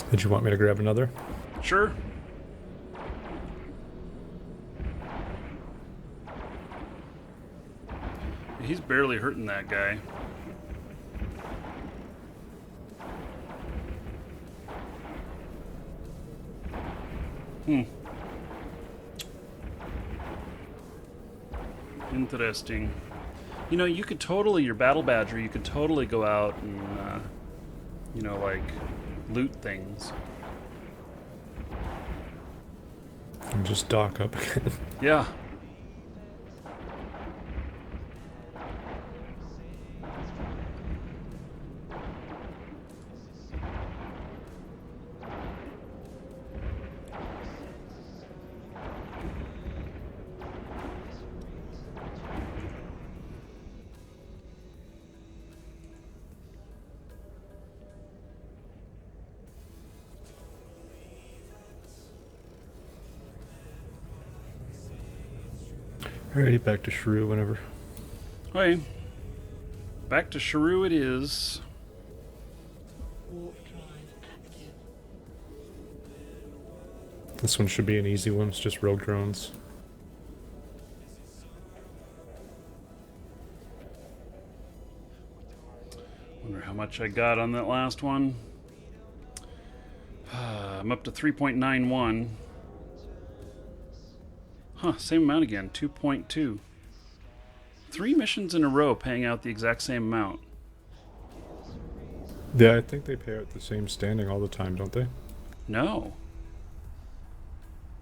Did you want me to grab another? Sure. He's barely hurting that guy. Interesting. You know, you could totally, your battle badger, you could totally go out and, you know, like, loot things. And just dock up again. Yeah. Alrighty, back to Shrew whenever. Okay. Back to Shrew it is. Warp drive active. This one should be an easy one, it's just rogue drones. Wonder how much I got on that last one. I'm up to 3.91. Huh, same amount again, 2.2. 3 missions in a row paying out the exact same amount. Yeah, I think they pay out the same standing all the time, don't they? No.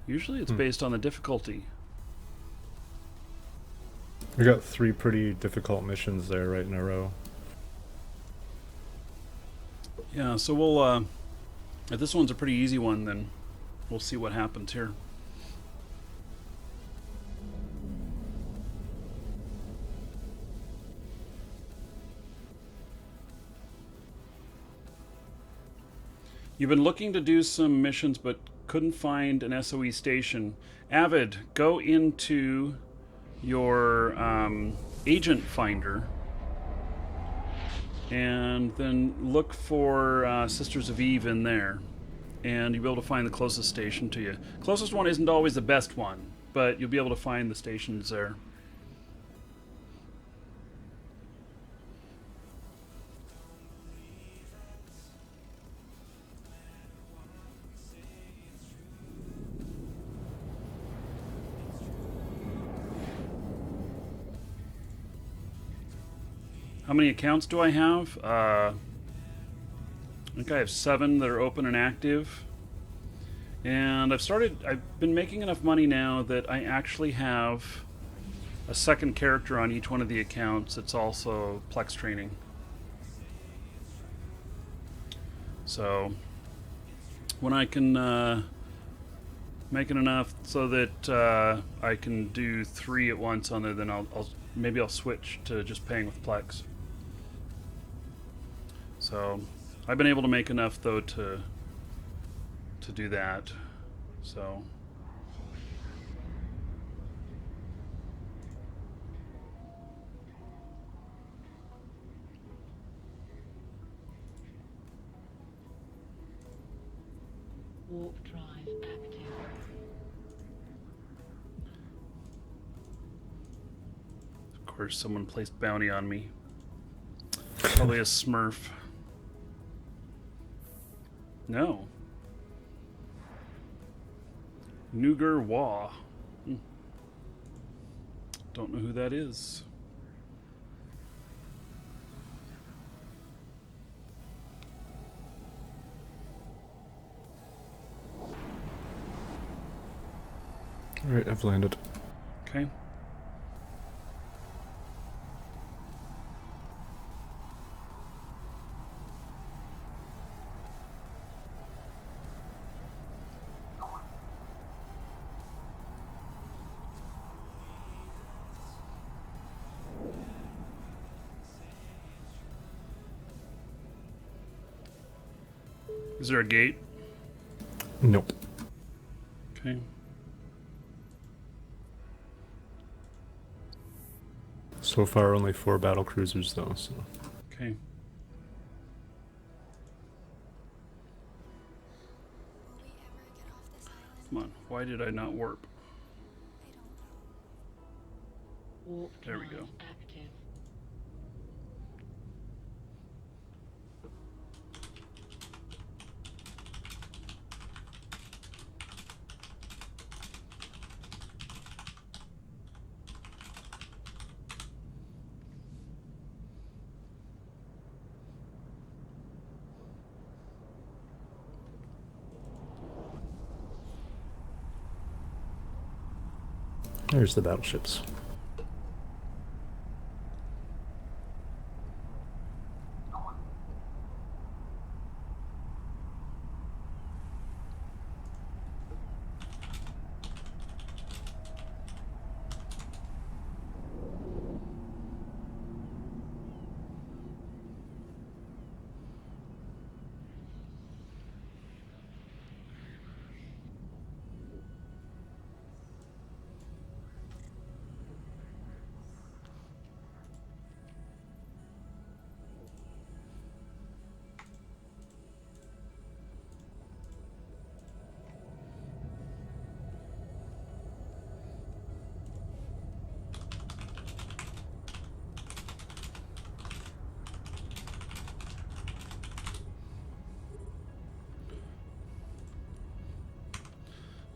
Usually it's based on the difficulty. We got 3 pretty difficult missions there right in a row. Yeah, so we'll, if this one's a pretty easy one, then we'll see what happens here. You've been looking to do some missions but couldn't find an SOE station. Avid, go into your agent finder and then look for Sisters of Eve in there, and you'll be able to find the closest station to you. Closest one isn't always the best one, but you'll be able to find the stations there. How many accounts do I have? I think I have 7 that are open and active. And I've been making enough money now that I actually have a second character on each one of the accounts. It's also Plex training. So when I can make it enough so that I can do 3 at once on there, then maybe I'll switch to just paying with Plex. So I've been able to make enough though to do that. So Warp drive active. of course someone placed bounty on me. Probably a Smurf. No. Nuger Wah. Don't know who that is. Alright, I've landed. Okay. Is there a gate? Nope. Okay. So far, only 4 battle cruisers, though, so... Okay. Come on. Why did I not warp? Warp There we drive go. active. There's the battleships.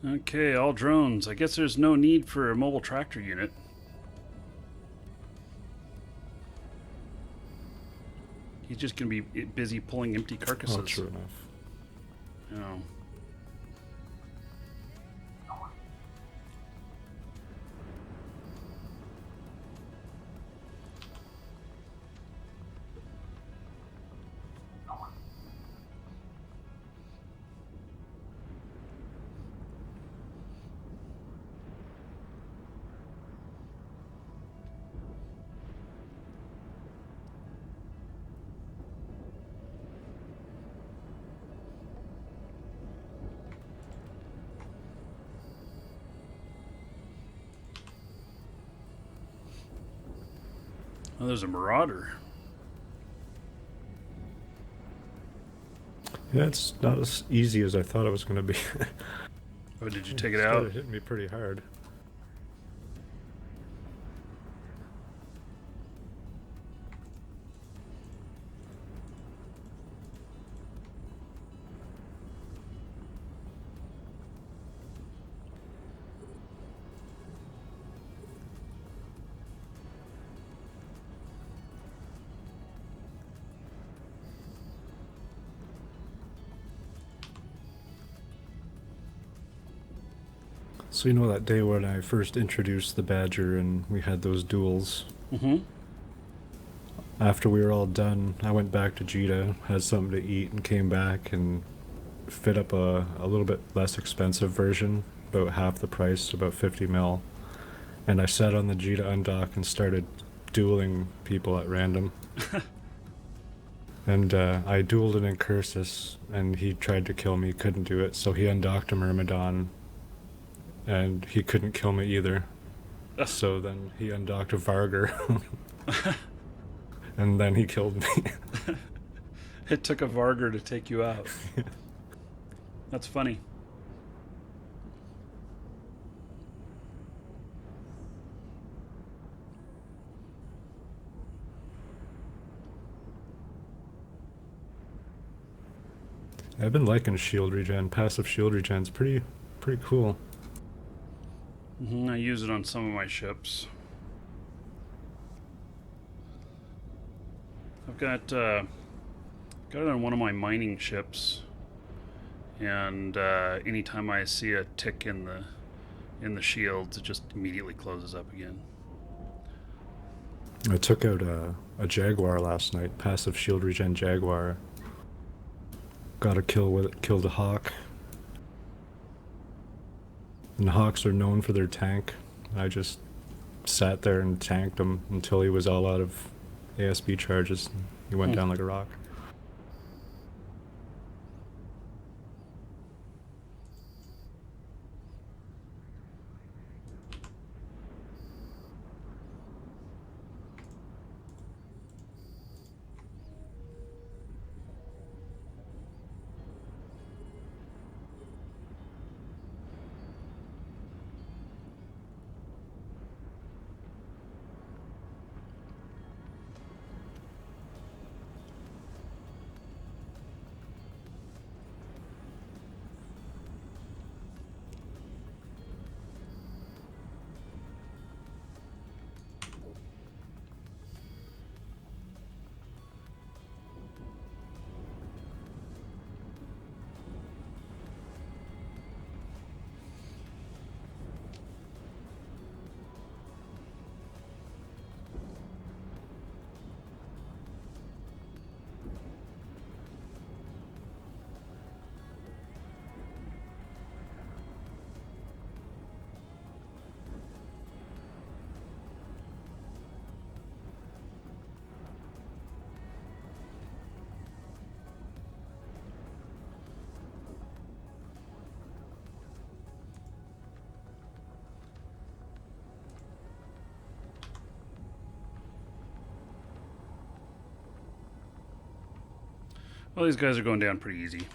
Okay, all drones. I guess there's no need for a mobile tractor unit. He's just going to be busy pulling empty carcasses. Oh, true enough. Oh. Oh, there's a marauder. Yeah, it's not as easy as I thought it was going to be. Oh, did you take it Started out? hitting me pretty hard. So you know that day when I first introduced the Badger and we had those duels? Mm-hmm. After we were all done, I went back to Jita, had something to eat, and came back and fit up a little bit less expensive version, about half the price, about 50 mil. And I sat on the Jita undock and started dueling people at random. And I dueled an Incursus, and he tried to kill me, couldn't do it, so he undocked a Myrmidon, and he couldn't kill me either. So then he undocked a Vargur, and then he killed me. It took a Vargur to take you out. That's funny. I've been liking shield regen. Passive shield regen's pretty cool. I use it on some of my ships. I've got it on one of my mining ships, and anytime I see a tick in the shields, it just immediately closes up again. I took out a Jaguar last night, passive shield regen Jaguar. Got a kill with it, killed a Hawk. And Hawks are known for their tank. I just sat there and tanked him until he was all out of ASB charges. He went down like a rock. Well, these guys are going down pretty easy.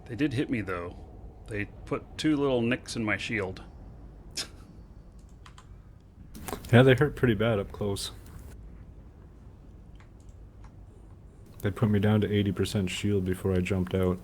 They did hit me, though. They put 2 little nicks in my shield. Yeah, they hurt pretty bad up close. They put me down to 80% shield before I jumped out.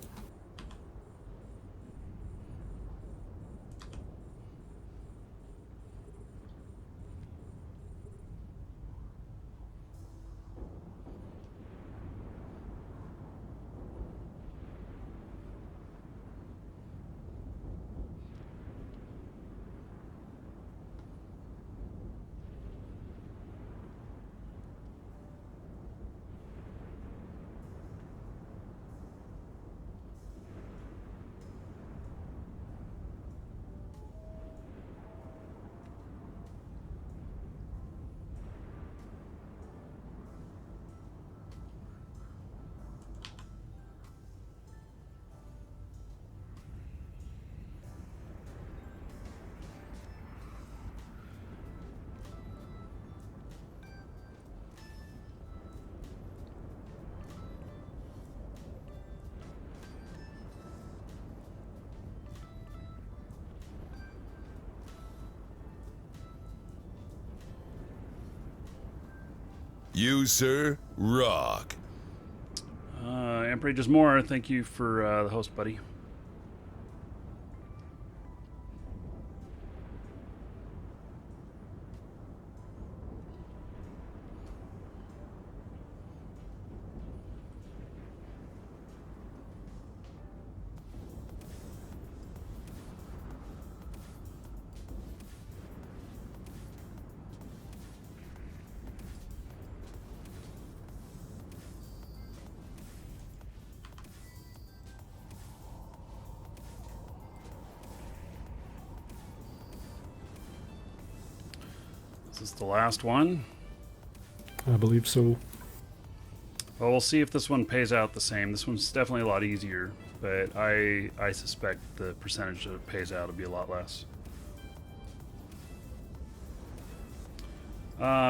You, sir, rock. Amperage is more. Thank you for the host, buddy. Is this the last one? I believe so. Well, we'll see if this one pays out the same. This one's definitely a lot easier, but I suspect the percentage that it pays out will be a lot less.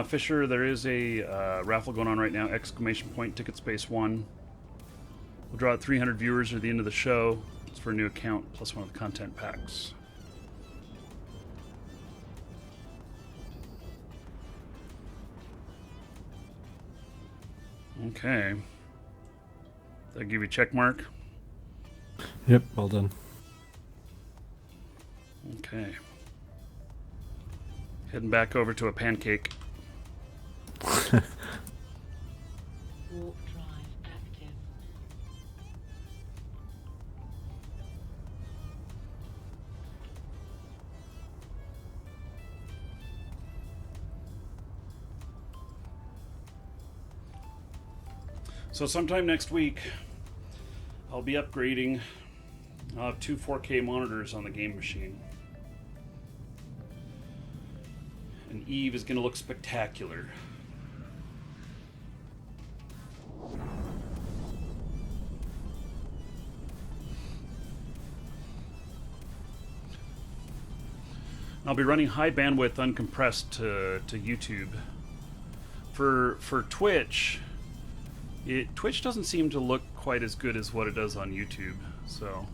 Fisher, there is a raffle going on right now, ! Ticket space 1. We'll draw out 300 viewers at the end of the show. It's for a new account, plus one of the content packs. Okay. Did I give you a check mark? Yep, well done. Okay. Heading back over to a pancake. Warp drive active. So sometime next week, I'll be upgrading. I'll have 2 4K monitors on the game machine. And Eve is going to look spectacular. I'll be running high bandwidth uncompressed to YouTube. For Twitch, Twitch doesn't seem to look quite as good as what it does on YouTube, so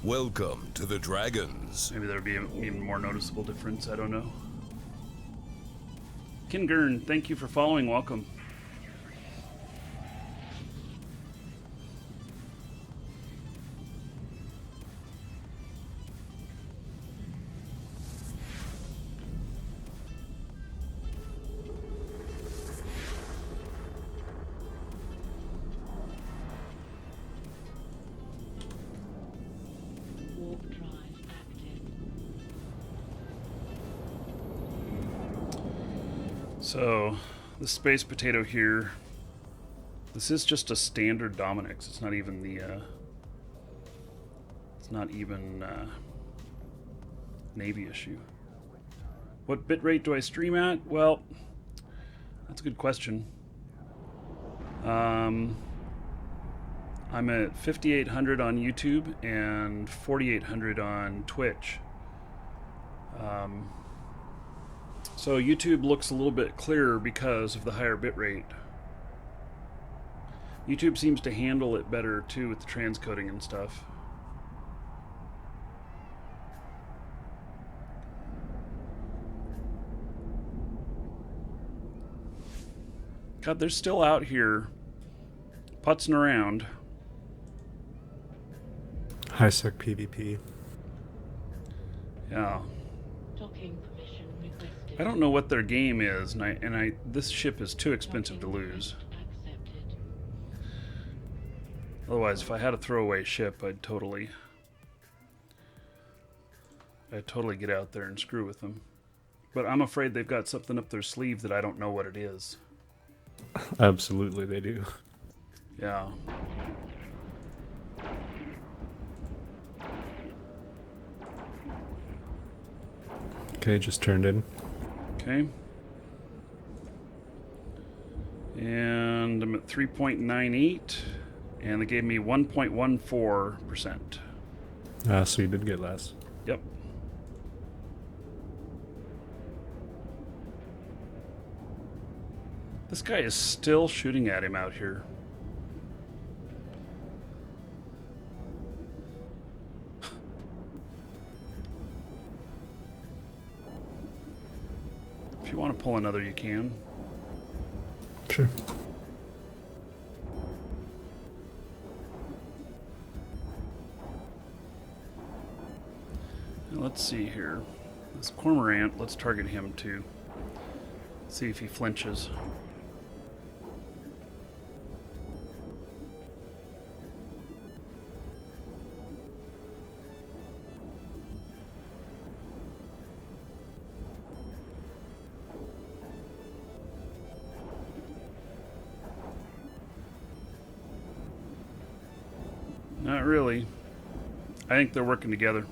Welcome to the Dragons. maybe there'll be an even more noticeable difference. I don't know. Kingern, thank you for following. Welcome. Warp drive active. So, the space potato here, this is just a standard Dominix. It's not even the, Navy issue. What bitrate do I stream at? Well, that's a good question. I'm at 5800 on YouTube and 4800 on Twitch. So YouTube looks a little bit clearer because of the higher bitrate. YouTube seems to handle it better too with the transcoding and stuff. God, they're still out here putzing around. High-sec PvP. Yeah. Docking permission requested. I don't know what their game is, and this ship is too expensive to lose. Accepted. Otherwise, if I had a throwaway ship, I'd totally get out there and screw with them. But I'm afraid they've got something up their sleeve that I don't know what it is. Absolutely, they do. Yeah. Okay, just turned in. Okay. And I'm at 3.98, and they gave me 1.14%. So you did get less. Yep. This guy is still shooting at him out here. If you want to pull another, you can. Sure. Now, let's see here. This cormorant, let's target him too. See if he flinches. Not really. I think they're working together.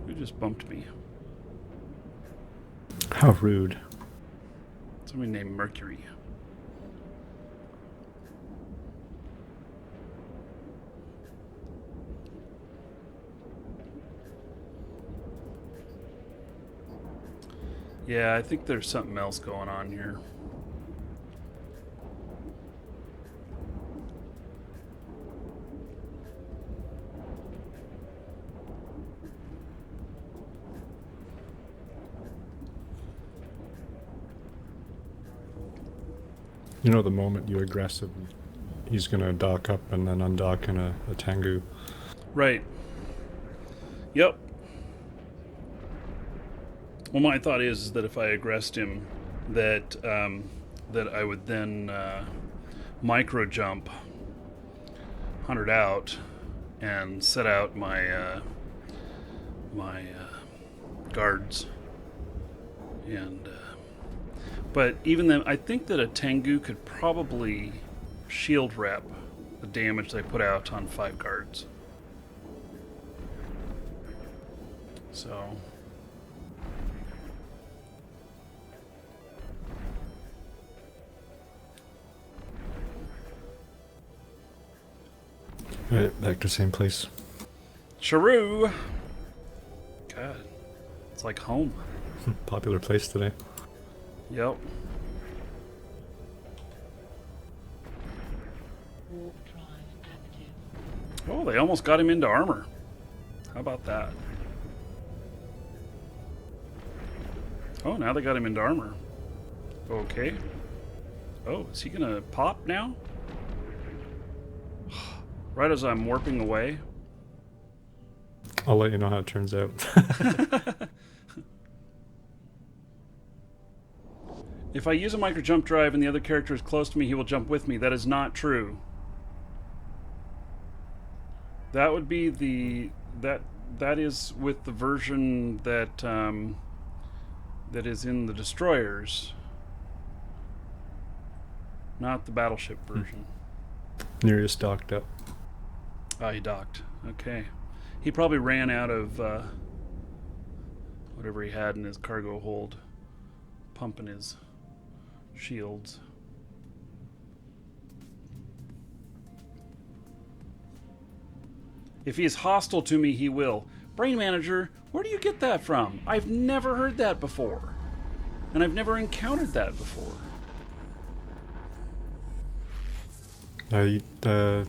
Who just bumped me? How rude. Somebody named Mercury. Yeah, I think there's something else going on here. You know, the moment you aggressive, he's gonna dock up and then undock in a Tengu. Right. Yep. Well, my thought is that if I aggressed him, that I would then micro jump, 100 out, and set out my guards. And but even then, I think that a Tengu could probably shield rep the damage they put out on 5 guards. So. Right, back to the same place. Charoo! God, it's like home. Popular place today. Yep. Warp drive active. Oh, they almost got him into armor. How about that? Oh, now they got him into armor. Okay. Oh, is he gonna pop now? Right as I'm warping away. I'll let you know how it turns out. If I use a micro jump drive and the other character is close to me, he will jump with me. That is not true. That would be the that is with the version that that is in the destroyers, not the battleship version. Nearest docked up. Ah, he docked. Okay. He probably ran out of whatever he had in his cargo hold, pumping his shields. If he is hostile to me, he will. Brain Manager, where do you get that from? I've never heard that before. And I've never encountered that before. The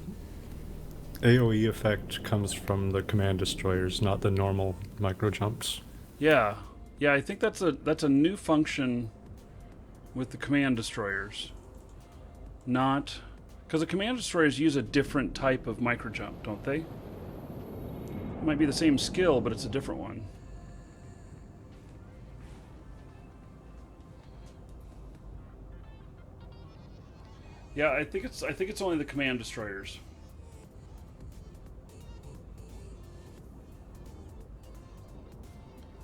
AoE effect comes from the command destroyers, not the normal micro jumps. Yeah. Yeah, I think that's a new function with the command destroyers. Not... Because the command destroyers use a different type of micro jump, don't they? It might be the same skill, but it's a different one. Yeah, I think it's only the command destroyers.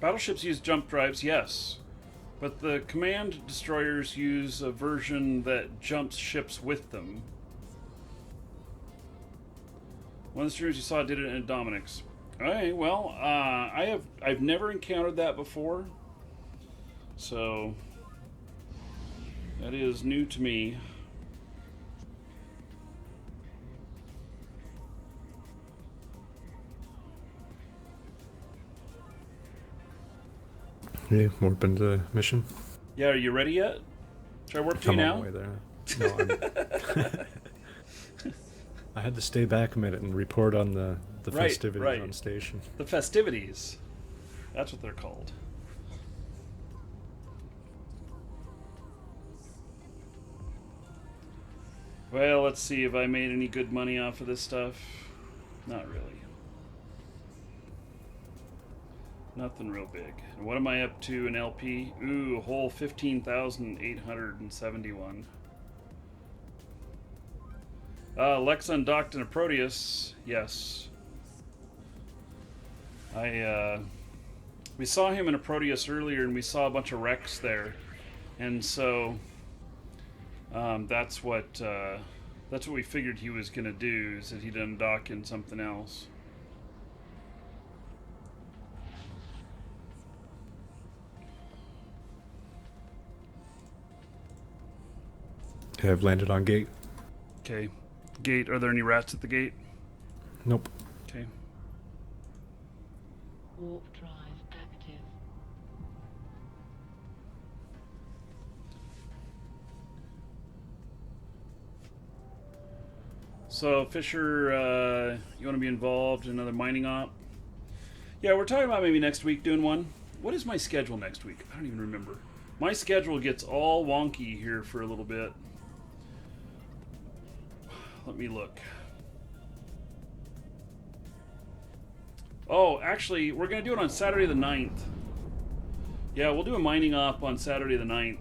Battleships use jump drives, yes. But the command destroyers use a version that jumps ships with them. One of the streamers you saw did it in Dominic's. Okay, well, I've never encountered that before. So that is new to me. Yeah, warp into the mission. Yeah, are you ready yet? Should I warp to you I'm now? on my way there. No, I had to stay back a minute and report on the Right, festivities right. on station. The festivities. That's what they're called. Well, let's see if I made any good money off of this stuff. Not really. Nothing real big. And what am I up to in LP? Ooh, a whole 15,871. Lex undocked in a Proteus. Yes. We saw him in a Proteus earlier, and we saw a bunch of wrecks there, and so that's what we figured he was gonna do. Is that he'd undock in something else. Okay, I've landed on gate. Okay, gate. Are there any rats at the gate? Nope. Okay. Warp drive active. So Fisher, you want to be involved in another mining op? Yeah, we're talking about maybe next week doing one. What is my schedule next week? I don't even remember. My schedule gets all wonky here for a little bit. Let me look. Oh, actually, we're going to do it on Saturday the 9th. Yeah, we'll do a mining op on Saturday the 9th.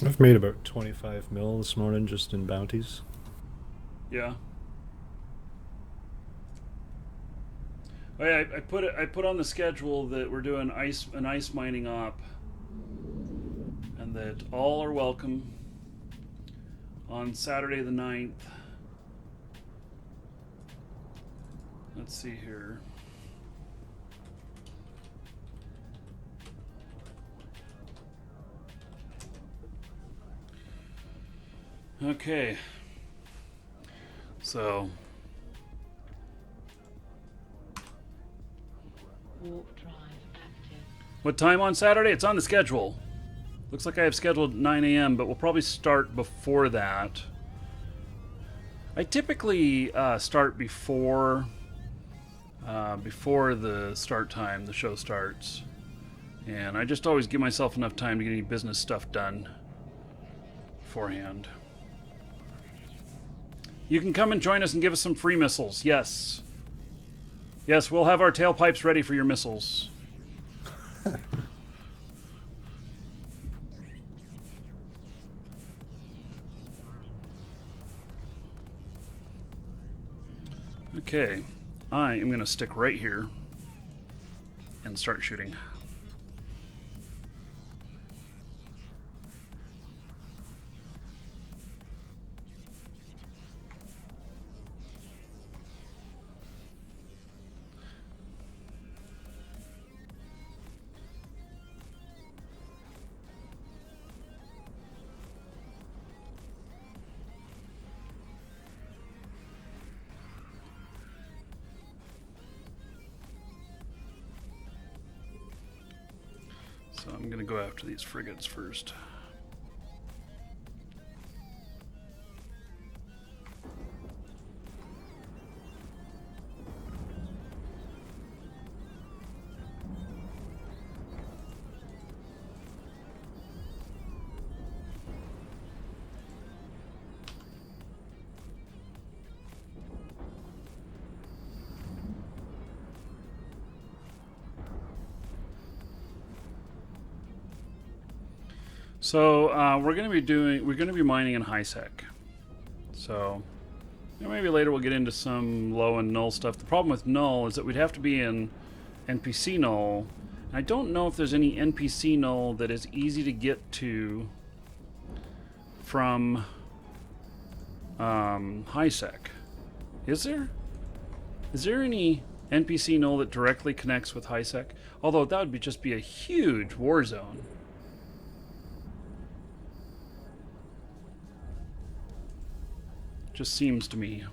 I've made about 25 mil this morning just in bounties. Yeah. Oh yeah, I put on the schedule that we're doing an ice mining op, and that all are welcome on Saturday the 9th. Let's see here. Okay. So Warp drive active. what time on Saturday? It's on the schedule. Looks like I have scheduled 9 a.m., but we'll probably start before that. I typically start before the start time, the show starts. And I just always give myself enough time to get any business stuff done beforehand. You can come and join us and give us some free missiles. Yes. Yes, we'll have our tailpipes ready for your missiles. Okay. I am going to stick right here and start shooting. I'm gonna go after these frigates first. So we're going to be mining in high-sec. So maybe later we'll get into some low and null stuff. The problem with null is that we'd have to be in NPC null. And I don't know if there's any NPC null that is easy to get to from high-sec. Is there? Is there any NPC null that directly connects with high-sec? Although that would just be a huge war zone. Just seems to me.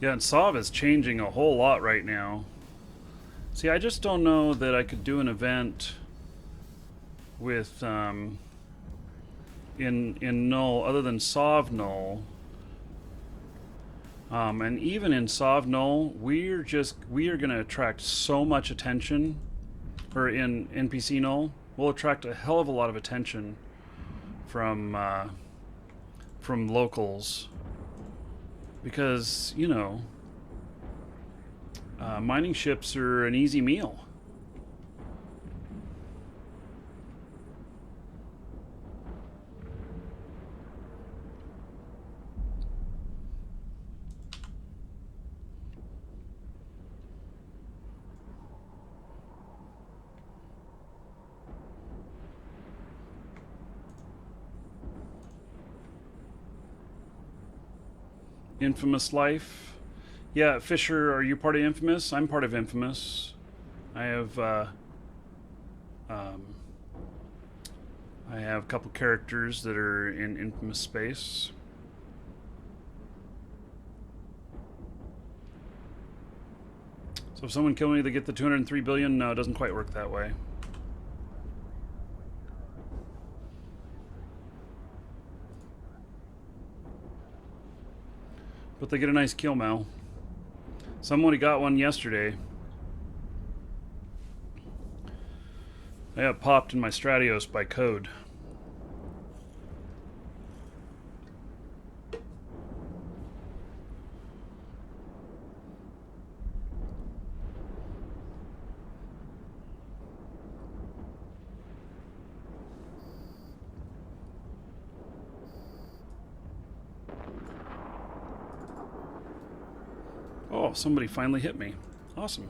Yeah, and Sov is changing a whole lot right now. See, I just don't know that I could do an event with in null other than Sov null. And even in Sov null, we are going to attract so much attention, or in NPC null, we'll attract a hell of a lot of attention from locals. Because, you know, mining ships are an easy meal. Infamous life. Yeah, Fisher, are you part of Infamous? I'm part of Infamous. I have a couple characters that are in Infamous space. So if someone kill me, they get the 203 billion? No, it doesn't quite work that way. But they get a nice kill, Mal. Somebody got one yesterday. I got popped in my Stratos by code. Oh, somebody finally hit me. Awesome.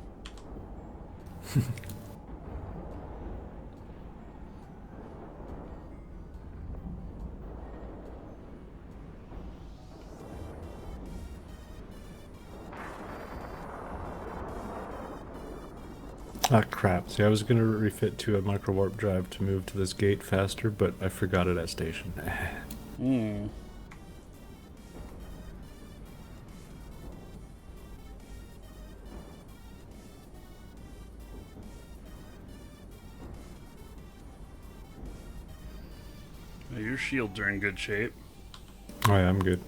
Ah, crap. See, I was going to refit to a micro warp drive to move to this gate faster, but I forgot it at station. Hmm. Your shields are in good shape. Oh yeah, I'm good.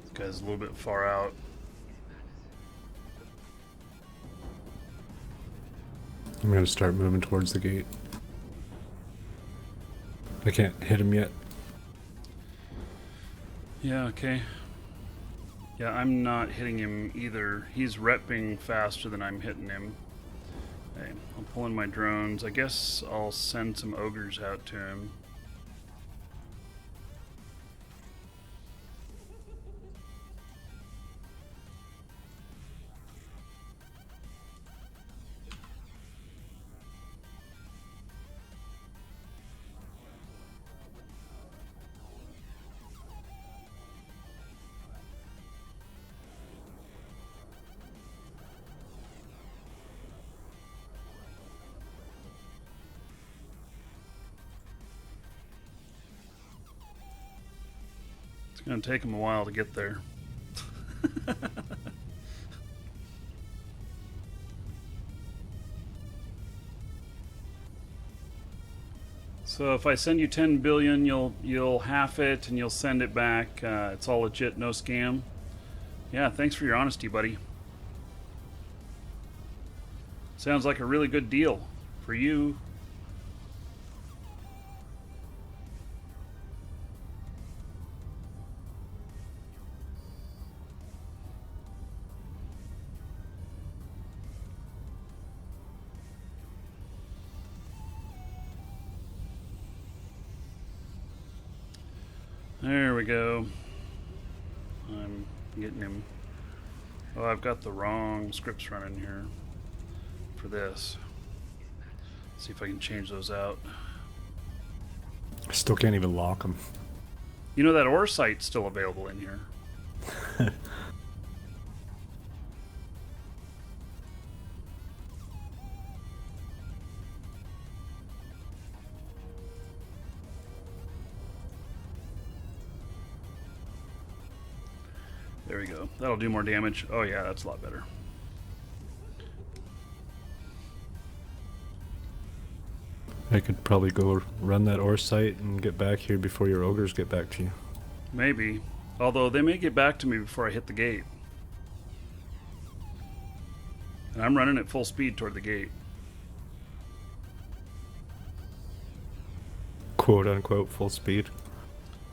This guy's a little bit far out. I'm gonna start moving towards the gate. I can't hit him yet. Yeah, okay. Yeah, I'm not hitting him either. He's repping faster than I'm hitting him. Okay, I'll pull in my drones. I guess I'll send some ogres out to him. It's going to take him a while to get there. So if I send you 10 billion, you'll half it and you'll send it back. It's all legit, no scam. Yeah, thanks for your honesty, buddy. Sounds like a really good deal for you. There we go. I'm getting him. Oh, I've got the wrong scripts running here for this. See if I can change those out. I still can't even lock them. You know that ore site's still available in here. There we go. That'll do more damage. Oh yeah, that's a lot better. I could probably go run that ore site and get back here before your ogres get back to you. Maybe. Although they may get back to me before I hit the gate. And I'm running at full speed toward the gate. Quote unquote full speed.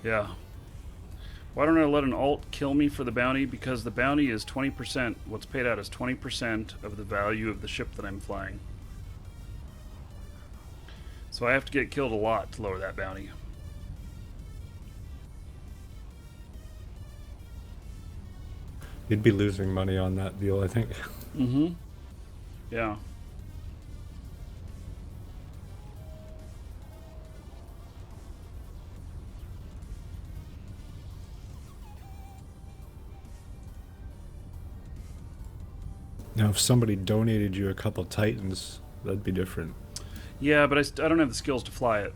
Yeah. Why don't I let an alt kill me for the bounty? Because the bounty is 20%. What's paid out is 20% of the value of the ship that I'm flying. So I have to get killed a lot to lower that bounty. You'd be losing money on that deal, I think. Mm-hmm. Yeah. Now, if somebody donated you a couple Titans, that'd be different. Yeah, but I don't have the skills to fly it.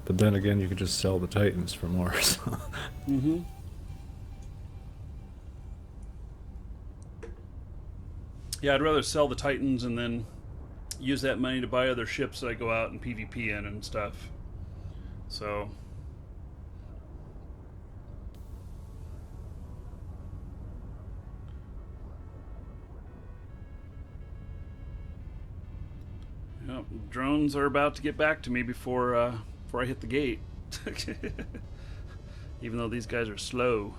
But then again, you could just sell the Titans for more. So. Mm-hmm. Yeah, I'd rather sell the Titans and then use that money to buy other ships that I go out and PvP in and stuff. So... Yep, drones are about to get back to me before I hit the gate. Even though these guys are slow.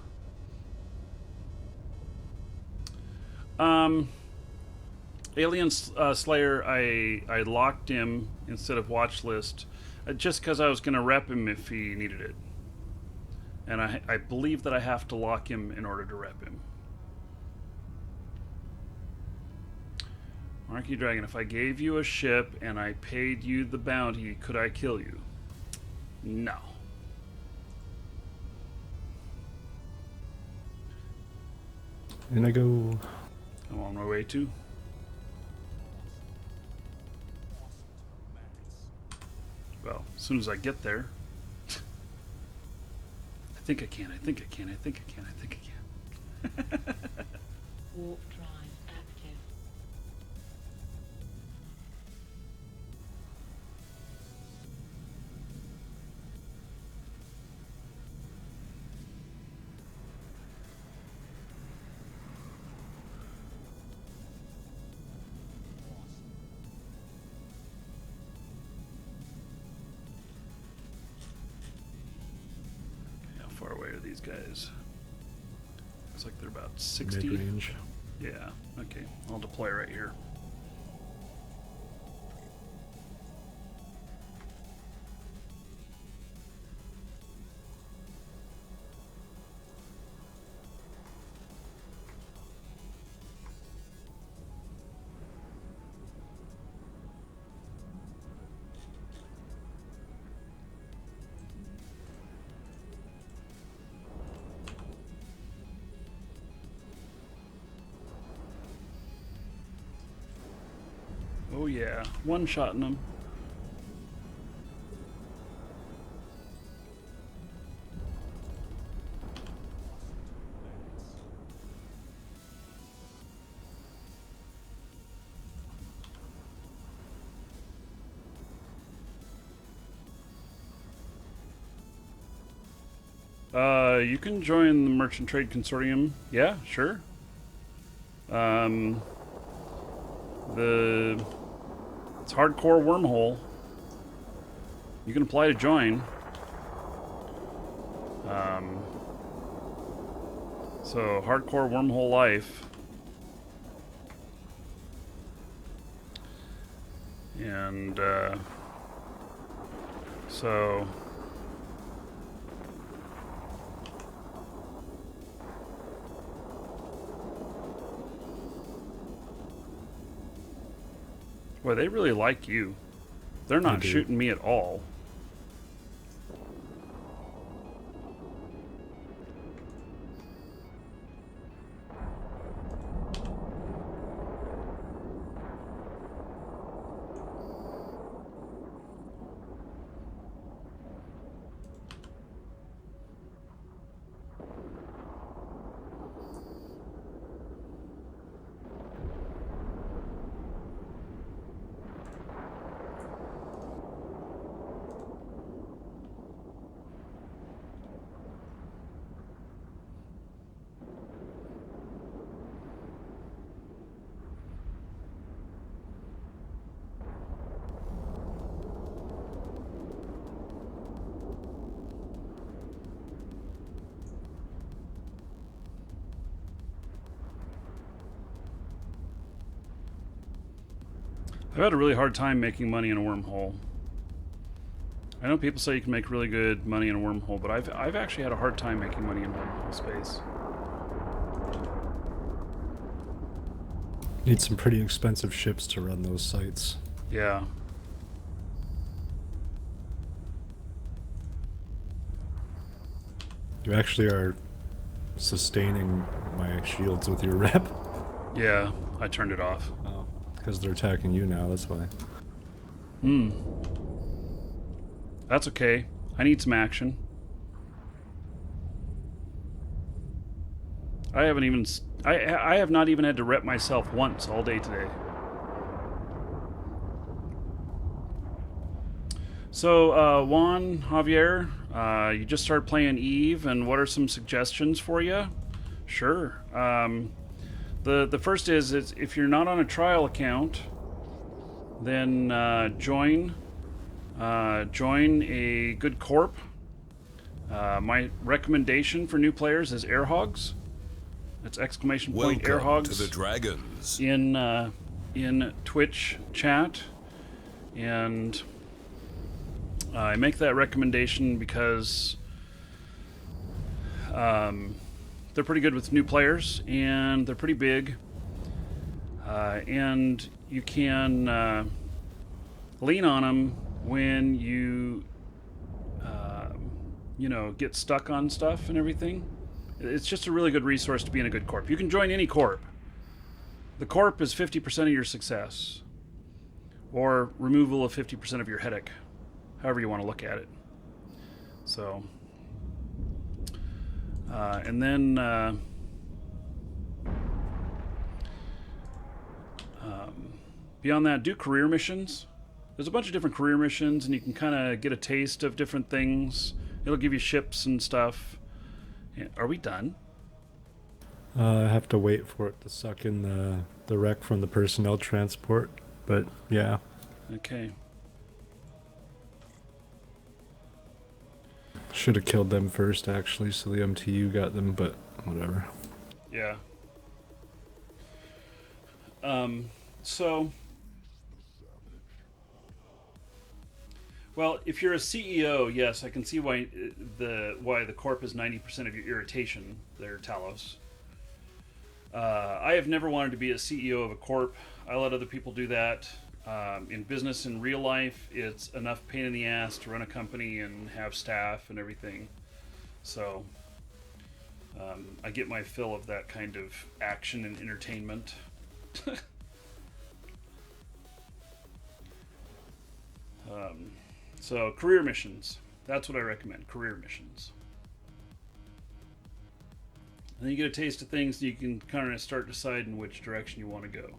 Alien Slayer, I locked him instead of watch list just because I was going to rep him if he needed it. And I believe that I have to lock him in order to rep him. Marky Dragon, if I gave you a ship and I paid you the bounty, could I kill you? No. And I go... I'm on my way to. Well, as soon as I get there. I think I can, I think I can, I think I can, I think I can. Warp drive active. How far away are these guys? Looks like they're about 60. Mid-range. Yeah, okay. I'll deploy right here. yeah, one-shotting them. You can join the Merchant Trade Consortium. Yeah, sure. It's hardcore wormhole. You can apply to join. So hardcore wormhole life. And so boy, they really like you. They're not shooting me at all. I've had a really hard time making money in a wormhole. I know people say you can make really good money in a wormhole, but I've actually had a hard time making money in wormhole space. Need some pretty expensive ships to run those sites. Yeah. You actually are sustaining my shields with your rep. Yeah, I turned it off. Oh, because they're attacking you now, that's why. That's okay. I need some action. I haven't even... I have not even had to rep myself once all day today. So, Juan, Javier, you just started playing Eve, and what are some suggestions for you? Sure. The first is if you're not on a trial account, then join a good corp. My recommendation for new players is Air Hogs. That's exclamation point Air Welcome Hogs to the Dragons. in Twitch chat, and I make that recommendation because they're pretty good with new players, and they're pretty big, and you can lean on them when you get stuck on stuff and everything. It's just a really good resource to be in a good corp. You can join any corp. The corp is 50% of your success, or removal of 50% of your headache, however you want to look at it. So, and then beyond that, do career missions. There's a bunch of different career missions, and you can kind of get a taste of different things. It'll give you ships and stuff. Are we done? I have to wait for it to suck in the wreck from the personnel transport, but yeah. Okay. Should have killed them first, actually, so the MTU got them, but whatever. Yeah. So... Well, if you're a CEO, yes, I can see why the corp is 90% of your irritation there, Talos. I have never wanted to be a CEO of a corp. I let other people do that. In business and real life, it's enough pain in the ass to run a company and have staff and everything. So I get my fill of that kind of action and entertainment. So career missions. That's what I recommend. Career missions. And then you get a taste of things, and you can kind of start deciding which direction you want to go.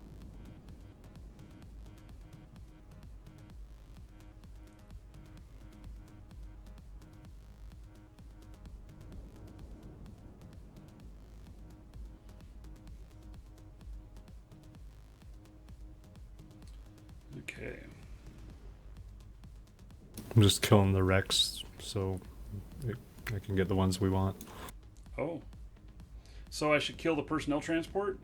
Okay. I'm just killing the wrecks so I can get the ones we want. Oh. So I should kill the personnel transport?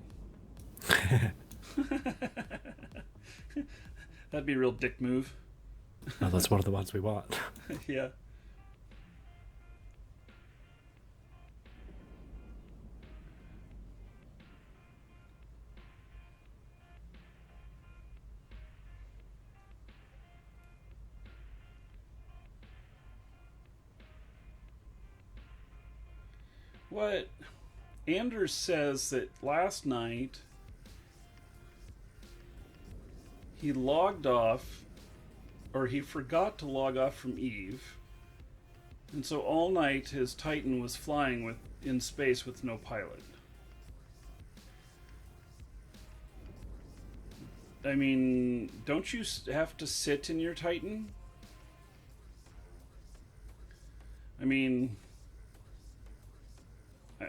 That'd be a real dick move. No, that's one of the ones we want. Yeah. What Anders says that last night he logged off, or he forgot to log off from Eve, and so all night his Titan was flying in space with no pilot. I mean, don't you have to sit in your Titan? I mean,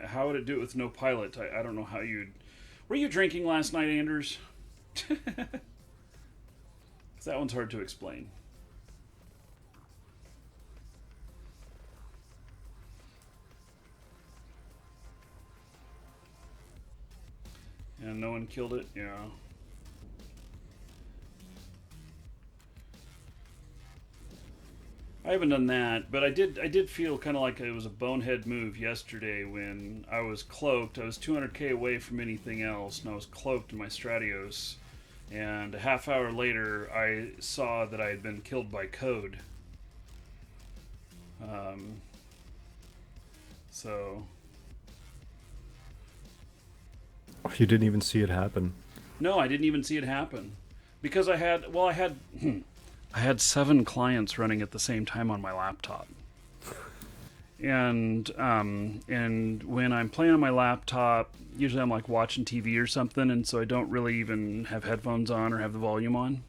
how would it do it with no pilot? I don't know how you'd... Were you drinking last night, Anders? That one's hard to explain. And no one killed it? Yeah. I haven't done that, but I did feel kind of like it was a bonehead move yesterday when I was cloaked. I was 200k away from anything else, and I was cloaked in my Stratos. And a half hour later, I saw that I had been killed by code. So... You didn't even see it happen. No, I didn't even see it happen. Because I had 7 clients running at the same time on my laptop. And when I'm playing on my laptop, usually I'm like watching TV or something, and so I don't really even have headphones on or have the volume on.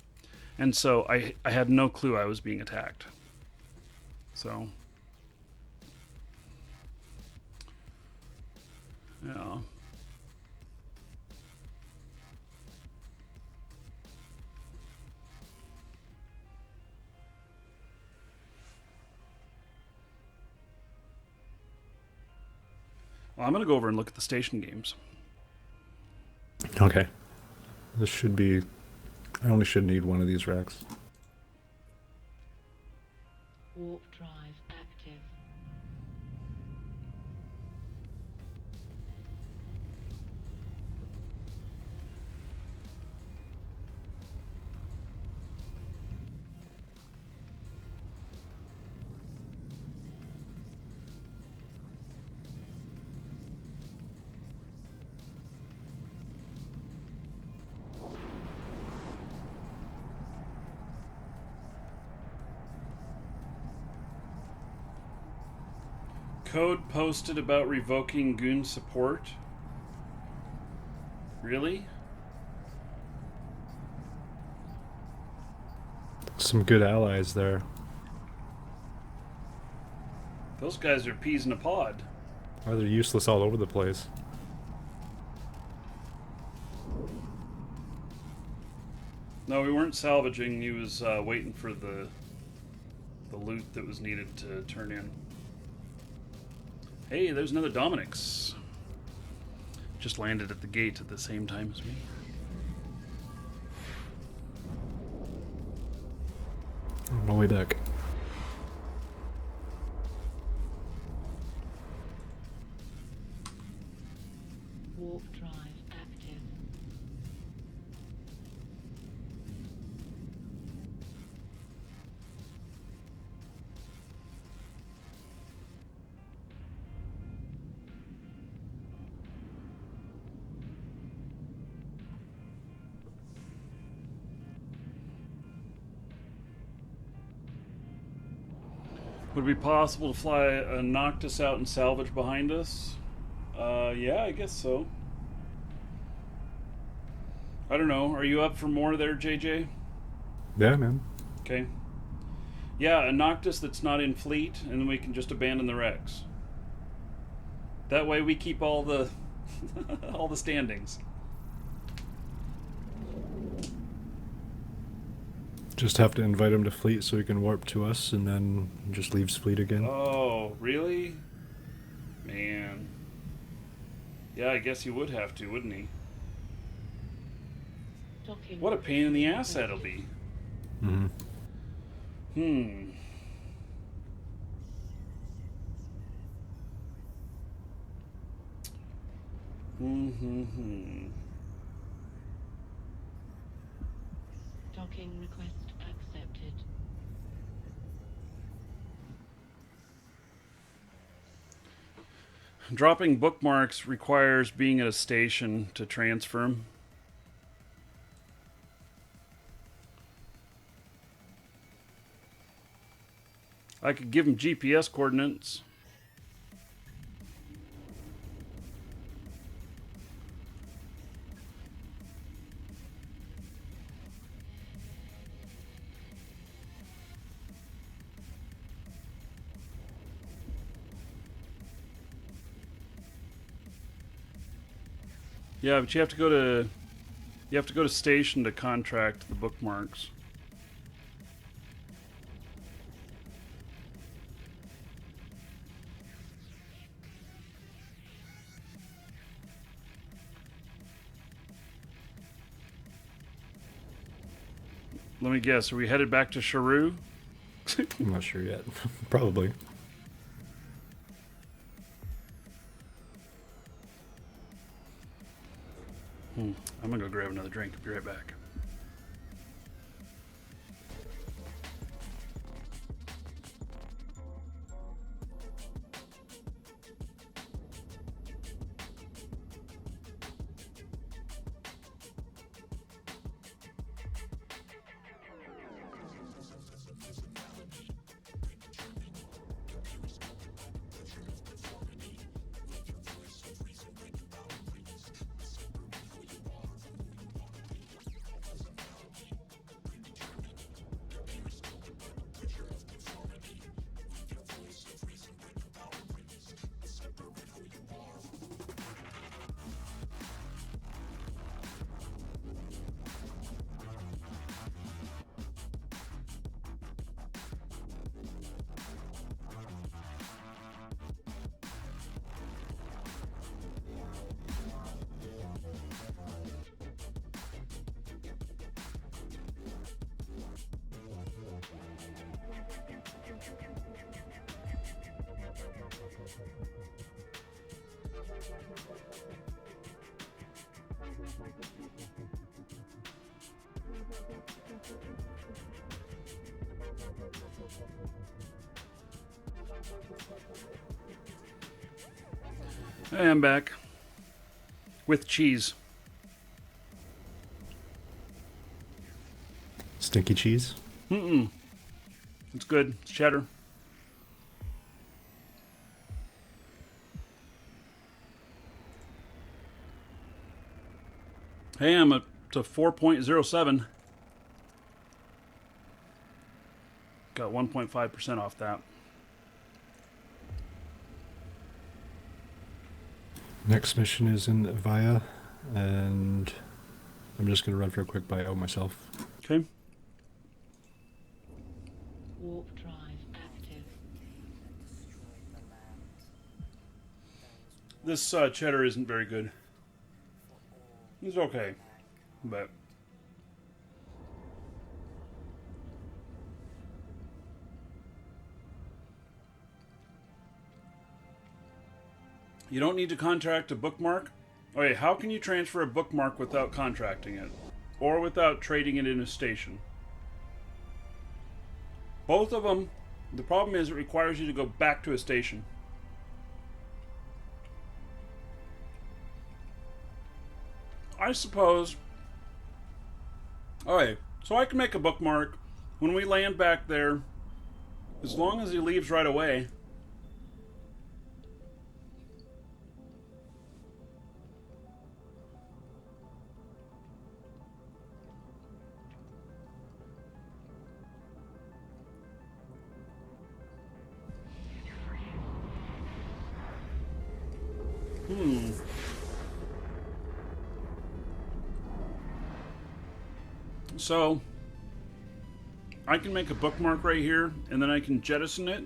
And so I had no clue I was being attacked. So, yeah. Well, I'm going to go over and look at the station games. Okay. This should be... I only should need one of these racks. Warp drive active. Code posted about revoking goon support. Really? Some good allies there. Those guys are peas in a pod. Oh, they're useless all over the place. No, we weren't salvaging. He was waiting for the loot that was needed to turn in. Hey, there's another Dominic's. Just landed at the gate at the same time as me. On my way back. Warp drive active. Would it be possible to fly a Noctis out and salvage behind us? Yeah, I guess so. I don't know. Are you up for more there, JJ? Yeah, man. Okay. Yeah, a Noctis that's not in fleet, and then we can just abandon the Rex. That way we keep all the all the standings. Just have to invite him to fleet so he can warp to us, and then just leaves fleet again. Oh, really? Man. Yeah, I guess he would have to, wouldn't he? Docking What a pain in the ass that'll be. Mm-hmm. Hmm. Hmm. Docking request accepted. Dropping bookmarks requires being at a station to transfer them. I could give him GPS coordinates. Yeah, but you have to go to station to contract the bookmarks. Let me guess, are we headed back to Sharu? I'm not sure yet. Probably. I'm gonna go grab another drink. Be right back. Hey, I'm back. With cheese. Stinky cheese? It's good. It's cheddar. Hey, I'm up to 4.07. Got 1.5% off that. Next mission is in Via, and I'm just going to run for a quick bio myself. Okay. Warp drive active. This cheddar isn't very good. It's okay, but you don't need to contract a bookmark. Okay, how can you transfer a bookmark without contracting it? Or without trading it in a station? Both of them, the problem is it requires you to go back to a station. I suppose... Alright, so I can make a bookmark. When we land back there, As long as he leaves right away. So, I can make a bookmark right here, and then I can jettison it.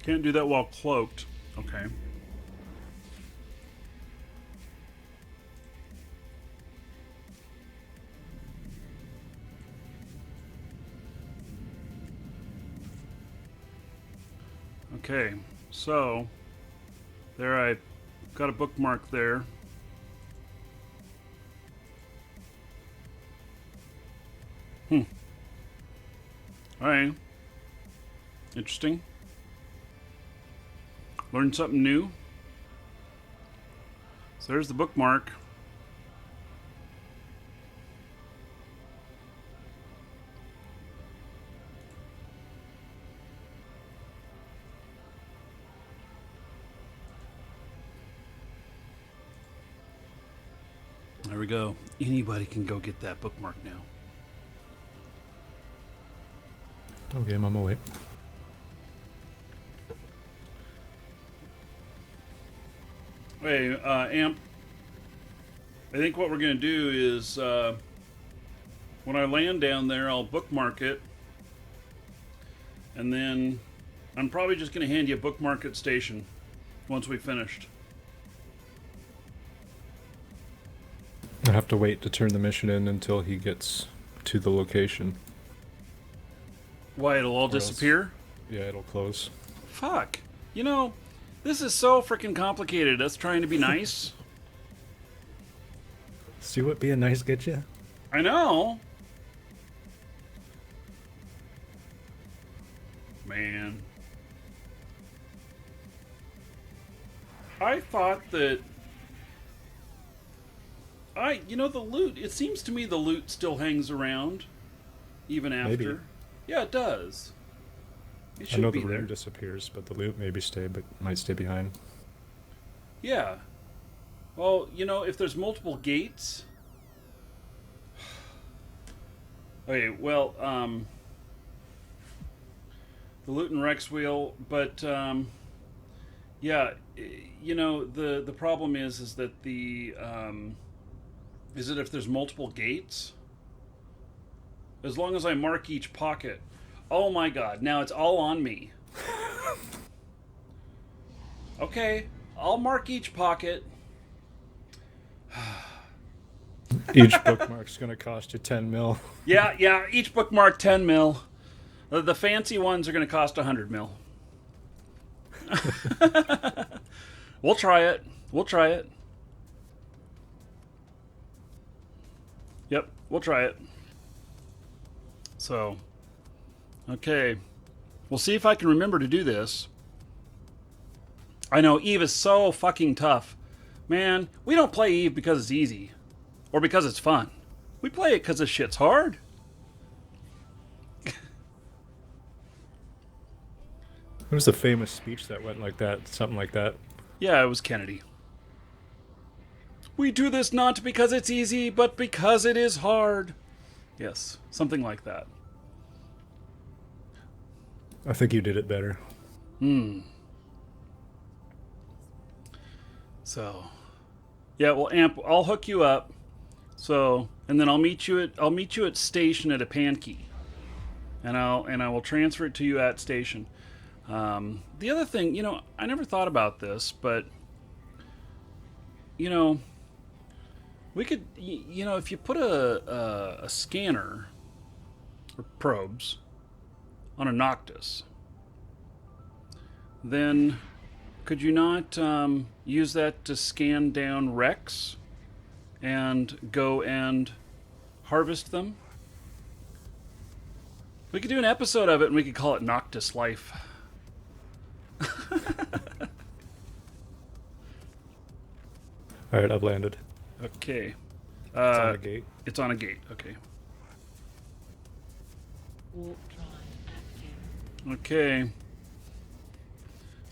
Can't do that while cloaked. Okay. Okay, so there I got a bookmark there. Alright. Interesting. Learned something new. So there's the bookmark. There we go. Anybody can go get that bookmark now. Okay, I'm on my way. Hey, Amp. I think what we're going to do is when I land down there, I'll bookmark it. And then I'm probably just going to hand you a bookmark at station once we've finished. I have to wait to turn the mission in until he gets to the location. Why, it'll all Or else- disappear? Yeah, it'll close. Fuck. You know, this is so freaking complicated. Us trying to be nice. See what being nice gets you? I know. Man. I thought that... you know, the loot, it seems to me the loot still hangs around. Even after. Maybe. Yeah, it does. It I should know be the there. room disappears, but the loot maybe might stay behind. Yeah. Well, you know, if there's multiple gates... Okay, well, the loot and Rex wheel, but, yeah, you know, the problem is that is it if there's multiple gates? As long as I mark each pocket. Oh my god, now it's all on me. Okay, I'll mark each pocket. Each bookmark's gonna cost you 10 mil. Yeah, each bookmark 10 mil. The fancy ones are going to cost 100 mil. We'll try it. Yep, we'll try it. So, okay. We'll see if I can remember to do this. I know Eve is so fucking tough. Man, we don't play Eve because it's easy. Or because it's fun. We play it because this shit's hard. There was a famous speech that went like that, something like that. Yeah, it was Kennedy. We do this not because it's easy, but because it is hard. Yes, something like that. I think you did it better. So, yeah, well, Amp, I'll hook you up. So, and then I'll meet you at station at a pankey, and I will transfer it to you at station. The other thing, you know, I never thought about this, but you know, we could, you know, if you put a scanner or probes on a Noctis, then could you not use that to scan down Rex and go and harvest them. We could do an episode of it and we could call it Noctis Life. Alright, I've landed. Okay. It's on a gate. It's on a gate, okay. Warp drive active. Okay.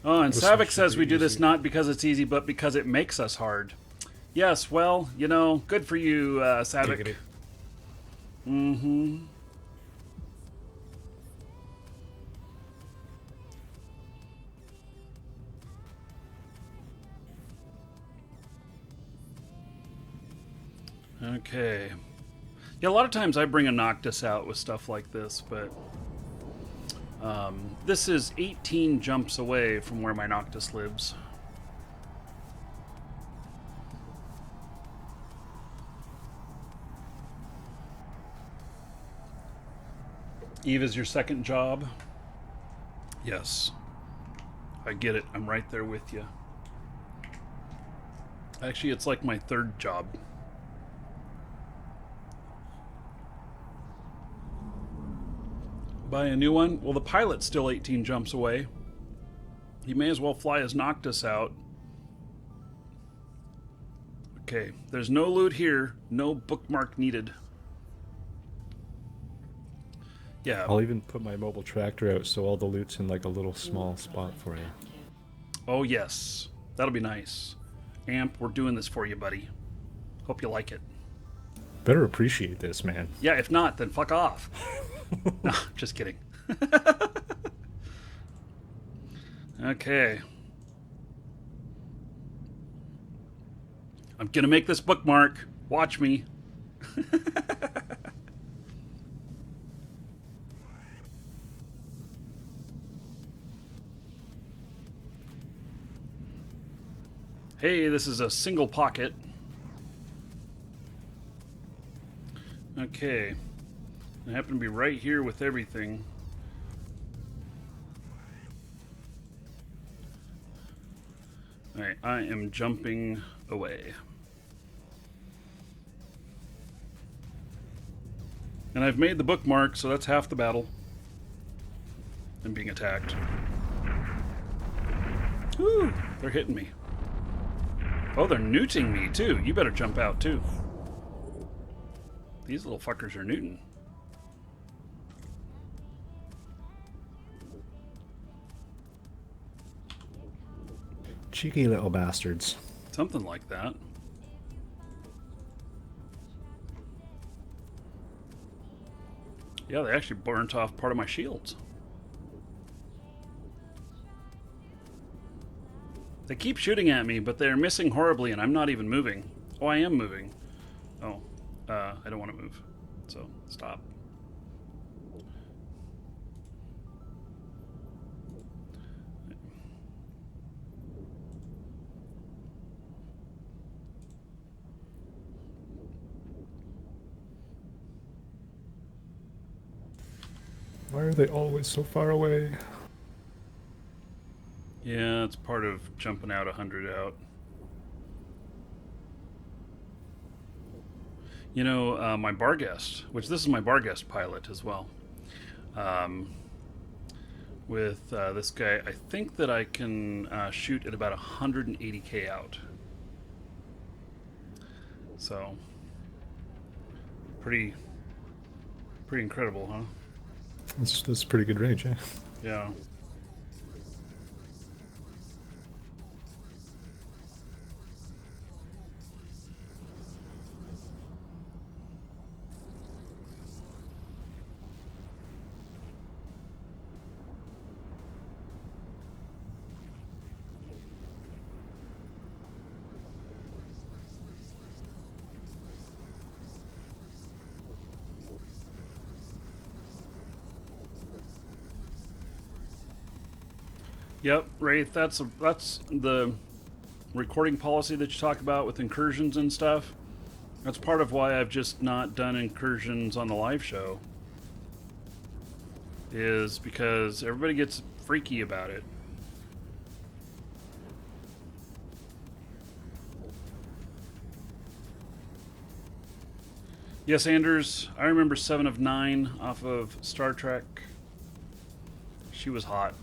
Oh, and This Savik one should says be we do this easy. not because it's easy, but because it makes us hard. Yes, well, you know, good for you, Savik. Giggity. Mm-hmm. Okay. Yeah, a lot of times I bring a Noctis out with stuff like this, but this is 18 jumps away from where my Noctis lives. Eve is your second job? Yes. I get it. I'm right there with you. Actually, it's like my third job. Buy a new one? Well, the pilot's still 18 jumps away. He may as well fly his Noctis out. Okay, there's no loot here. No bookmark needed. Yeah. I'll even put my mobile tractor out so all the loot's in like a little small spot for you. Active. Oh, yes. That'll be nice. Amp, we're doing this for you, buddy. Hope you like it. Better appreciate this, man. Yeah, if not, then fuck off. No, just kidding. Okay. I'm gonna make this bookmark. Watch me. Hey, this is a single pocket. Okay. I happen to be right here with everything. Alright, I am jumping away. And I've made the bookmark, so that's half the battle. I'm being attacked. Woo! They're hitting me. Oh, they're newting me, too. You better jump out, too. These little fuckers are newting. Cheeky little bastards. Something like that. Yeah, they actually burnt off part of my shields. They keep shooting at me, but they're missing horribly, and I'm not even moving. Oh, I am moving. Oh, I don't want to move. So, stop. Why are they always so far away? Yeah, it's part of jumping out 100 out. You know, my bar guest, which this is my bar guest pilot as well. With this guy, I think that I can shoot at about 180k out. So, pretty incredible, huh? That's pretty good range, eh? Yeah. Yep, Wraith, that's the recording policy that you talk about with incursions and stuff. That's part of why I've just not done incursions on the live show. Is because everybody gets freaky about it. Yes, Anders. I remember 7 of 9 off of Star Trek. She was hot.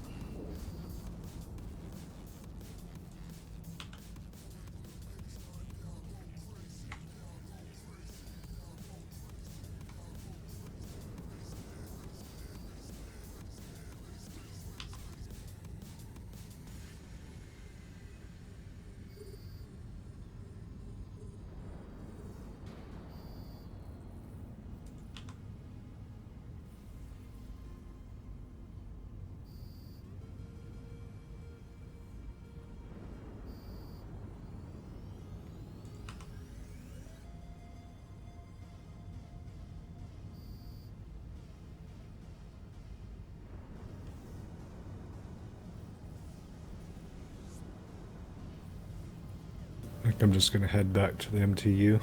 I think I'm just gonna head back to the MTU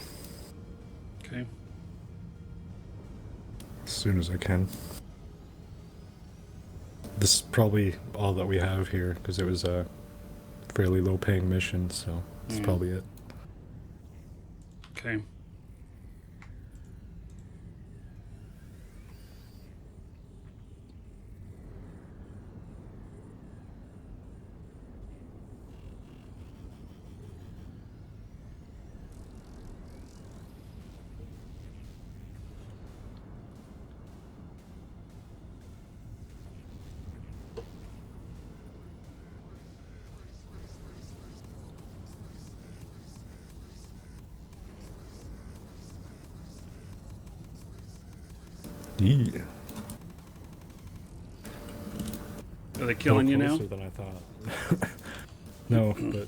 Okay. as soon as I can. This is probably all that we have here because it was a fairly low-paying mission, so that's probably it. Okay. Yeah. Are they killing you now? Closer than I thought. No, but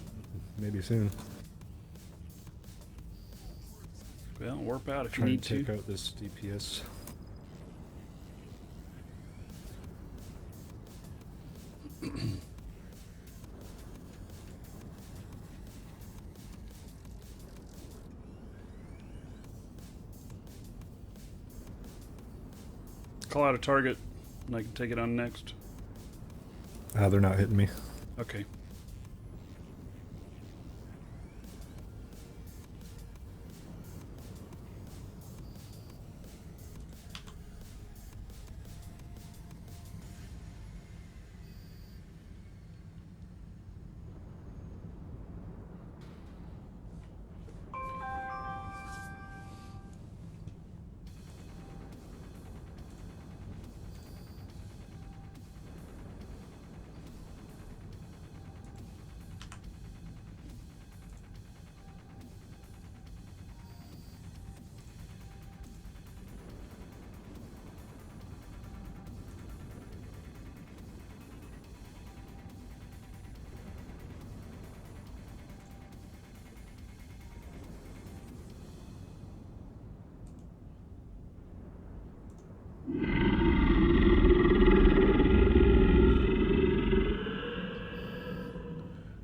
maybe soon. Well, warp out if you Try need and take to. out this DPS. Call out a target, and I can take it on next. They're not hitting me. Okay.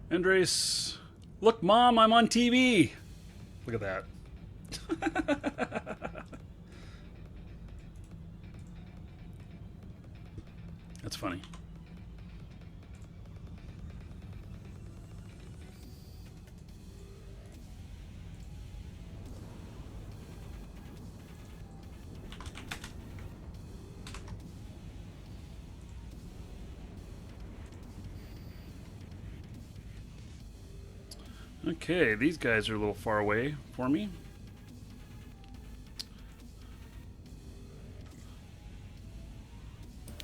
Andres, look, Mom, I'm on TV. Look at that. That's funny. Okay, these guys are a little far away for me.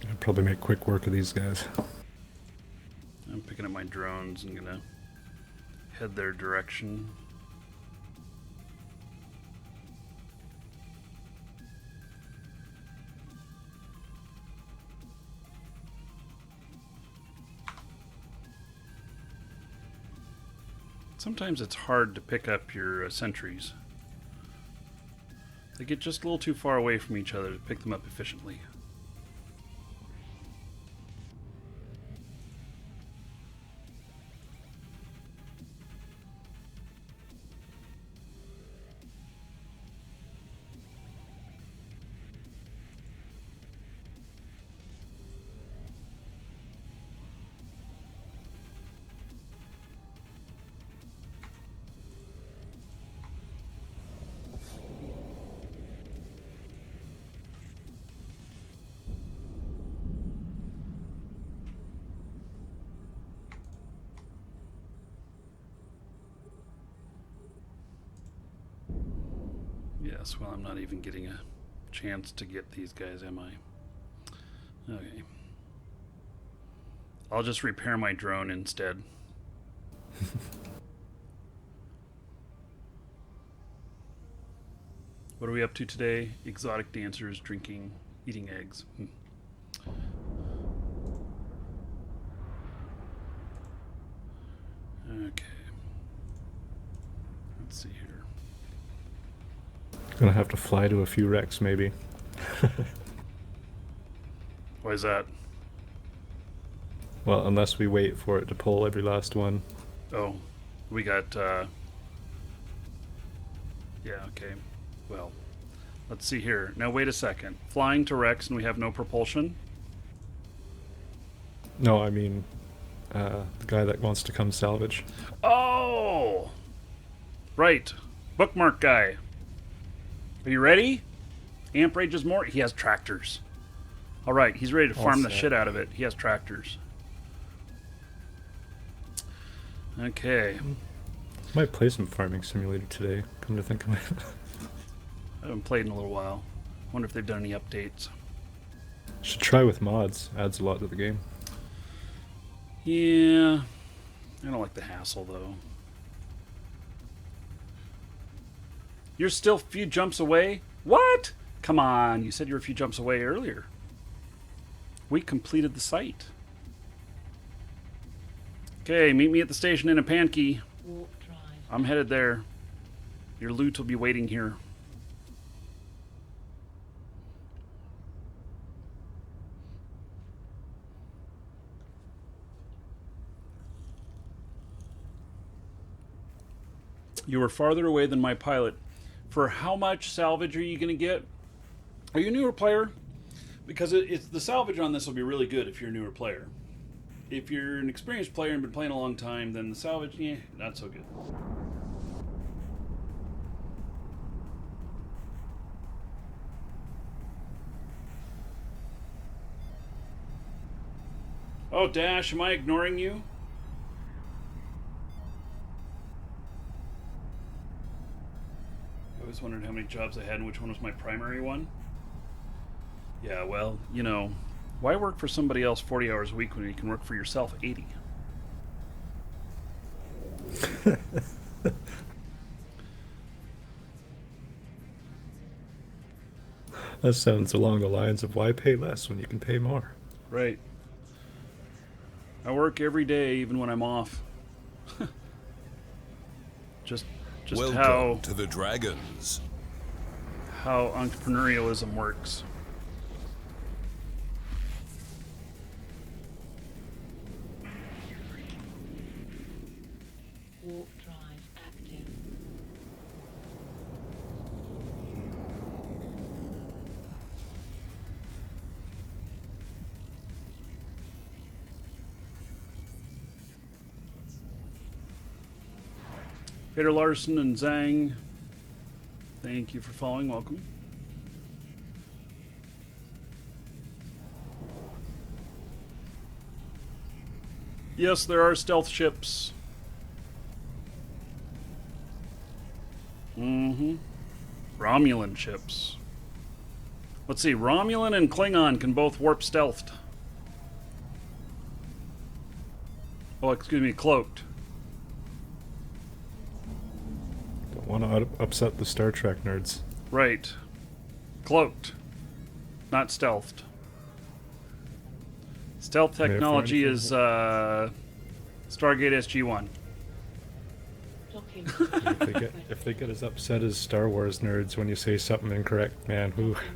I'll probably make quick work of these guys. I'm picking up my drones and gonna head their direction. Sometimes it's hard to pick up your sentries. They get just a little too far away from each other to pick them up efficiently. Yes, well, I'm not even getting a chance to get these guys, am I? Okay. I'll just repair my drone instead. What are we up to today? Exotic dancers, drinking, eating eggs. Okay. Let's see here. Gonna have to fly to a few wrecks, maybe. Why is that? Well, unless we wait for it to pull every last one. Oh, we got, yeah, okay. Well, let's see here. Now, wait a second. Flying to Rex and we have no propulsion? No, I mean, the guy that wants to come salvage. Oh! Right. Bookmark guy. Are you ready? Amp rages more? He has tractors. All right, he's ready to All farm the set. shit out of it. He has tractors. Okay. Might play some Farming Simulator today, come to think of it. I haven't played in a little while. Wonder if they've done any updates. Should try with mods, adds a lot to the game. Yeah. I don't like the hassle, though. You're still a few jumps away? What? Come on, you said you were a few jumps away earlier. We completed the site. Okay, meet me at the station in a pankey. Warp drive. I'm headed there. Your loot will be waiting here. You were farther away than my pilot. For how much salvage are you going to get? Are you a newer player? Because it's the salvage on this will be really good if you're a newer player. If you're an experienced player and been playing a long time, then the salvage, not so good. Oh, Dash, am I ignoring you? I always wondered how many jobs I had and which one was my primary one. Yeah, well, you know, why work for somebody else 40 hours a week when you can work for yourself 80? That sounds along the lines of why pay less when you can pay more. Right. I work every day, even when I'm off. just Welcome to the Dragons. how entrepreneurialism works. Warp drive active. Peter Larson and Zhang, thank you for following. Welcome. Yes, there are stealth ships. Romulan ships. Let's see, Romulan and Klingon can both warp stealthed. Oh, excuse me, cloaked. Don't want to upset the Star Trek nerds. Right. Cloaked. Not stealthed. Stealth May I technology find is Stargate SG-1. Document. If they get as upset as Star Wars nerds when you say something incorrect, man, who? Request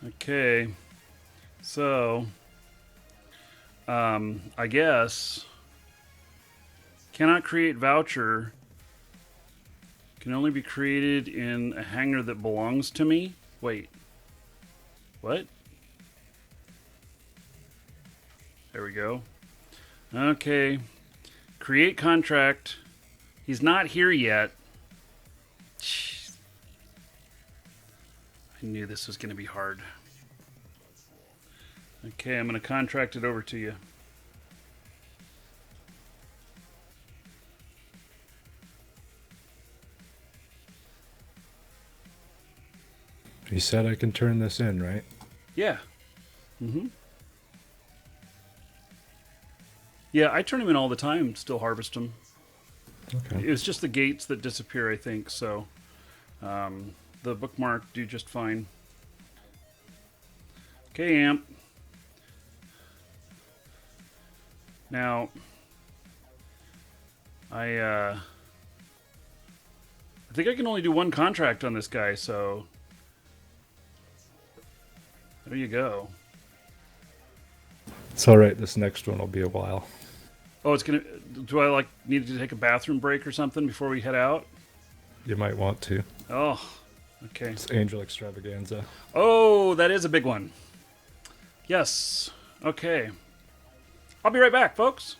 accepted. Okay. So, I guess cannot create voucher. Can only be created in a hangar that belongs to me. Wait. What? There we go. Okay. Create contract. He's not here yet. Jeez. I knew this was going to be hard. Okay, I'm going to contract it over to you. You said I can turn this in, right? Yeah. Mm-hmm. Yeah, I turn them in all the time, still harvest them. Okay. It's just the gates that disappear, I think, so the bookmark do just fine. Okay, Amp. Now, I think I can only do one contract on this guy, so there you go. It's alright, this next one will be a while. Oh, it's gonna. Do I like need to take a bathroom break or something before we head out? You might want to. Oh, okay. It's Angel Extravaganza. Oh, that is a big one. Yes. Okay. I'll be right back, folks.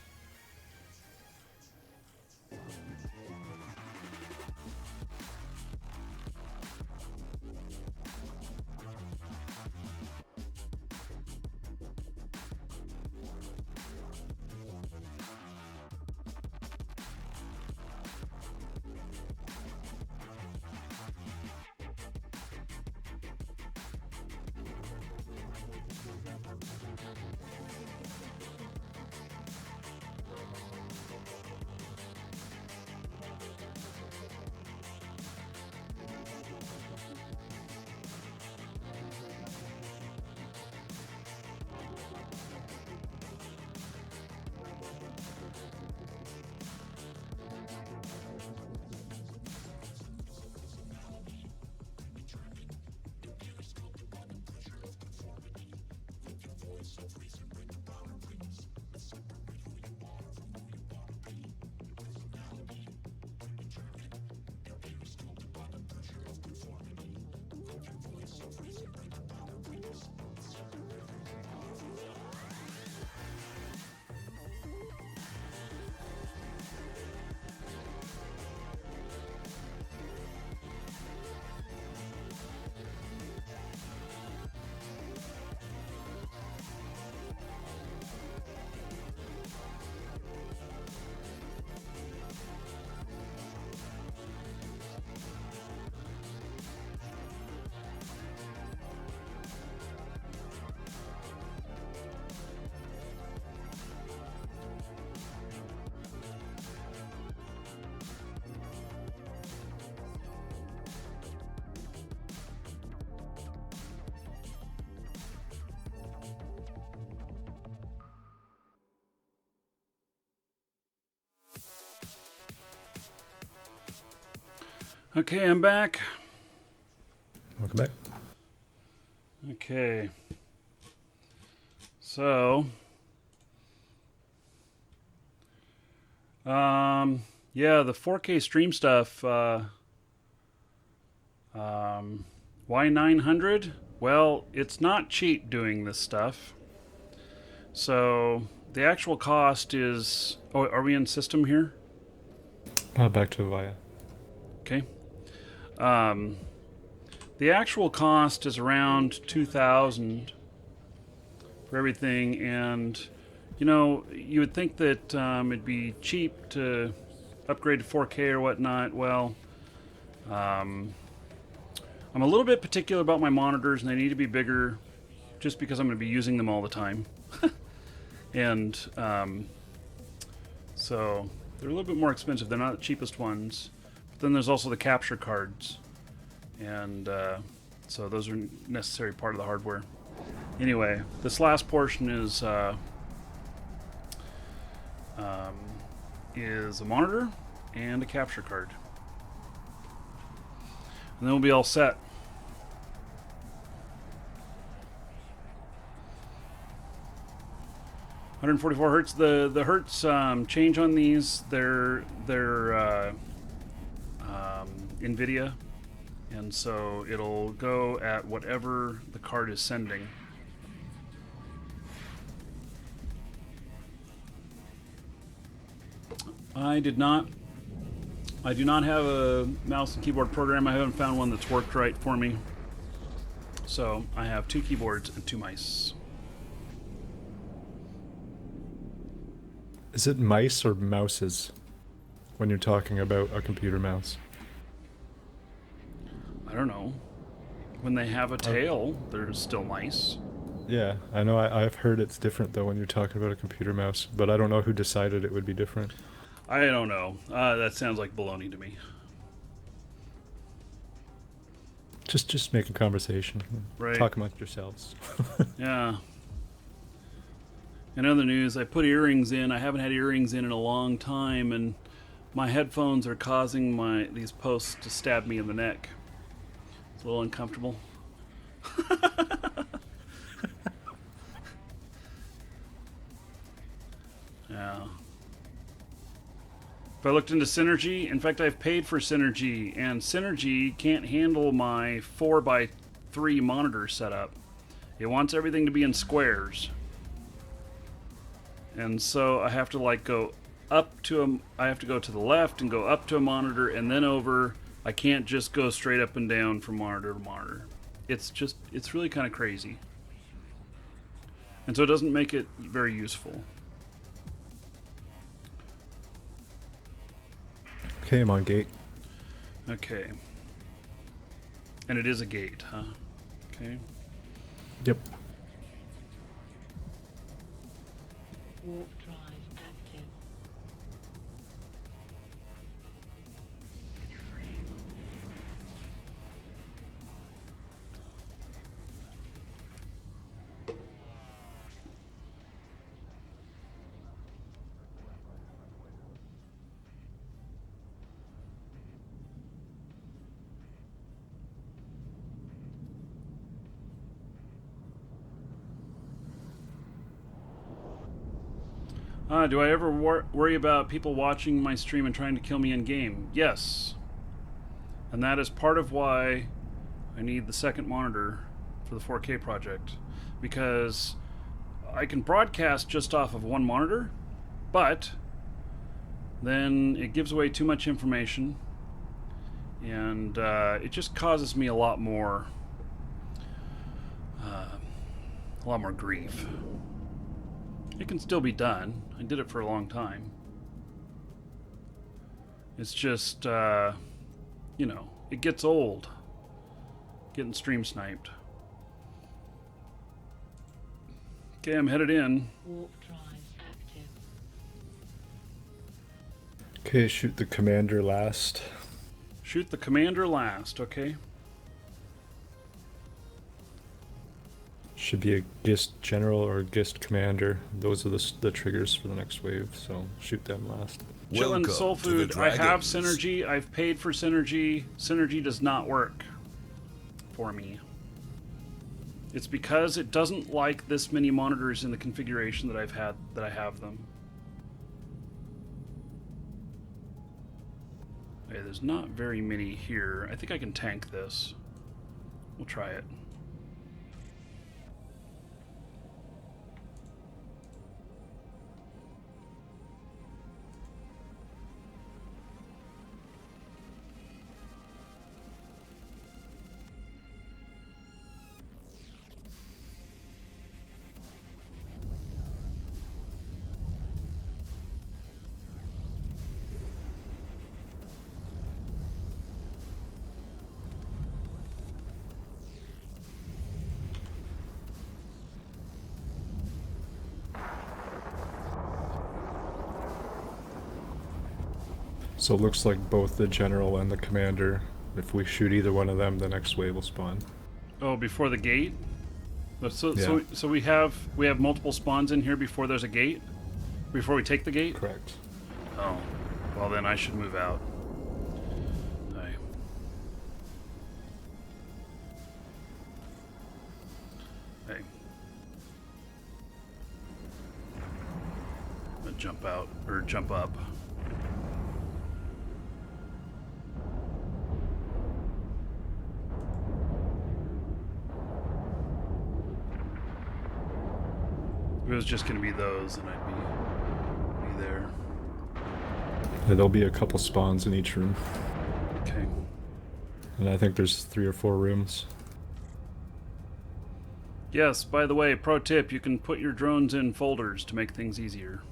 Okay, I'm back. Welcome back. Okay. So, yeah, the 4K stream stuff, why 900? Well, it's not cheap doing this stuff. So, the actual cost is, oh, are we in system here? Back to Avaya. Okay. The actual cost is around 2,000 for everything, and you know, you would think that it'd be cheap to upgrade to 4K or whatnot. Well, I'm a little bit particular about my monitors, and they need to be bigger, just because I'm going to be using them all the time. And so they're a little bit more expensive. They're not the cheapest ones. But then there's also the capture cards, and so those are a necessary part of the hardware. Anyway, this last portion is a monitor and a capture card, and then we'll be all set. $144 hertz. The hertz change on these. They're NVIDIA, and so it'll go at whatever the card is sending. I do not have a mouse and keyboard program. I haven't found one that's worked right for me. So I have 2 keyboards and 2 mice. Is it mice or mouses when you're talking about a computer mouse? I don't know. When they have a tail, they're still nice. Yeah, I know. I've heard it's different though when you're talking about a computer mouse, but I don't know who decided it would be different. I don't know. That sounds like baloney to me. Just make a conversation. Right. Talk amongst yourselves. Yeah. In other news, I put earrings in. I haven't had earrings in a long time, and my headphones are causing these posts to stab me in the neck. It's a little uncomfortable. Yeah. If I looked into Synergy, in fact, I've paid for Synergy, and Synergy can't handle my 4x3 monitor setup. It wants everything to be in squares. And so I have to like go up to I have to go to the left and go up to a monitor and then over. I can't just go straight up and down from monitor to monitor. It's really kind of crazy. And so it doesn't make it very useful. Okay, I'm on gate. Okay. And it is a gate, huh? Okay. Yep. Warp drive active. Do I ever worry about people watching my stream and trying to kill me in game? Yes. And that is part of why I need the second monitor for the 4K project. Because I can broadcast just off of one monitor, but then it gives away too much information, and it just causes me a lot more grief. It can still be done. I did it for a long time. It's just, you know, it gets old getting stream sniped. Okay, I'm headed in. Warp drive active. Okay, shoot the commander last. Shoot the commander last, okay? Should be a GIST general or GIST commander. Those are the triggers for the next wave, so shoot them last. Chillin' Welcome Soul to the Food, I have Dragons. Synergy. I've paid for Synergy. Synergy does not work for me. It's because it doesn't like this many monitors in the configuration that I have them. Okay, there's not very many here. I think I can tank this. We'll try it. So it looks like both the general and the commander, if we shoot either one of them, the next wave will spawn. Oh, before the gate? So Yeah. we have multiple spawns in here before there's a gate? Before we take the gate? Correct. Oh. Well then I should move out. Aye. Hey. I'm gonna jump out, or jump up. If it was just gonna be those, then I'd be there. Yeah, there'll be a couple spawns in each room, Okay. and I think there's 3 or 4 rooms. Yes, by the way, pro tip, you can put your drones in folders to make things easier.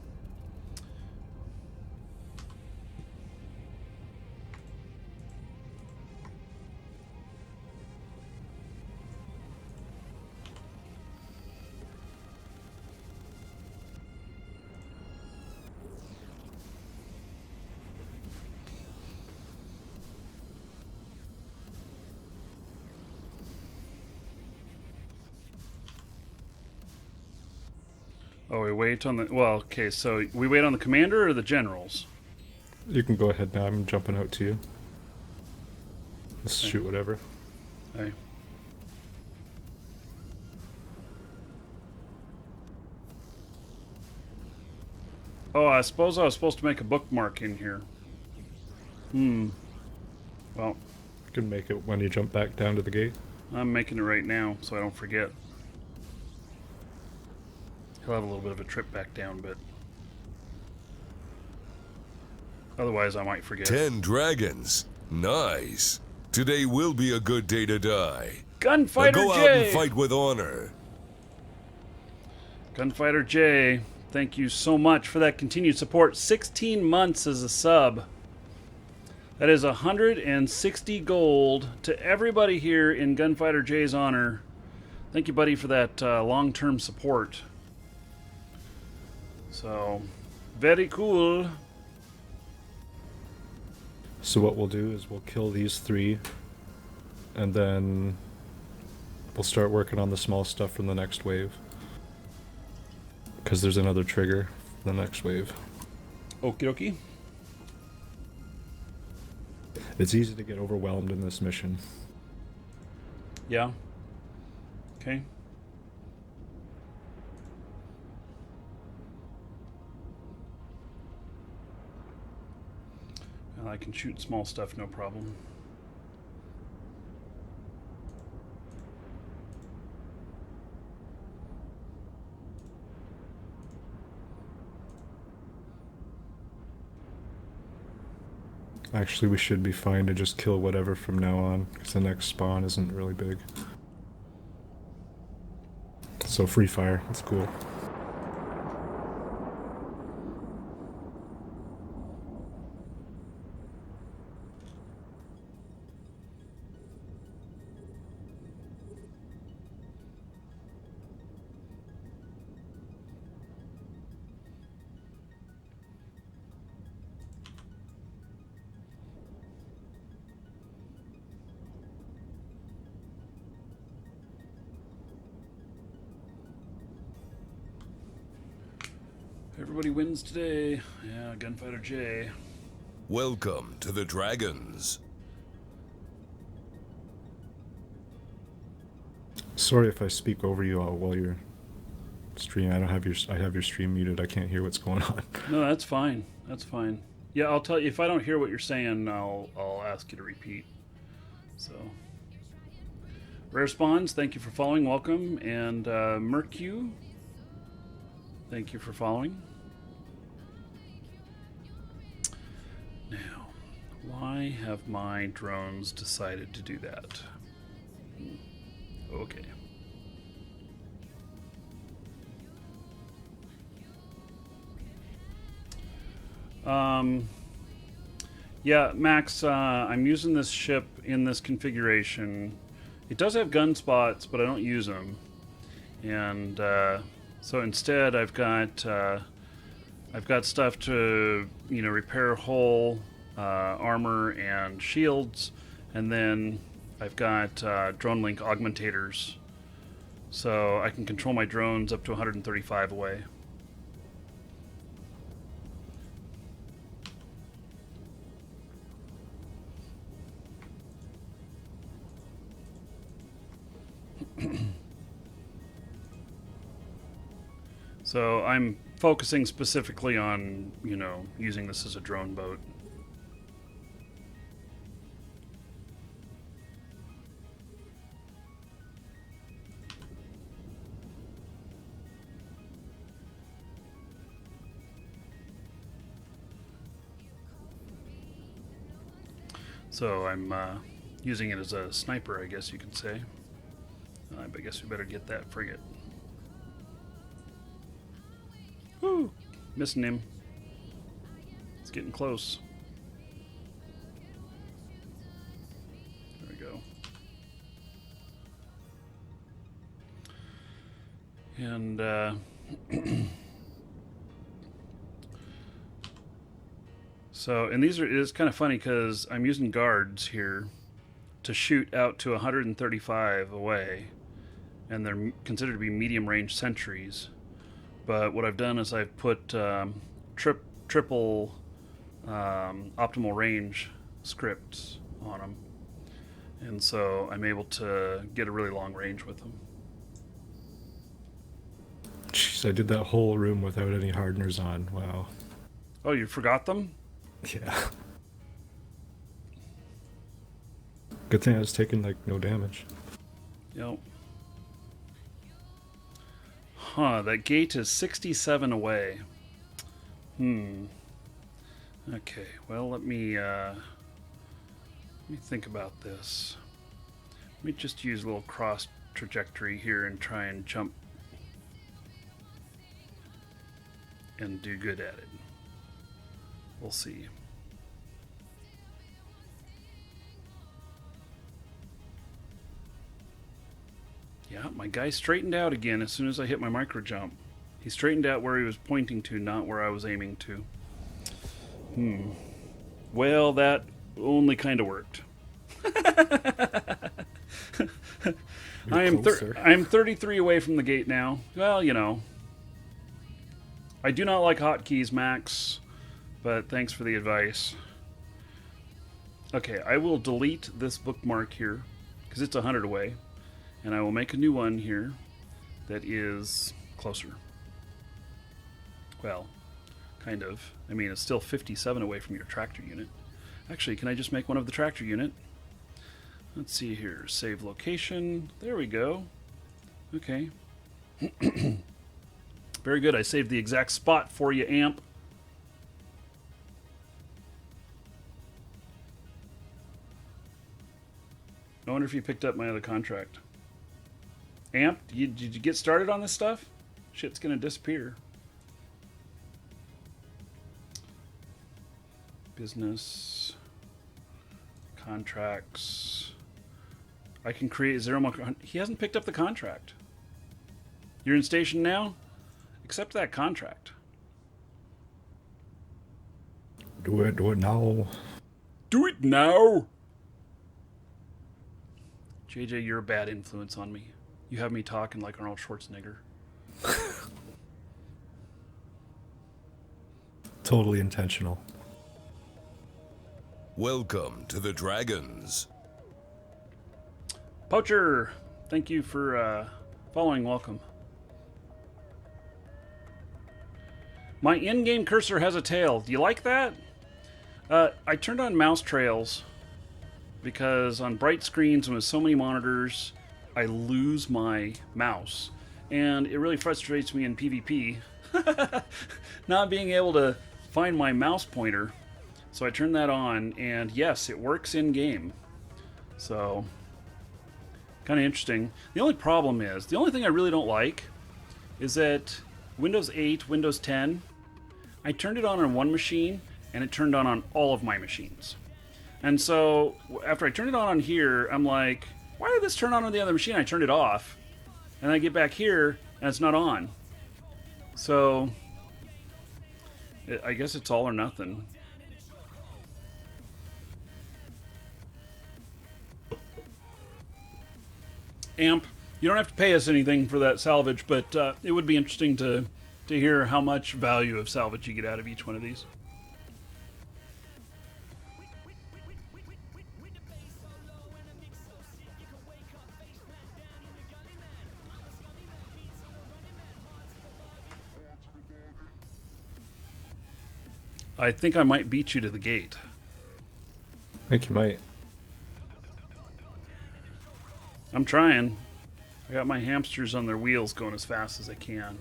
Oh, we wait on the... Well, okay, so we wait on the commander or the generals? You can go ahead now. I'm jumping out to you. Let's shoot whatever. Hey. Oh, I suppose I was supposed to make a bookmark in here. Well, You can make it when you jump back down to the gate. I'm making it right now so I don't forget. He'll have a little bit of a trip back down, but otherwise I might forget. 10 dragons. Nice. Today will be a good day to die. Now Gunfighter go out J! and fight with honor. Gunfighter J, thank you so much for that continued support. 16 months as a sub. That is 160 gold to everybody here in Gunfighter J's honor. Thank you, buddy, for that long-term support. So, very cool. So what we'll do is we'll kill these 3, and then we'll start working on the small stuff from the next wave. Because there's another trigger for the next wave. Okie dokie. It's easy to get overwhelmed in this mission. Yeah. Okay. Well, I can shoot small stuff, no problem. Actually, we should be fine to just kill whatever from now on, because the next spawn isn't really big. So free fire, that's cool. Everybody wins today. Yeah, Gunfighter J. Welcome to the dragons. Sorry if I speak over you all while you're streaming. I have your stream muted. I can't hear what's going on. No, that's fine. That's fine. Yeah, I'll tell you if I don't hear what you're saying. I'll ask you to repeat. So, Rare Spawns, thank you for following. Welcome, and Mercu, thank you for following. Now, why have my drones decided to do that? Okay. Yeah, Max, I'm using this ship in this configuration. It does have gun spots, but I don't use them. And so instead, I've got stuff to repair hull, armor, and shields, and then I've got drone link augmentators, so I can control my drones up to 135 away. So I'm focusing specifically on, using this as a drone boat. So I'm using it as a sniper, I guess you could say. I guess we better get that frigate. Woo! Missing him. It's getting close. There we go. And so, and it's kind of funny because I'm using guards here to shoot out to 135 away, and they're considered to be medium range sentries. But what I've done is I've put triple optimal range scripts on them. And so I'm able to get a really long range with them. Jeez, I did that whole room without any hardeners on. Wow. Oh, you forgot them? Yeah. Good thing I was taking, like, no damage. Yep. Huh, that gate is 67 away. Okay, well, let me think about this. Let me just use a little cross trajectory here and try and jump and do good at it. We'll see. Yeah, my guy straightened out again as soon as I hit my micro jump. He straightened out where he was pointing to, not where I was aiming to. Well, that only kind of worked. I'm 33 away from the gate now. Well, you know. I do not like hotkeys, Max, but thanks for the advice. Okay, I will delete this bookmark here, because it's 100 away, and I will make a new one here that is closer. Well, kind of. I mean, it's still 57 away from your tractor unit. Actually, can I just make one of the tractor unit? Let's see here. Save location. There we go. Okay. Very good. I saved the exact spot for you, Amp. I wonder if you picked up my other contract. Amp, did you get started on this stuff? Shit's gonna disappear. Business. Contracts. I can create 0 more. He hasn't picked up the contract. You're in station now? Accept that contract. Do it now. Do it now! JJ, you're a bad influence on me. You have me talking like Arnold Schwarzenegger. Totally intentional. Welcome to the Dragons. Poacher, thank you for following. Welcome. My in-game cursor has a tail. Do you like that? I turned on mouse trails because on bright screens and with so many monitors, I lose my mouse. And it really frustrates me in PvP not being able to find my mouse pointer. So I turned that on, and yes, it works in-game. So, kind of interesting. The only problem is, the only thing I really don't like is that Windows 8, Windows 10, I turned it on one machine, and it turned on all of my machines. And so, after I turned it on here, I'm like, why did this turn on the other machine? I turned it off. And I get back here, and it's not on. So, I guess it's all or nothing. Amp, you don't have to pay us anything for that salvage, but it would be interesting to hear how much value of salvage you get out of each one of these. I think I might beat you to the gate. I think you might. I'm trying. I got my hamsters on their wheels going as fast as I can.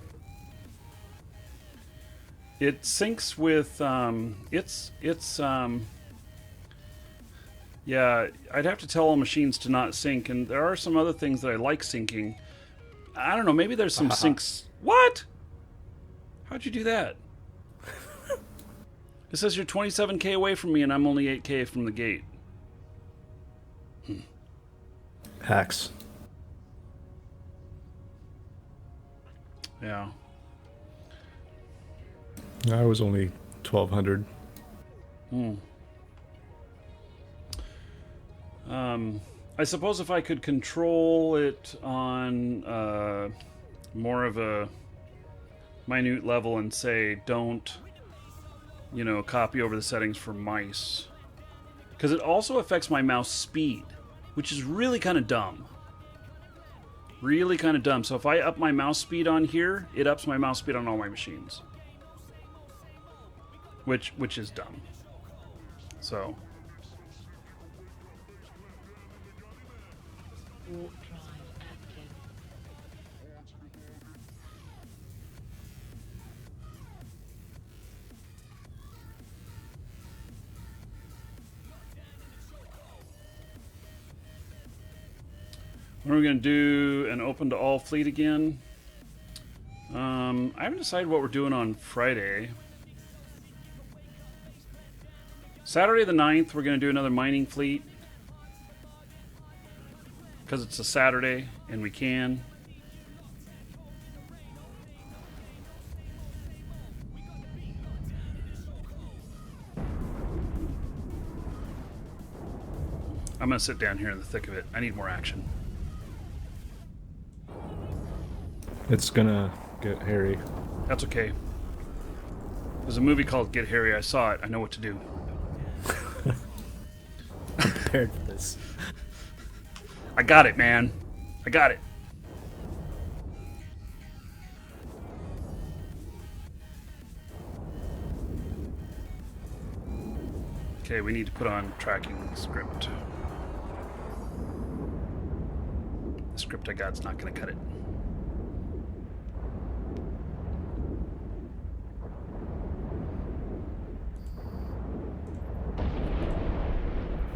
It syncs with yeah, I'd have to tell all machines to not sync, and there are some other things that I like syncing. I don't know, maybe there's some syncs. What? How'd you do that? It says you're 27k away from me and I'm only 8k from the gate. Hacks. Yeah. I was only 1200. I suppose if I could control it on more of a minute level and say don't, you know, copy over the settings for mice. Because it also affects my mouse speed, which is really kind of dumb. Really kind of dumb. So if I up my mouse speed on here, it ups my mouse speed on all my machines. Which is dumb. So Warp drive active. when are we going to do an open to all fleet again? I haven't decided what we're doing on Friday. Saturday the 9th, we're going to do another mining fleet. Because it's a Saturday, and we can. I'm going to sit down here in the thick of it. I need more action. It's gonna get hairy. That's okay. There's a movie called Get Harry. I saw it. I know what to do. I'm prepared for this. I got it, man. I got it. Okay, we need to put on tracking script. The script I got's not going to cut it.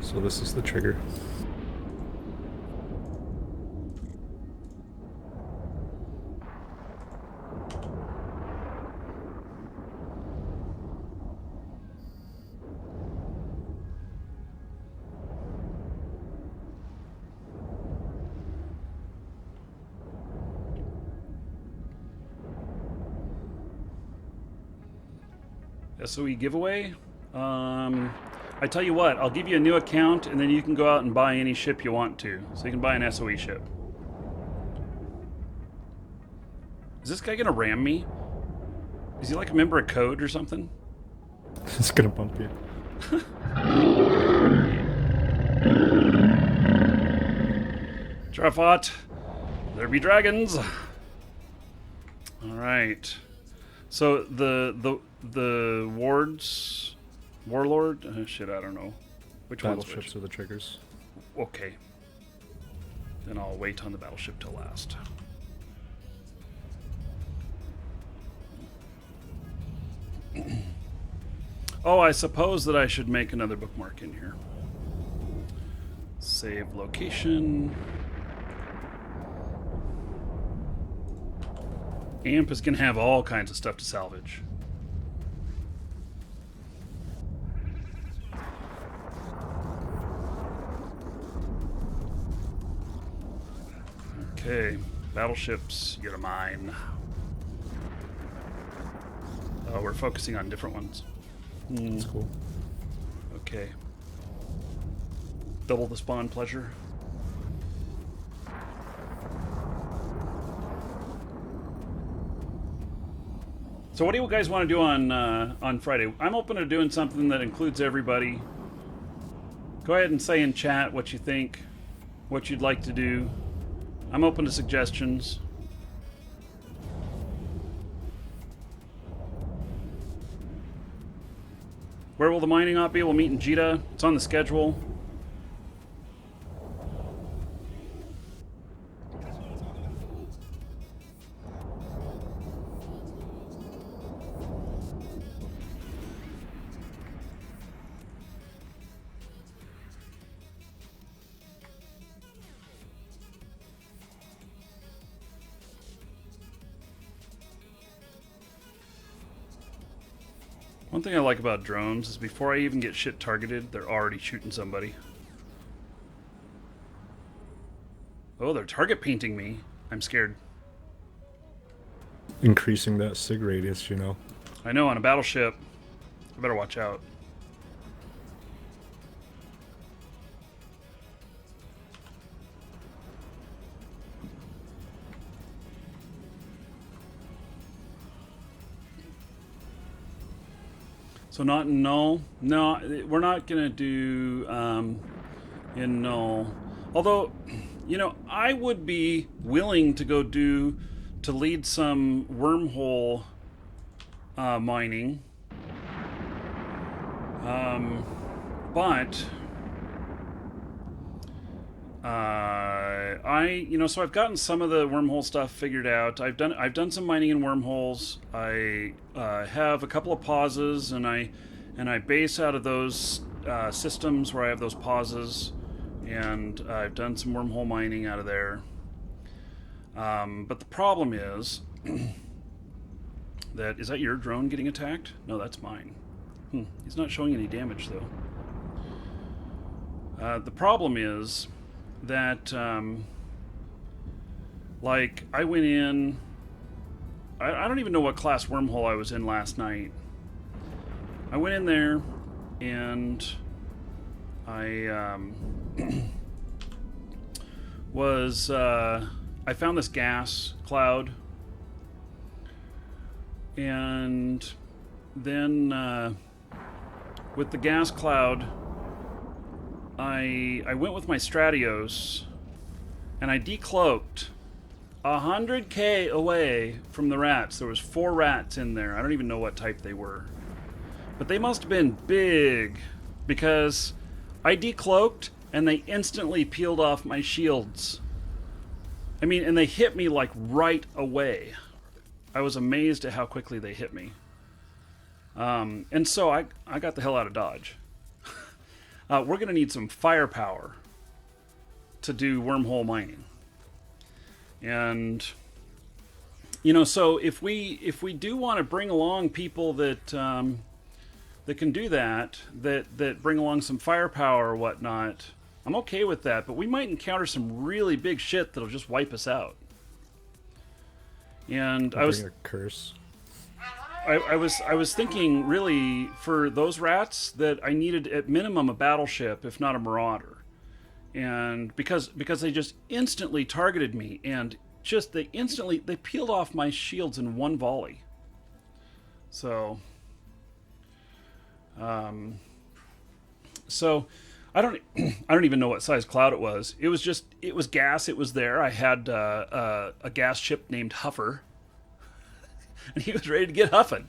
So this is the trigger. SOE giveaway. I tell you what, I'll give you a new account and then you can go out and buy any ship you want to. So you can buy an SOE ship. Is this guy gonna ram me? Is he like a member of Code or something? It's gonna bump you. Drafot, there be dragons. All right. So the warlord. Shit, I don't know. Which one's which? Battleships are the triggers. Okay. Then I'll wait on the battleship till last. Oh, I suppose that I should make another bookmark in here. Save location. AMP is going to have all kinds of stuff to salvage. Okay, battleships, you're mine. Oh, we're focusing on different ones. That's cool. Okay. Double the spawn pleasure. So what do you guys want to do on Friday? I'm open to doing something that includes everybody. Go ahead and say in chat what you think, what you'd like to do. I'm open to suggestions. Where will the mining op be? We'll meet in Jita. It's on the schedule. One thing I like about drones is before I even get shit targeted, they're already shooting somebody. Oh, they're target painting me. I'm scared. Increasing that sig radius, you know. I know, on a battleship. I better watch out. So not in null. No, we're not gonna do in null. Although, you know, I would be willing to go to lead some wormhole mining. But so I've gotten some of the wormhole stuff figured out. I've done some mining in wormholes. I have a couple of pauses, and I base out of those systems where I have those pauses, and I've done some wormhole mining out of there. But the problem is is that your drone getting attacked? No, that's mine. He's not showing any damage though. The problem is that, like, I went in. I don't even know what class wormhole I was in last night. I went in there, and I I found this gas cloud, and then with the gas cloud, I went with my Stratos, and I decloaked 100k away from the rats. There was 4 rats in there. I don't even know what type they were, but they must have been big, because I decloaked and they instantly peeled off my shields. I mean, and they hit me like right away. I was amazed at how quickly they hit me. And so I got the hell out of Dodge. We're going to need some firepower to do wormhole mining. And, you know, so if we do want to bring along people that can do that bring along some firepower or whatnot, I'm okay with that. But we might encounter some really big shit that'll just wipe us out. And I was a curse. I was thinking, really, for those rats, that I needed at minimum a battleship, if not a marauder, and because they just instantly targeted me, and they peeled off my shields in one volley. So, I don't even know what size cloud it was. It was gas. It was there. I had a gas ship named Huffer. And he was ready to get huffing.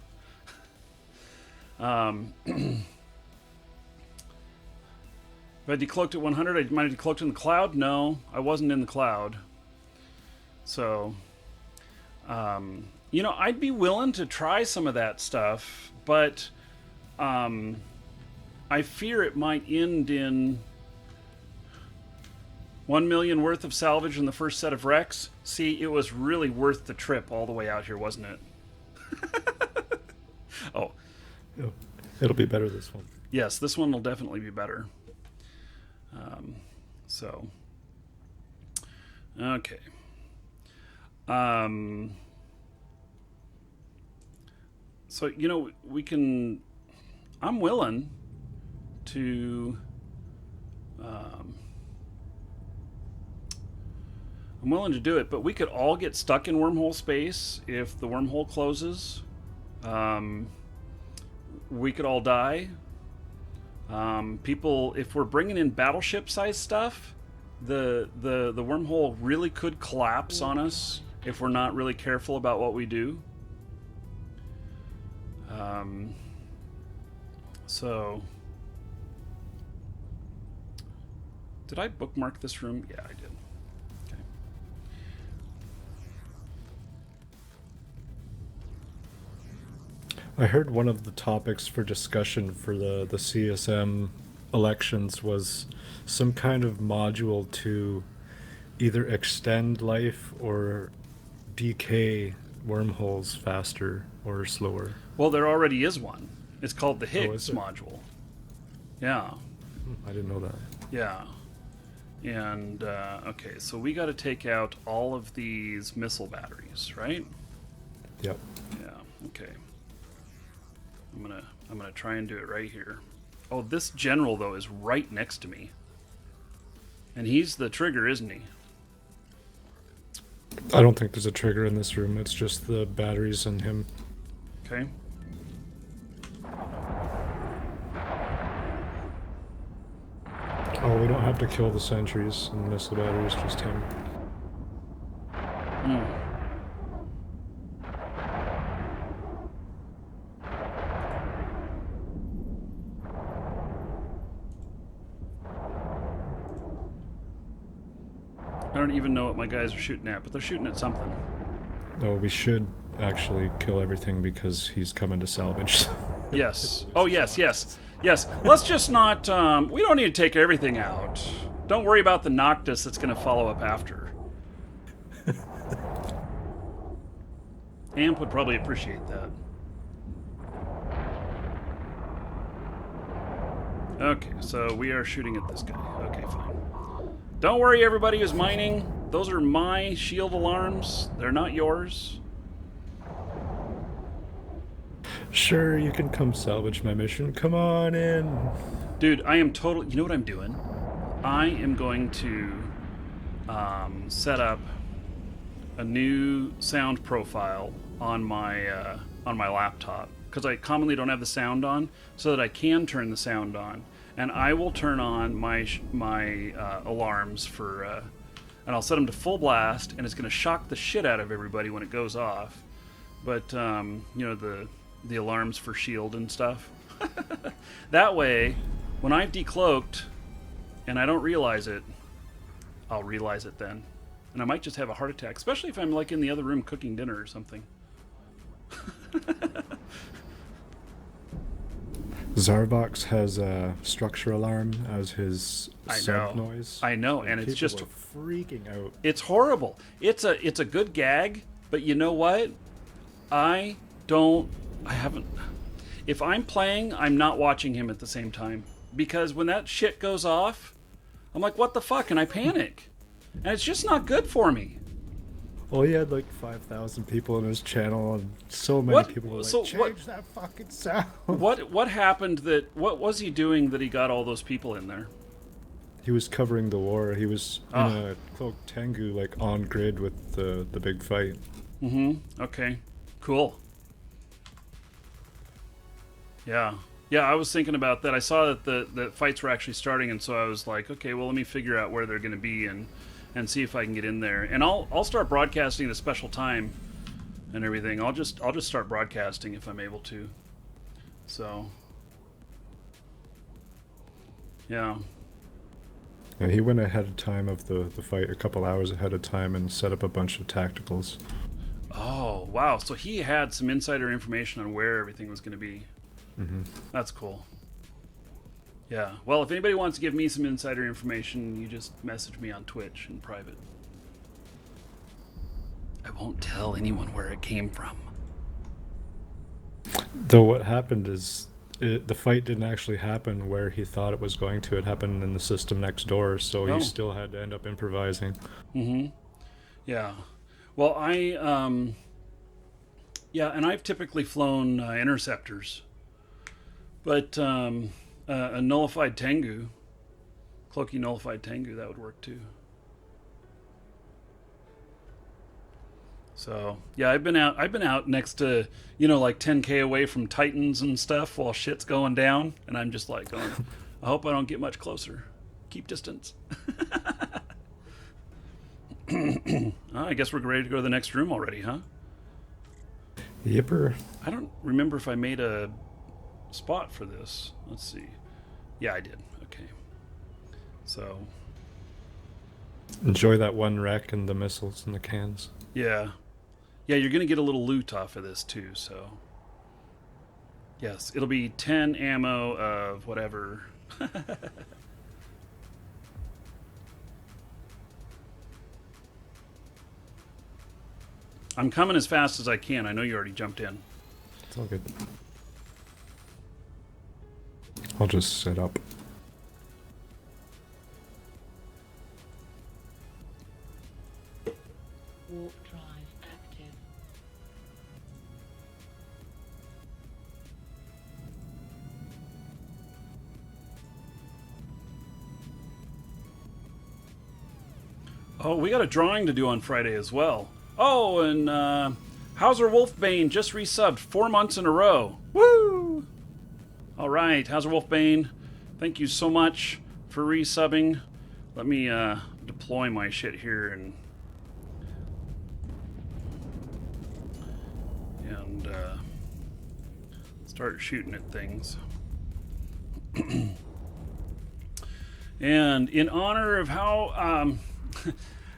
If I decloaked at 100, I might have decloaked in the cloud. No, I wasn't in the cloud. So, you know, I'd be willing to try some of that stuff, but I fear it might end in 1 million worth of salvage in the first set of wrecks. See, it was really worth the trip all the way out here, wasn't it? Oh. It'll be better this one. Yes, this one will definitely be better. Okay. So, you know, I'm willing to... I'm willing to do it, but we could all get stuck in wormhole space if the wormhole closes. We could all die. People, if we're bringing in battleship-sized stuff, the wormhole really could collapse on us if we're not really careful about what we do. So, did I bookmark this room? Yeah, I did. I heard one of the topics for discussion for the CSM elections was some kind of module to either extend life or decay wormholes faster or slower. Well, there already is one. It's called the Higgs is it? module. Yeah. I didn't know that. Yeah. And, okay, so we got to take out all of these missile batteries, right? Yep. Yeah, okay. I'm gonna try and do it right here. Oh, this general, though, is right next to me. And he's the trigger, isn't he? I don't think there's a trigger in this room. It's just the batteries and him. Okay. Oh, we don't have to kill the sentries and missile batteries, just him. Hmm. I don't even know what my guys are shooting at, but they're shooting at something. No, we should actually kill everything because he's coming to salvage. Yes. Oh, yes, yes. Yes. Let's just not... we don't need to take everything out. Don't worry about the Noctis that's going to follow up after. Amp would probably appreciate that. Okay, so we are shooting at this guy. Okay, fine. Don't worry, everybody who's mining. Those are my shield alarms. They're not yours. Sure, you can come salvage my mission. Come on in. Dude, I am totally... You know what I'm doing? I am going to set up a new sound profile on my laptop, because I commonly don't have the sound on, so that I can turn the sound on. And I will turn on my alarms for... and I'll set them to full blast, and it's going to shock the shit out of everybody when it goes off. But, you know, the alarms for shield and stuff. That way, when I've decloaked and I don't realize it, I'll realize it then. And I might just have a heart attack, especially if I'm like in the other room cooking dinner or something. Zarvox has a structure alarm as his sub noise. I know, and it's just freaking out. It's horrible. It's a good gag, but you know what? I haven't. If I'm playing, I'm not watching him at the same time, because when that shit goes off, I'm like, what the fuck? And I panic. And it's just not good for me. Well, he had like 5,000 people on his channel, and so many people were like, change that fucking sound. What happened what was he doing that he got all those people in there? He was covering the war. He was in a cloaked Tengu, like on grid with the big fight. Mm-hmm. Okay. Cool. Yeah. Yeah, I was thinking about that. I saw that the fights were actually starting, and so I was like, okay, well, let me figure out where they're going to be and see if I can get in there. And I'll start broadcasting at a special time and everything. I'll just start broadcasting if I'm able to. So, yeah. Yeah, he went ahead of time of the fight, a couple hours ahead of time, and set up a bunch of tacticals. Oh, wow. So he had some insider information on where everything was going to be. Mm-hmm. That's cool. Yeah. Well, if anybody wants to give me some insider information, you just message me on Twitch in private. I won't tell anyone where it came from. Though what happened is the fight didn't actually happen where he thought it was going to. It happened in the system next door, so he still had to end up improvising. Mm-hmm. Yeah. Well, yeah, and I've typically flown interceptors. But a nullified Tengu, cloaky nullified Tengu, that would work too. So yeah, I've been out next to, you know, like 10K away from Titans and stuff while shit's going down, and I'm just like going, I hope I don't get much closer. Keep distance. I guess we're ready to go to the next room already, huh? Yipper. I don't remember if I made a spot for this. Let's see. Yeah, I did. Okay. So. Enjoy that one wreck and the missiles and the cans. Yeah. Yeah, you're going to get a little loot off of this too, so. Yes, it'll be 10 ammo of whatever. I'm coming as fast as I can. I know you already jumped in. It's all good. I'll just set up. Warp drive active. Oh, we got a drawing to do on Friday as well. Oh, and Hauser Wolfbane just resubbed 4 months in a row. Woo! All right, Hauser Wolfbane, thank you so much for resubbing. Let me deploy my shit here and start shooting at things. And in honor of how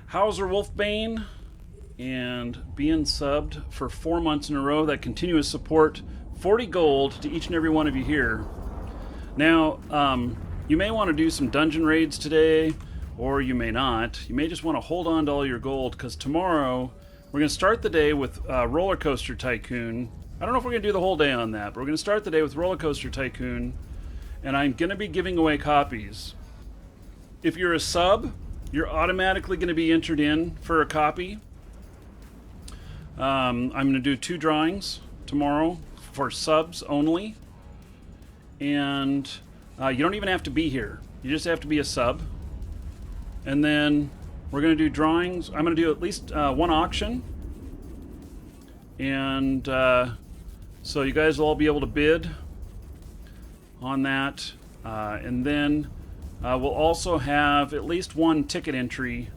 Hauser Wolfbane and being subbed for 4 months in a row, that continuous support, 40 gold to each and every one of you here. Now, you may want to do some dungeon raids today, or you may not. You may just want to hold on to all your gold, because tomorrow we're going to start the day with Roller Coaster Tycoon. I don't know if we're going to do the whole day on that, but we're going to start the day with Roller Coaster Tycoon, and I'm going to be giving away copies. If you're a sub, you're automatically going to be entered in for a copy. I'm going to do 2 drawings tomorrow for subs only. And you don't even have to be here. You just have to be a sub. And then we're going to do drawings. I'm going to do at least 1 auction. And so you guys will all be able to bid on that. And then we'll also have at least 1 ticket entry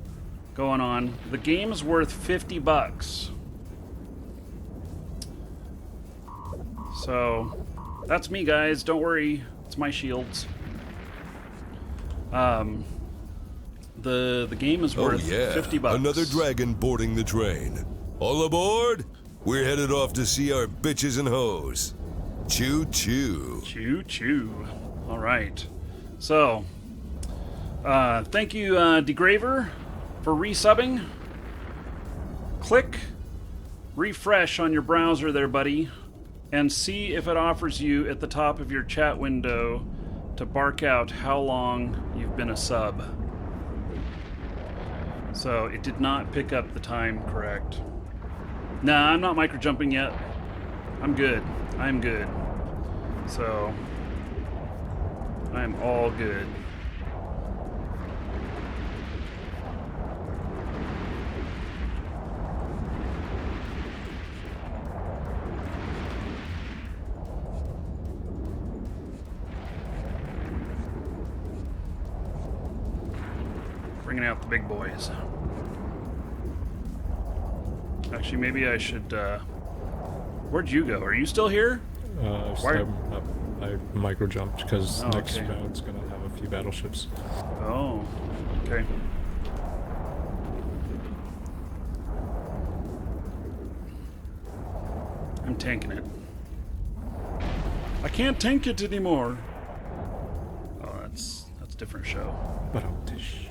going on. The game is worth $50. So that's me, guys. Don't worry. It's my shields. The game is worth $50. Another dragon boarding the train. All aboard! We're headed off to see our bitches and hoes. Choo choo. Choo choo. All right. So, thank you, Degraver, for resubbing. Click refresh on your browser there, buddy, and see if it offers you at the top of your chat window to bark out how long you've been a sub. So it did not pick up the time correct. Nah, I'm not micro jumping yet. I'm good. I'm good. So I'm all good. Bringing out the big boys. Actually, maybe I should, where'd you go? Are you still here? I micro jumped because next round's gonna have a few battleships. Oh, okay. I'm tanking it. I can't tank it anymore. Oh, that's a different show. But I'll dish.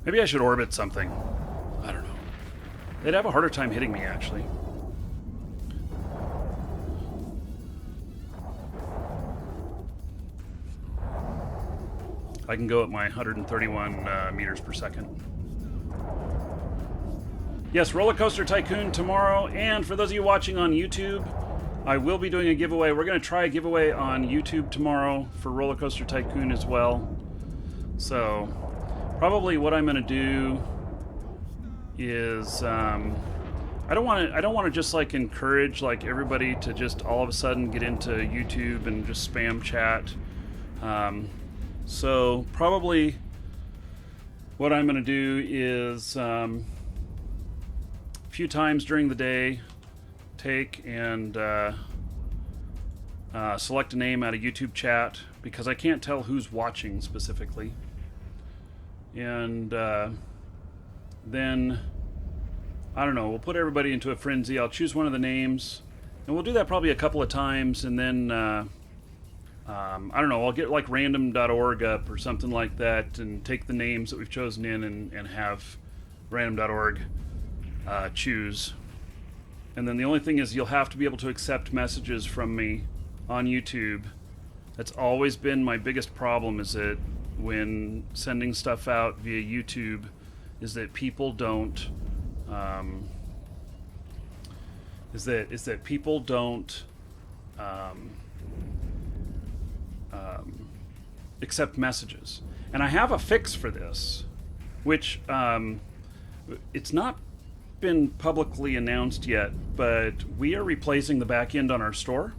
Maybe I should orbit something. I don't know. They'd have a harder time hitting me, actually. I can go at my 131 meters per second. Yes, Roller Coaster Tycoon tomorrow, and for those of you watching on YouTube, I will be doing a giveaway. We're going to try a giveaway on YouTube tomorrow for Roller Coaster Tycoon as well. So probably what I'm going to do is I don't want to just like encourage like everybody to just all of a sudden get into YouTube and just spam chat. So probably what I'm going to do is a few times during the day take and select a name out of YouTube chat, because I can't tell who's watching specifically. And then, I don't know, we'll put everybody into a frenzy. I'll choose one of the names, and we'll do that probably a couple of times, and then, I don't know, I'll get like random.org up or something like that, and take the names that we've chosen in and have random.org choose. And then the only thing is you'll have to be able to accept messages from me on YouTube. That's always been my biggest problem, is that when sending stuff out via YouTube, is that people don't accept messages. And I have a fix for this, which it's not been publicly announced yet, but we are replacing the back end on our store.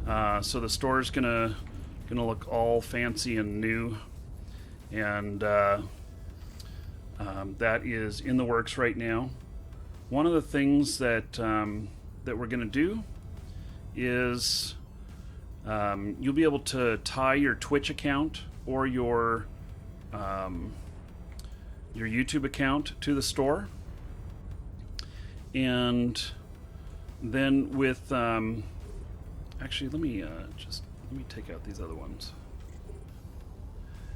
So the store is gonna look all fancy and new, and that is in the works right now. One of the things that that we're gonna do is you'll be able to tie your Twitch account or your YouTube account to the store, and then with actually let me take out these other ones.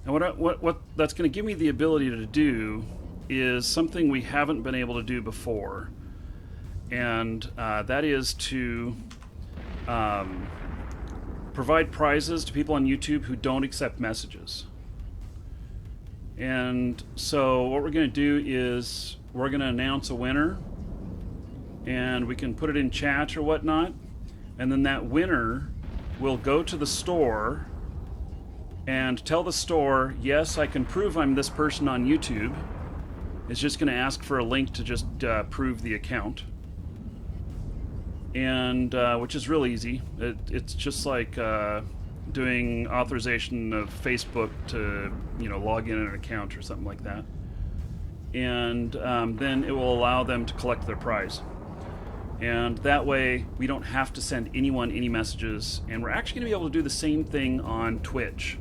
And what that's going to give me the ability to do is something we haven't been able to do before, and that is to provide prizes to people on YouTube who don't accept messages. And so what we're going to do is we're going to announce a winner, and we can put it in chat or whatnot, and then that winner will go to the store and tell the store, yes, I can prove I'm this person on YouTube. It's just going to ask for a link to just prove the account, and which is real easy. It's just like doing authorization of Facebook to log in an account or something like that, and then it will allow them to collect their prize. And that way we don't have to send anyone any messages, and we're actually going to be able to do the same thing on Twitch,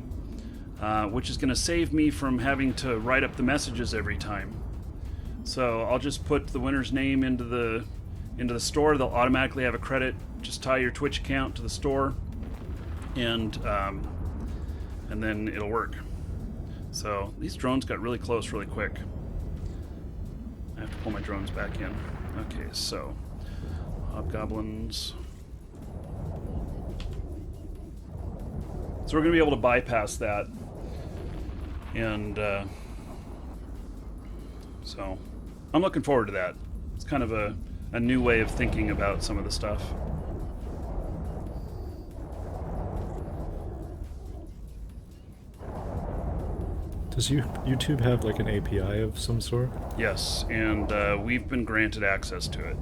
which is going to save me from having to write up the messages every time. So I'll just put the winner's name into the store. They'll automatically have a credit. Just tie your Twitch account to the store, and then it'll work. So these drones got really close really quick. I have to pull my drones back in. Okay, so hobgoblins. So we're going to be able to bypass that, and so I'm looking forward to that. It's kind of a new way of thinking about some of the stuff. Does YouTube have like an API of some sort? Yes, and we've been granted access to it.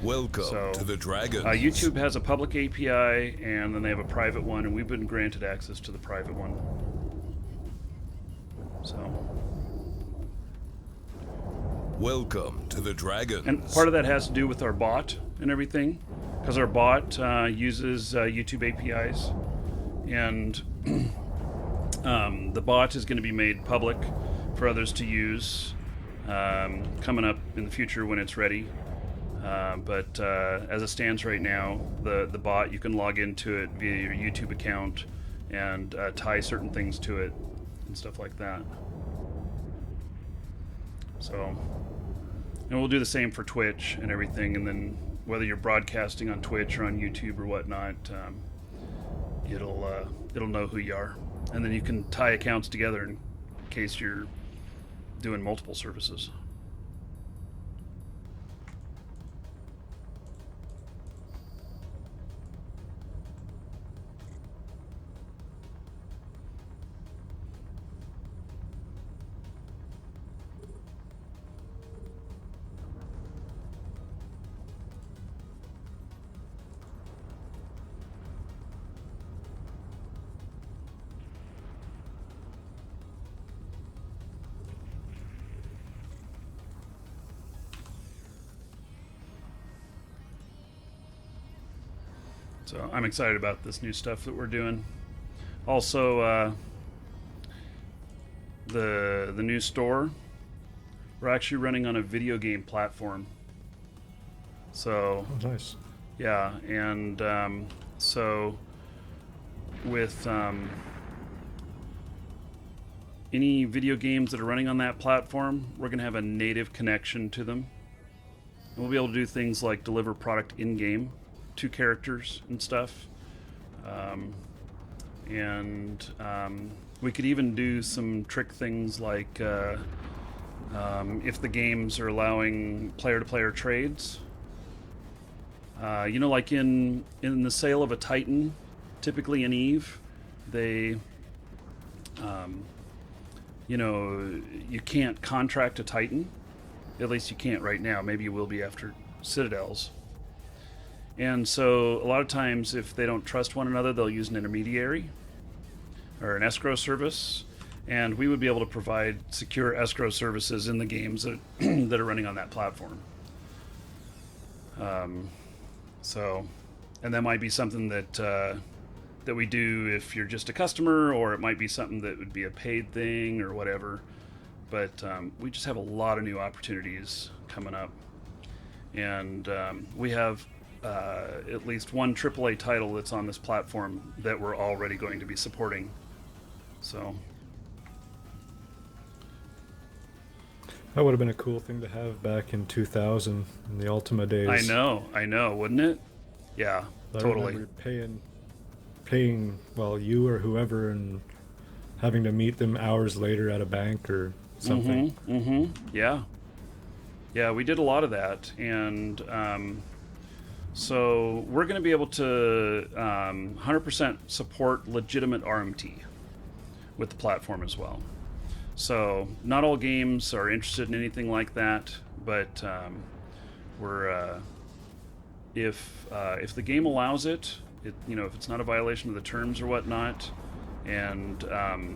Welcome to the Dragons. YouTube has a public API, and then they have a private one, and we've been granted access to the private one. So. Welcome to the Dragons. And part of that has to do with our bot and everything, because our bot uses YouTube APIs, and the bot is going to be made public for others to use coming up in the future when it's ready. But as it stands right now, the bot, you can log into it via your YouTube account and tie certain things to it and stuff like that. So, and we'll do the same for Twitch and everything, and then whether you're broadcasting on Twitch or on YouTube or whatnot, it'll know who you are, and then you can tie accounts together in case you're doing multiple services. So I'm excited about this new stuff that we're doing. Also, the new store, we're actually running on a video game platform. So, Oh, nice. yeah, and so with any video games that are running on that platform, we're going to have a native connection to them. And we'll be able to do things like deliver product in-game to characters and stuff. We could even do some trick things like if the games are allowing player-to-player trades. Like in the sale of a Titan, typically in EVE, they, you can't contract a Titan. At least you can't right now. Maybe you will be after Citadels. And so a lot of times, if they don't trust one another, they'll use an intermediary or an escrow service. And we would be able to provide secure escrow services in the games that, that are running on that platform. So, and that might be something that that we do if you're just a customer, or it might be something that would be a paid thing or whatever. But we just have a lot of new opportunities coming up. And we have at least one AAA title that's on this platform that we're already going to be supporting. So That would have been a cool thing to have back in 2000 in the Ultima days. I know, wouldn't it? Yeah, I totally. remember paying, well, you or whoever, and having to meet them hours later at a bank or something. Yeah, we did a lot of that, and so we're going to be able to 100% support legitimate RMT with the platform as well. So not all games are interested in anything like that, but we're if the game allows it, if it's not a violation of the terms or whatnot, and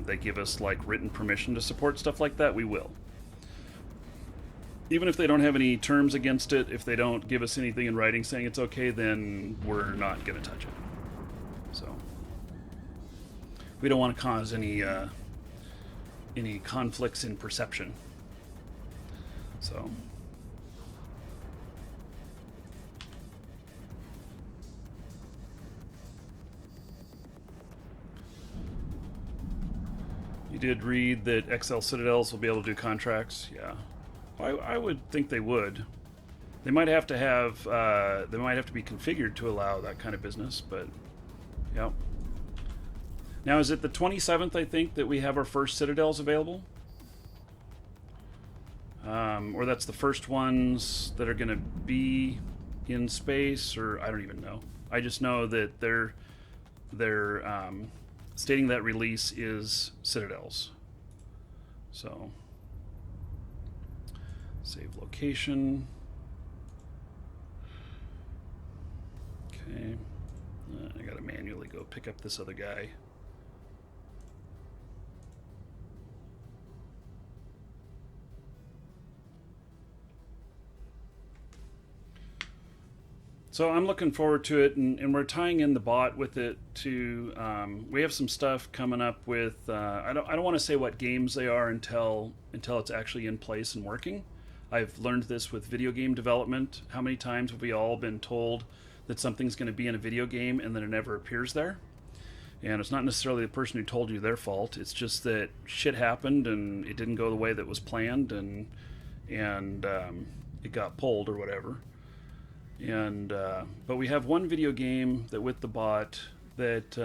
they give us like written permission to support stuff like that, we will. Even if they don't have any terms against it, if they don't give us anything in writing saying it's okay, then we're not going to touch it. So we don't want to cause any conflicts in perception. So you did read that XL Citadels will be able to do contracts. Yeah, I would think they would. They might have to have be configured to allow that kind of business, but yeah. Now, is it the 27th, I think, that we have our first Citadels available? Or that's the first ones that are going to be in space, or I don't even know. I just know that they're stating that release is Citadels. So, save location. Okay. I got to manually go pick up this other guy. So I'm looking forward to it, and we're tying in the bot with it to. We have some stuff coming up with. I don't want to say what games they are until it's actually in place and working. I've learned this with video game development. How many times have we all been told that something's going to be in a video game and then it never appears there? And it's not necessarily the person who told you their fault. It's just that shit happened and it didn't go the way that was planned, and it got pulled or whatever. And but we have one video game that with the bot that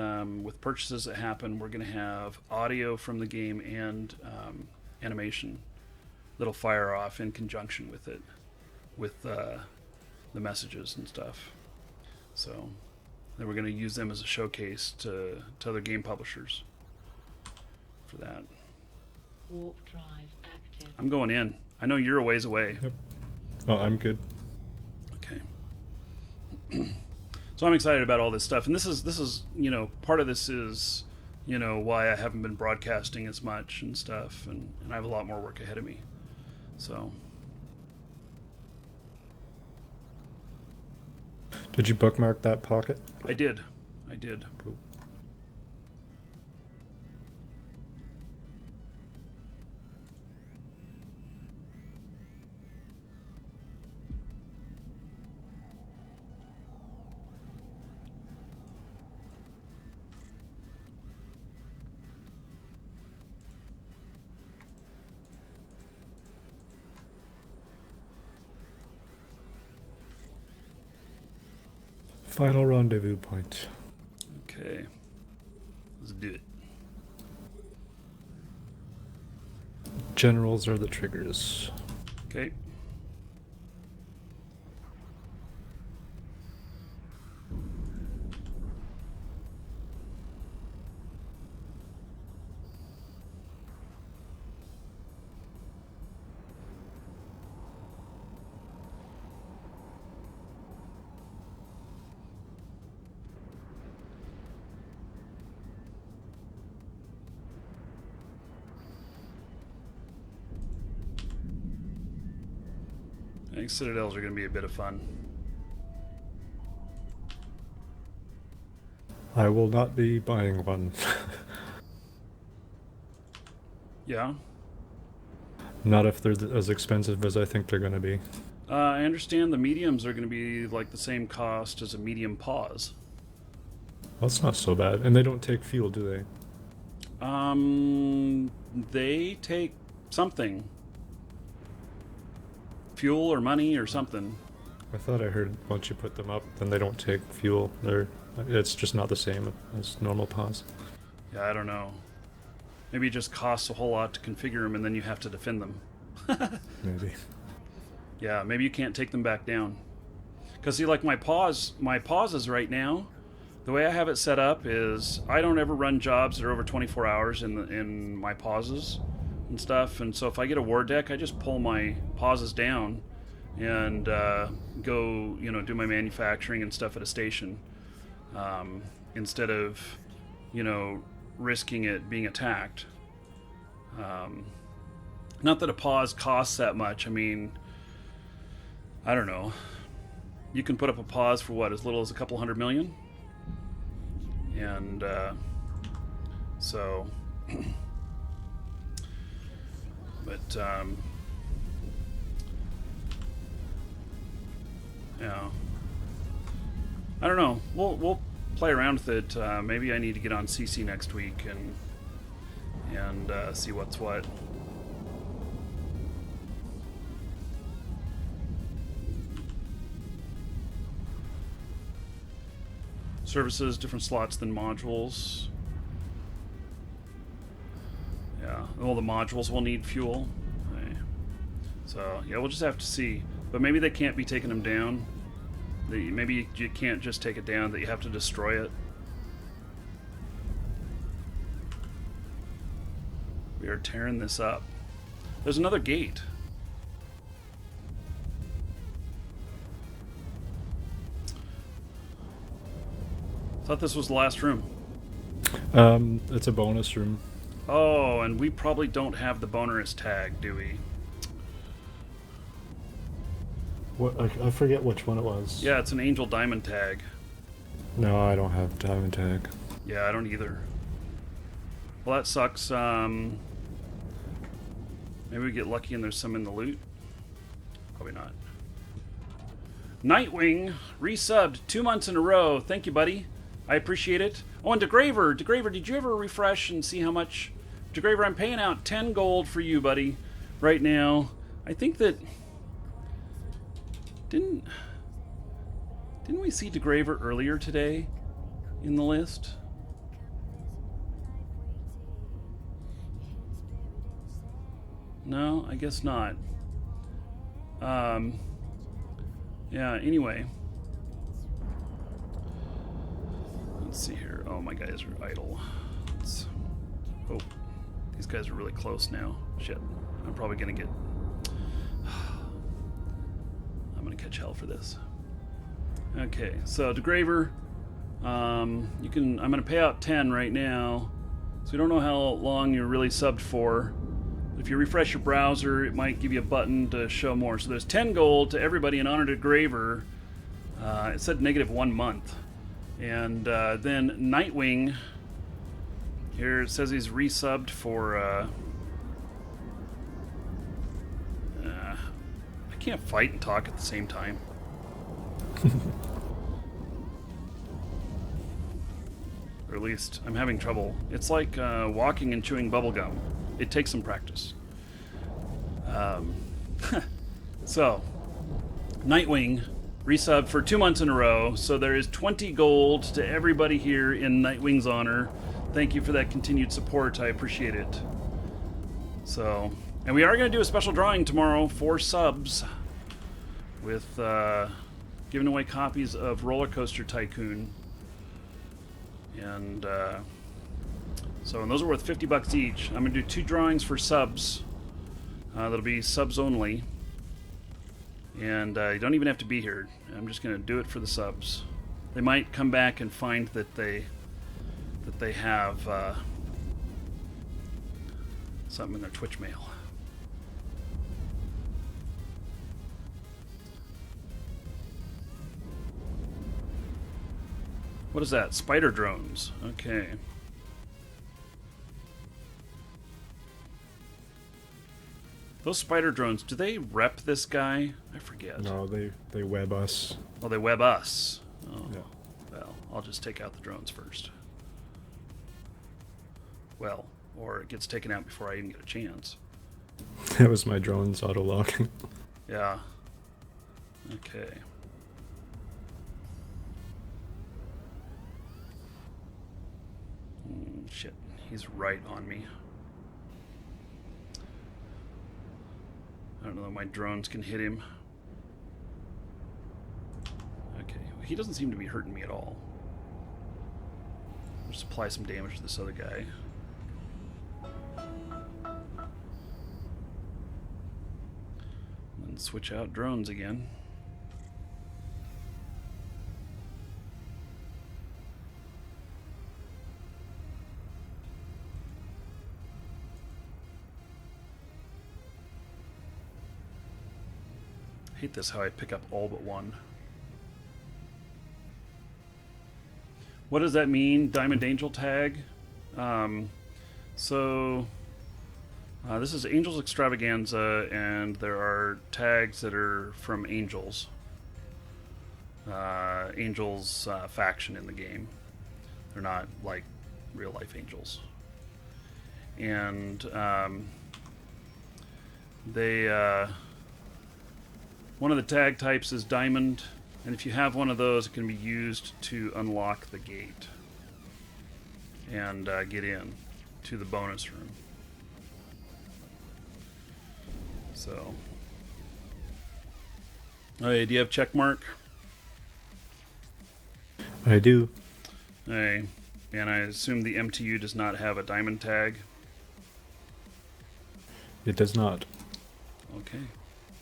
with purchases that happen, we're going to have audio from the game and animation that'll fire off in conjunction with it, with the messages and stuff. So then we're going to use them as a showcase to other game publishers for that. Warp drive active. I'm going in. I know you're a ways away. Yep. Oh, I'm good. Okay. So I'm excited about all this stuff, and this is part of this is why I haven't been broadcasting as much and stuff, and I have a lot more work ahead of me. So Did you bookmark that pocket? I did. Cool. Final rendezvous point. Okay. Let's do it. Generals are the triggers. Okay. I think Citadels are going to be a bit of fun. I will not be buying one. Yeah. Not if they're as expensive as I think they're going to be. I understand the mediums are going to be like the same cost as a medium pause. That's not so bad. And they don't take fuel, do they? They take something. Fuel or money or something. I thought I heard once you put them up, then they don't take fuel. It's just not the same as normal pause. Yeah, I don't know. Maybe it just costs a whole lot to configure them and then you have to defend them. Maybe. Yeah, maybe you can't take them back down. Because see, like my pauses right now, the way I have it set up is I don't ever run jobs that are over 24 hours in my pauses and stuff. And so if I get a war deck, I just pull my pauses down and go, do my manufacturing and stuff at a station instead of, risking it being attacked. Not that a pause costs that much. I mean, I don't know. You can put up a pause for what, as little as a couple $100 million? And so, but yeah, I don't know. We'll play around with it. Maybe I need to get on CC next week and see what's what. Services, different slots than modules. Yeah, well, the modules will need fuel. Okay. So, yeah, we'll just have to see. But maybe they can't be taking them down. Maybe you can't just take it down, that you have to destroy it. We are tearing this up. There's another gate. Thought this was the last room. It's a bonus room. Oh, and we probably don't have the bonus tag, do we? What? I forget which one it was. Yeah, it's an Angel Diamond tag. No, I don't have diamond tag. Yeah, I don't either. Well, that sucks. Maybe we get lucky and there's some in the loot. Probably not. Nightwing resubbed 2 months in a row. Thank you, buddy. I appreciate it. Oh, and DeGraver. DeGraver, did you ever refresh and see how much? DeGraver, I'm paying out 10 gold for you, buddy, right now. I think that... Didn't we see DeGraver earlier today in the list? No, I guess not. Yeah, anyway. Let's see here. Oh, my guys are idle. Oh, these guys are really close now. Shit. I'm probably going to get... I'm going to catch hell for this. Okay, so DeGraver, I'm going to pay out 10 right now. So we don't know how long you're really subbed for. If you refresh your browser, it might give you a button to show more. So there's 10 gold to everybody in honor to DeGraver. It said -1 month. And then Nightwing, here it says he's resubbed for... I can't fight and talk at the same time. Or at least I'm having trouble. It's like walking and chewing bubblegum. It takes some practice. So, Nightwing resubbed for 2 months in a row. So there is 20 gold to everybody here in Nightwing's honor. Thank you for that continued support. I appreciate it. So, and we are going to do a special drawing tomorrow for subs with giving away copies of Roller Coaster Tycoon. And and those are worth $50 each. I'm going to do 2 drawings for subs. That'll be subs only. And you don't even have to be here. I'm just going to do it for the subs. They might come back and find that they have something in their Twitch mail. What is that? Spider drones. Okay. Those spider drones, do they rep this guy? I forget. No, they web us. Oh, they web us. Oh. Yeah. Well, I'll just take out the drones first. Well, or it gets taken out before I even get a chance. That was my drones auto-logging. Yeah. Okay. Shit. He's right on me. I don't know if my drones can hit him. Okay. He doesn't seem to be hurting me at all. I'll just apply some damage to this other guy. And switch out drones again. I hate this how I pick up all but one. What does that mean? Diamond Angel tag? This is Angels Extravaganza, and there are tags that are from Angels. Angels faction in the game. They're not like real life Angels. And one of the tag types is Diamond, and if you have one of those, it can be used to unlock the gate and get in to the bonus room. So, hey, do you have check mark? I do. Hey, and I assume the MTU does not have a diamond tag. It does not. Okay.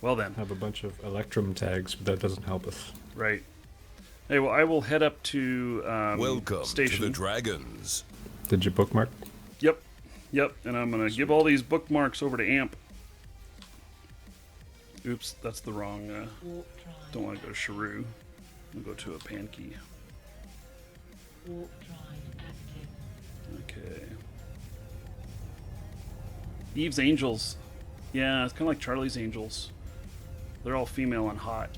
Well then. I have a bunch of Electrum tags, but that doesn't help us. Right. Hey, well, I will head up to Welcome station. to the Dragons. Did you bookmark? Yep, and I'm going to give all these bookmarks over to AMP. Oops, that's the wrong... Warp drive. don't want to go to Shrew. I'll go to a Pankey. Warp drive active. Okay. Eve's Angels. Yeah, it's kind of like Charlie's Angels. They're all female and hot.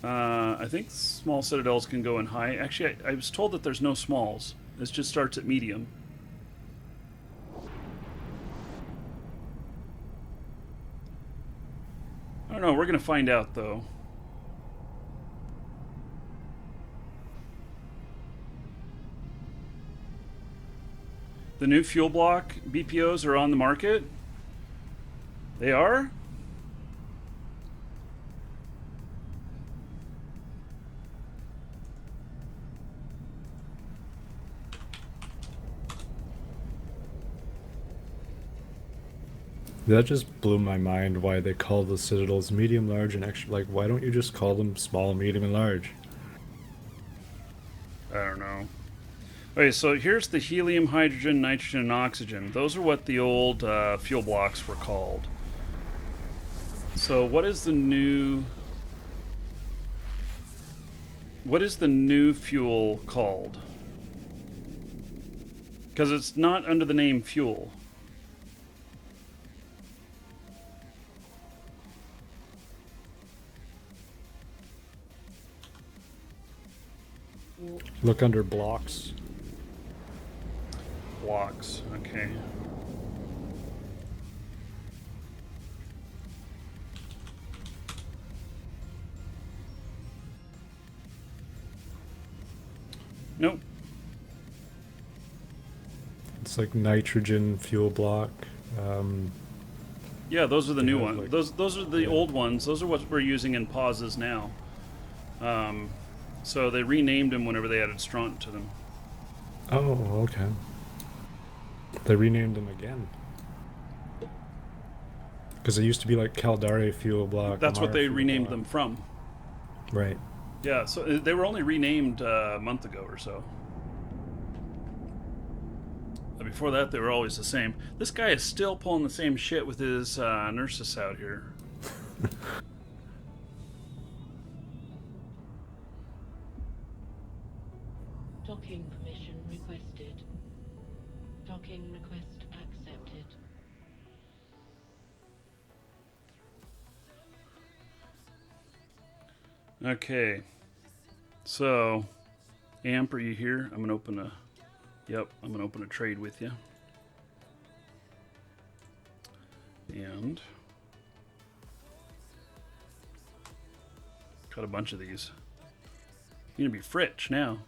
I think small citadels can go in high. Actually, I was told that there's no smalls. This just starts at medium. I don't know. We're going to find out, though. The new fuel block BPOs are on the market. They are? That just blew my mind why they call the citadels medium, large, and extra. Like, why don't you just call them small, medium, and large? I don't know. Okay, so here's the helium, hydrogen, nitrogen, and oxygen. Those are what the old fuel blocks were called. So what is the new... What is the new fuel called? Because it's not under the name fuel. Look under blocks. Blocks, okay. Nope. It's like nitrogen fuel block. Yeah, those are the They new have, ones. like- Those are the yeah. old ones. Those are what we're using in pauses now. So they renamed them whenever they added Stront to them. Oh, okay. They renamed them again. Because it used to be like Caldari fuel block. That's what Amara they fuel renamed block. them from. Right. Yeah, so they were only renamed a month ago or so. Before that, they were always the same. This guy is still pulling the same shit with his nurses out here. Docking permission requested. Docking request accepted. Okay. So, Amp, are you here? I'm gonna open a. Yep, I'm gonna open a trade with you. And got a bunch of these. You're gonna be Fritch now.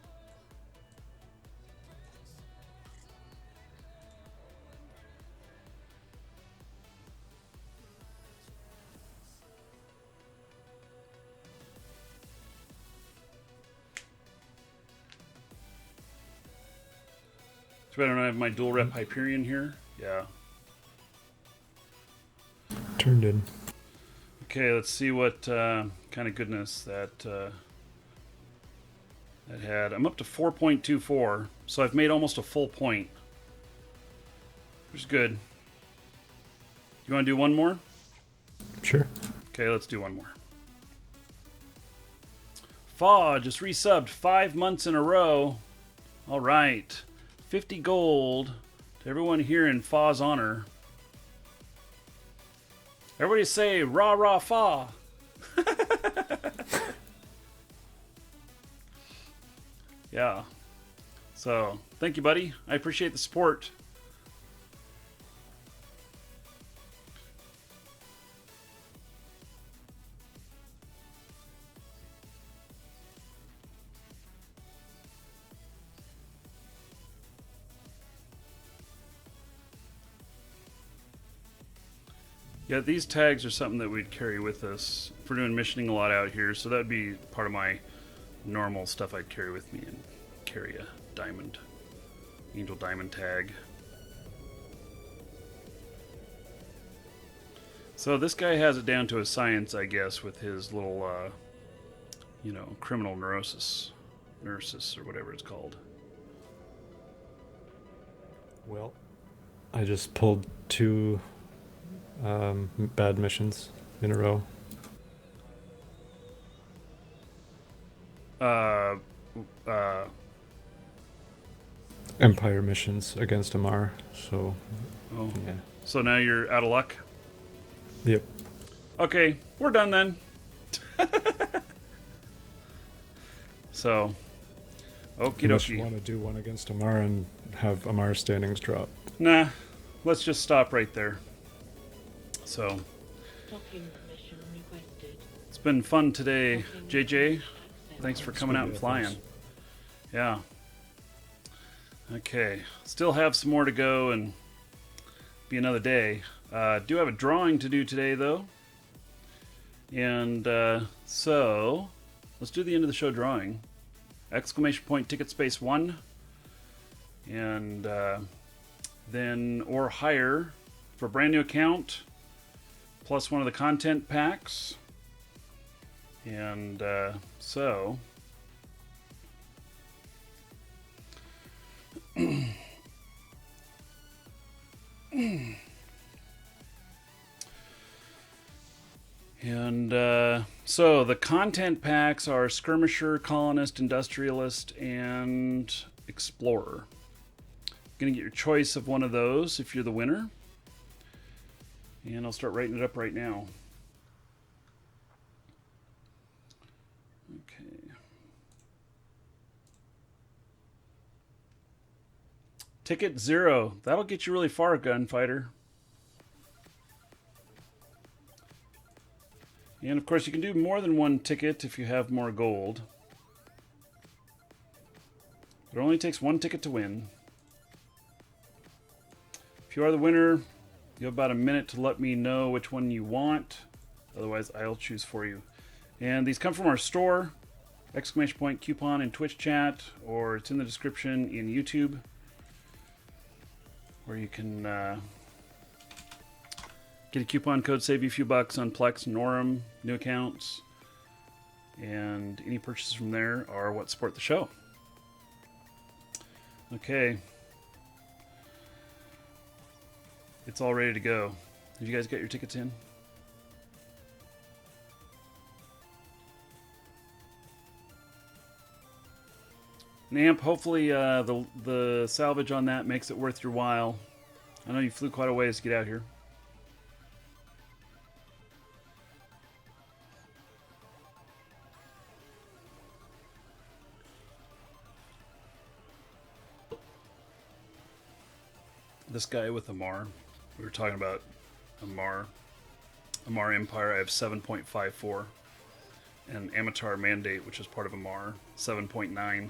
So I don't have my dual rep Hyperion here. Yeah. Turned in. Okay, let's see what kind of goodness that that had. I'm up to 4.24, so I've made almost a full point, which is good. You want to do one more? Sure. Okay, let's do one more. Faw just resubbed 5 months in a row. All right. 50 gold to everyone here in Faw's honor. Everybody say rah rah Faw. Yeah. So, thank you, buddy. I appreciate the support. Yeah, these tags are something that we'd carry with us. If we're doing missioning a lot out here, so that'd be part of my normal stuff I'd carry with me, and carry a diamond, angel diamond tag. So this guy has it down to a science, I guess, with his little, you know, criminal nurses, or whatever it's called. Well, I just pulled 2 bad missions in a row. Empire missions against Amar, so Oh, yeah. so now you're out of luck? Yep. Okay, we're done then. So, okie Unless you dokie. want to do one against Amar and have Amar standings drop. Nah, let's just stop right there. So, Docking permission requested. it's been fun today, Docking JJ. request Thanks for accepted. coming out and flying. Yeah. Okay, still have some more to go and be another day. Do have a drawing to do today, though. And so, let's do the end of the show drawing. Exclamation point ticket space 1. And then, or higher, for a brand new account, plus one of the content packs. And so... And so the content packs are Skirmisher, Colonist, Industrialist, and Explorer. Gonna get your choice of one of those if you're the winner. And I'll start writing it up right now. Okay. Ticket 0. That'll get you really far, Gunfighter. And of course, you can do more than one ticket if you have more gold. It only takes one ticket to win. If you are the winner, you have about a minute to let me know which one you want. Otherwise, I'll choose for you. And these come from our store. Exclamation point coupon in Twitch chat, or it's in the description in YouTube, where you can get a coupon code, save you a few bucks on Plex and Norum, new accounts. And any purchases from there are what support the show. Okay. It's all ready to go. Have you guys got your tickets in? An amp, hopefully the salvage on that makes it worth your while. I know you flew quite a ways to get out here. This guy with Amar, we were talking about Amar Empire, I have 7.54. And Amatar Mandate, which is part of Amar, 7.9.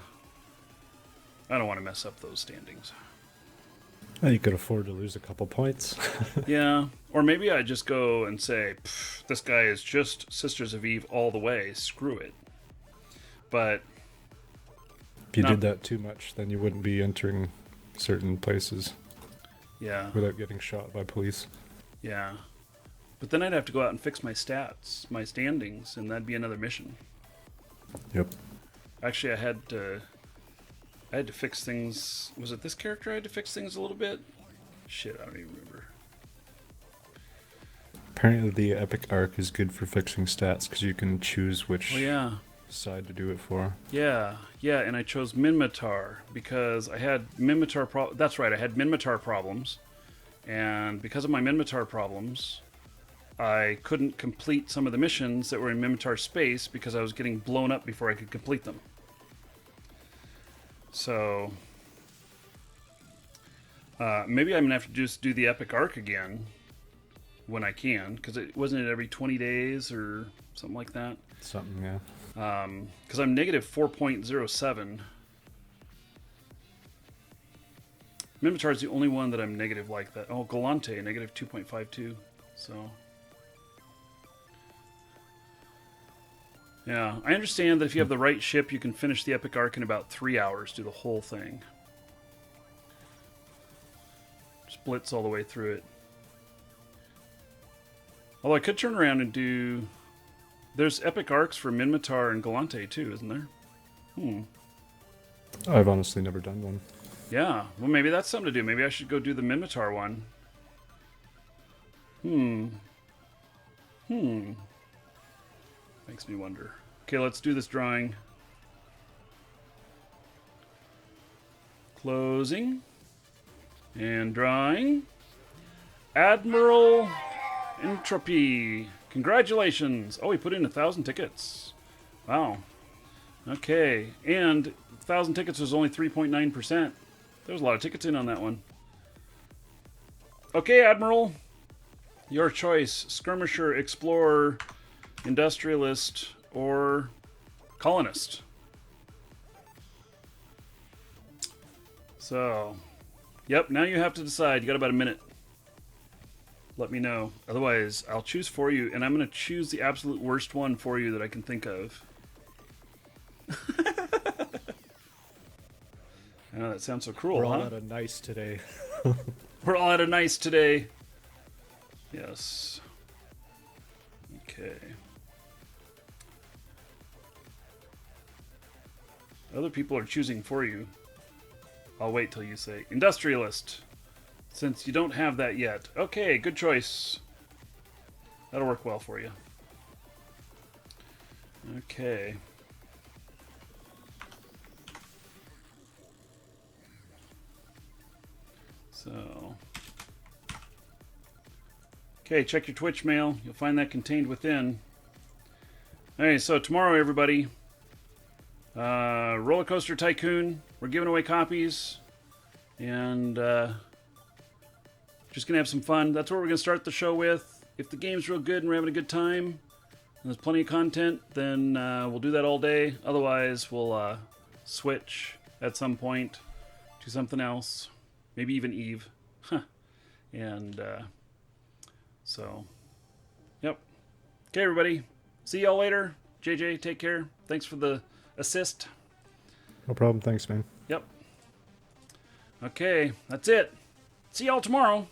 I don't want to mess up those standings. Well, you could afford to lose a couple points. Yeah, or maybe I just go and say, this guy is just Sisters of Eve all the way, screw it. But If you did that too much, then you wouldn't be entering certain places. Yeah. Without getting shot by police. Yeah. But then I'd have to go out and fix my stats, my standings, and that'd be another mission. Yep. Actually, I had to fix things. Was it this character I had to fix things a little bit? Shit, I don't even remember. Apparently the epic arc is good for fixing stats because you can choose which side to do it for. Yeah, and I chose Minmatar because I had Minmatar that's right, I had Minmatar problems. And because of my Minmatar problems, I couldn't complete some of the missions that were in Minmatar space because I was getting blown up before I could complete them. So maybe I'm gonna have to just do the epic arc again when I can, because it wasn't every 20 days or something like that. Something, yeah. Because I'm negative 4.07. Minmatar is the only one that I'm negative like that. Oh, Galante, negative 2.52. So yeah, I understand that if you have the right ship, you can finish the epic arc in about 3 hours, do the whole thing. Just blitz all the way through it. Although I could turn around and do... There's epic arcs for Minmatar and Galante too, isn't there? I've honestly never done one. Yeah, well maybe that's something to do. Maybe I should go do the Minmatar one. Makes me wonder. Okay, let's do this drawing. Closing. And drawing. Admiral Entropy. Congratulations. Oh, he put in 1,000 tickets. Wow. Okay, and 1,000 tickets was only 3.9%. There was a lot of tickets in on that one. Okay, Admiral. Your choice. Skirmisher, Explorer, Industrialist, or Colonist. So, yep, now you have to decide. You got about a minute. Let me know. Otherwise, I'll choose for you, and I'm going to choose the absolute worst one for you that I can think of. I know that sounds so cruel, We're all huh? out of nice today. We're all out of nice today. Yes. Okay. Other people are choosing for you. I'll wait till you say Industrialist, since you don't have that yet. Okay, good choice. That'll work well for you. Okay. So, okay, check your Twitch mail. You'll find that contained within. Alright, so tomorrow, everybody, Roller Coaster Tycoon. We're giving away copies, and just gonna have some fun. That's what we're gonna start the show with. If the game's real good and we're having a good time, and there's plenty of content, then we'll do that all day. Otherwise, we'll switch at some point to something else. Maybe even Eve. And so, yep. Okay, everybody. See y'all later. JJ, take care. Thanks for the assist. No problem. Thanks, man. Yep. Okay, that's it. See y'all tomorrow.